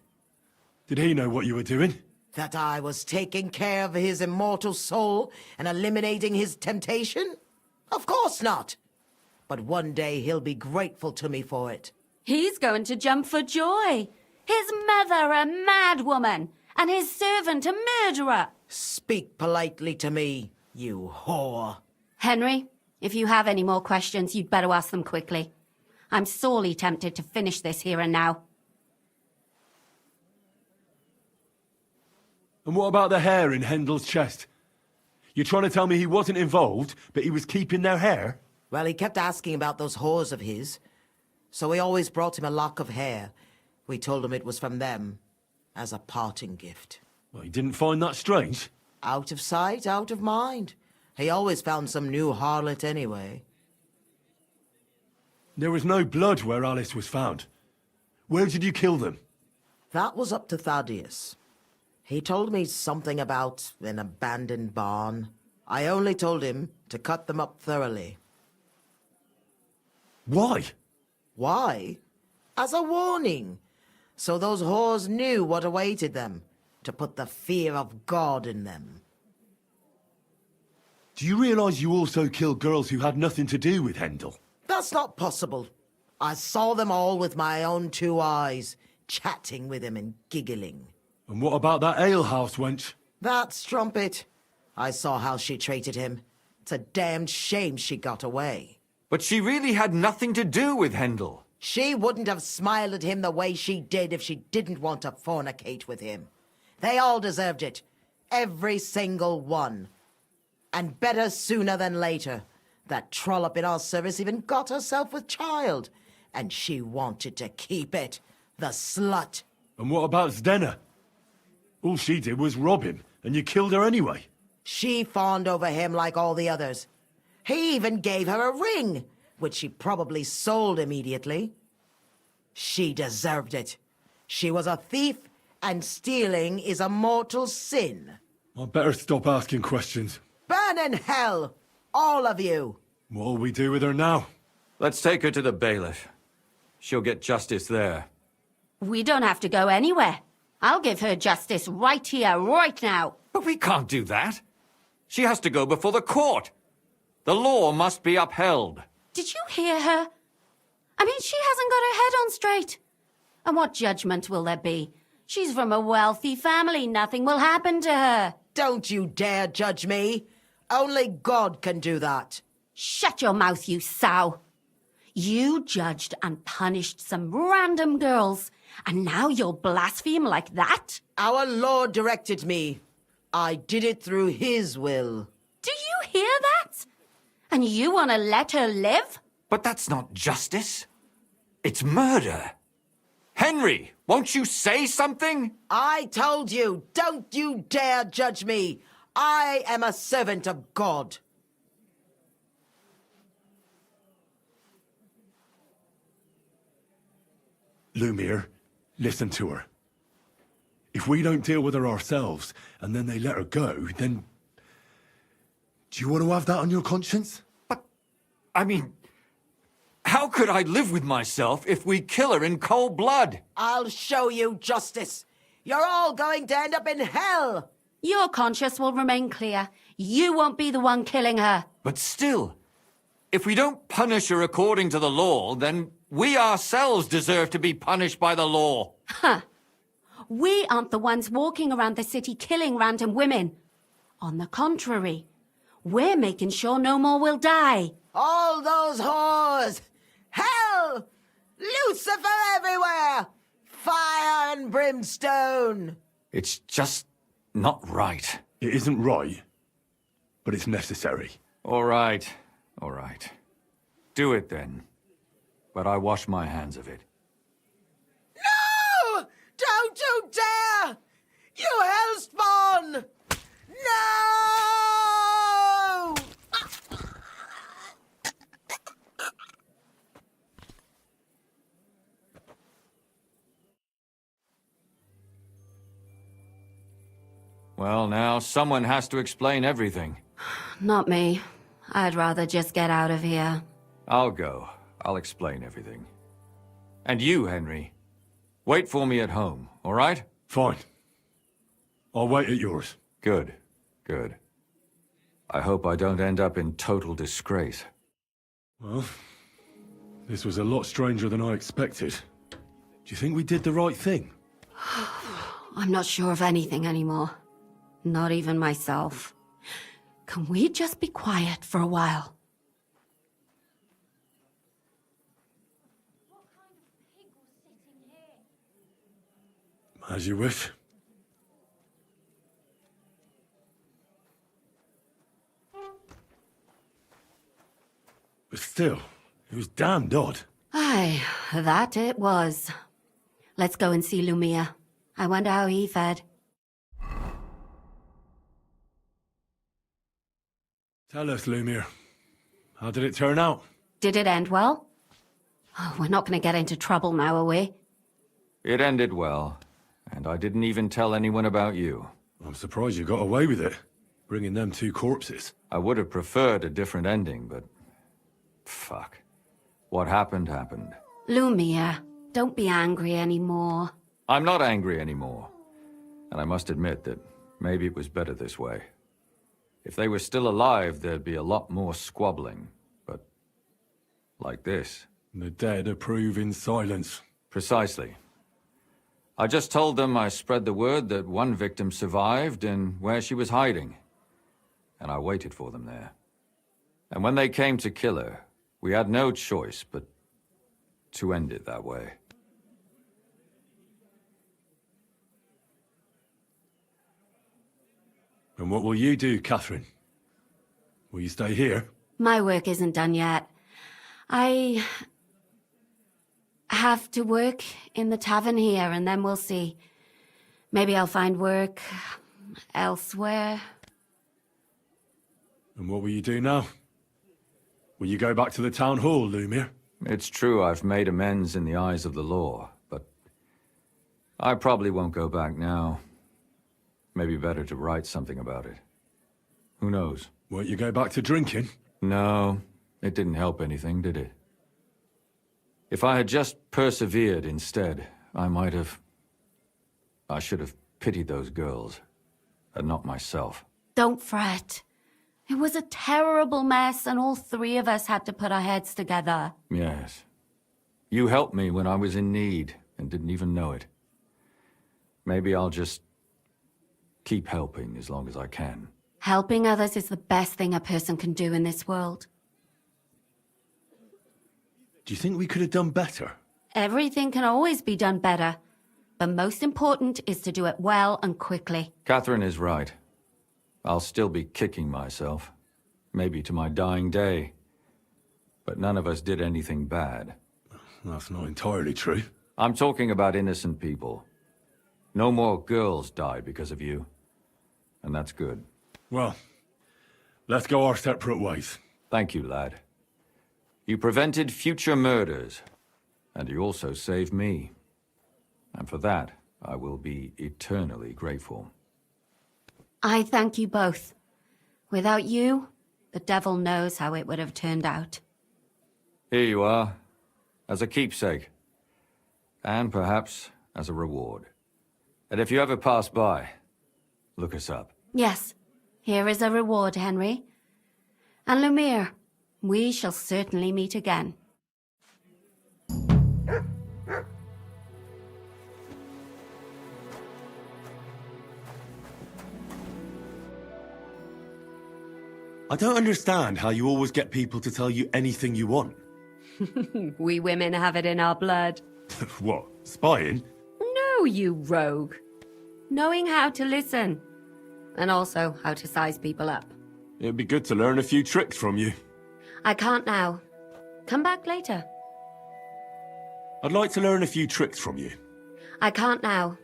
Did he know what you were doing? That I was taking care of his immortal soul and eliminating his temptation? Of course not. But one day he'll be grateful to me for it. He's going to jump for joy. His mother a mad woman, and his servant a murderer. Speak politely to me, you whore. Henry, if you have any more questions, you'd better ask them quickly. I'm sorely tempted to finish this here and now. And what about the hair in Hendel's chest? You're trying to tell me he wasn't involved, but he was keeping their hair? Well, he kept asking about those whores of his. So we always brought him a lock of hair. We told him it was from them, as a parting gift. Well, he didn't find that strange? Out of sight, out of mind. He always found some new harlot anyway. There was no blood where Alice was found. Where did you kill them? That was up to Thaddeus. He told me something about an abandoned barn. I only told him to cut them up thoroughly. Why? Why? As a warning. so those whores knew what awaited them, to put the fear of God in them. Do you realize you also killed girls who had nothing to do with Hendel? That's not possible. I saw them all with my own 2 eyes, chatting with him and giggling. And what about that alehouse wench? That strumpet. I saw how she treated him. It's a damned shame she got away. But she really had nothing to do with Hendel. She wouldn't have smiled at him the way she did if she didn't want to fornicate with him. They all deserved it. Every single one. And better sooner than later. That trollop in our service even got herself with child. And she wanted to keep it. The slut. And what about Zdenna? All she did was rob him, and you killed her anyway. She fawned over him like all the others. He even gave her a ring, which she probably sold immediately. She deserved it. She was a thief, and stealing is a mortal sin. I'd better stop asking questions. Burn in hell, all of you. What'll we do with her now? Let's take her to the bailiff. She'll get justice there. We don't have to go anywhere. I'll give her justice right here, right now. But we can't do that. She has to go before the court. The law must be upheld. Did you hear her? I mean, she hasn't got her head on straight. And what judgment will there be? She's from a wealthy family. Nothing will happen to her. Don't you dare judge me. Only God can do that. Shut your mouth, you sow. You judged and punished some random girls, and now you'll blaspheme like that? Our Lord directed me. I did it through His will. Do you hear that? And you want to let her live? But that's not justice. It's murder. Henry, won't you say something? I told you, don't you dare judge me. I am a servant of God. Lumiere, listen to her. If we don't deal with her ourselves, and then they let her go, then... Do you want to have that on your conscience? But, I mean... How could I live with myself if we kill her in cold blood? I'll show you justice. You're all going to end up in hell. Your conscience will remain clear. You won't be the one killing her. But still, if we don't punish her according to the law, then we ourselves deserve to be punished by the law. Huh. We aren't the ones walking around the city killing random women. On the contrary, we're making sure no more will die. All those whores! Hell! Lucifer everywhere! Fire and brimstone! It's just not right. It isn't right, but it's necessary. All right, all right. Do it then. But I wash my hands of it. No! Don't you dare! You hellspawn! No! Well, now, someone has to explain everything. Not me. I'd rather just get out of here. I'll go. I'll explain everything. And you, Henry, wait for me at home, all right? Fine. I'll wait at yours. Good, good. I hope I don't end up in total disgrace. Well, this was a lot stranger than I expected. Do you think we did the right thing? I'm not sure of anything anymore. Not even myself. Can we just be quiet for a while? As you wish. But still, it was damned odd. Aye, that it was. Let's go and see Lumiere. I wonder how he fared. Tell us, Lumiere. How did it turn out? Did it end well? Oh, we're not going to get into trouble now, are we? It ended well, and I didn't even tell anyone about you. I'm surprised you got away with it, bringing them 2 corpses. I would have preferred a different ending, but... Fuck. What happened, happened. Lumiere, don't be angry anymore. I'm not angry anymore. And I must admit that maybe it was better this way. If they were still alive, there'd be a lot more squabbling. But like this. The dead approve in silence. Precisely. I just told them I spread the word that one victim survived and where she was hiding. And I waited for them there. And when they came to kill her, we had no choice but to end it that way. And what will you do, Catherine? Will you stay here? My work isn't done yet. I have to work in the tavern here, and then we'll see. Maybe I'll find work elsewhere. And what will you do now? Will you go back to the town hall, Lumir? It's true I've made amends in the eyes of the law, but I probably won't go back now. Maybe better to write something about it. Who knows? Won't you go back to drinking? No, it didn't help anything, did it? If I had just persevered instead, I should have pitied those girls, and not myself. Don't fret. It was a terrible mess, and all three of us had to put our heads together. Yes. You helped me when I was in need, and didn't even know it. Maybe I'll just keep helping as long as I can. Helping others is the best thing a person can do in this world. Do you think we could have done better? Everything can always be done better, but most important is to do it well and quickly. Catherine is right. I'll still be kicking myself, maybe to my dying day. But none of us did anything bad. That's not entirely true. I'm talking about innocent people. No more girls died because of you. And that's good. Well, let's go our separate ways. Thank you, lad. You prevented future murders, and you also saved me. And for that, I will be eternally grateful. I thank you both. Without you, the devil knows how it would have turned out. Here you are, as a keepsake. And perhaps as a reward. And if you ever pass by, look us up. Yes, here is a reward, Henry. And Lumir, we shall certainly meet again. I don't understand how you always get people to tell you anything you want. We women have it in our blood. What, spying? No, you rogue. Knowing how to listen. And also how to size people up. It'd be good to learn a few tricks from you. I can't now. Come back later. I'd like to learn a few tricks from you. I can't now.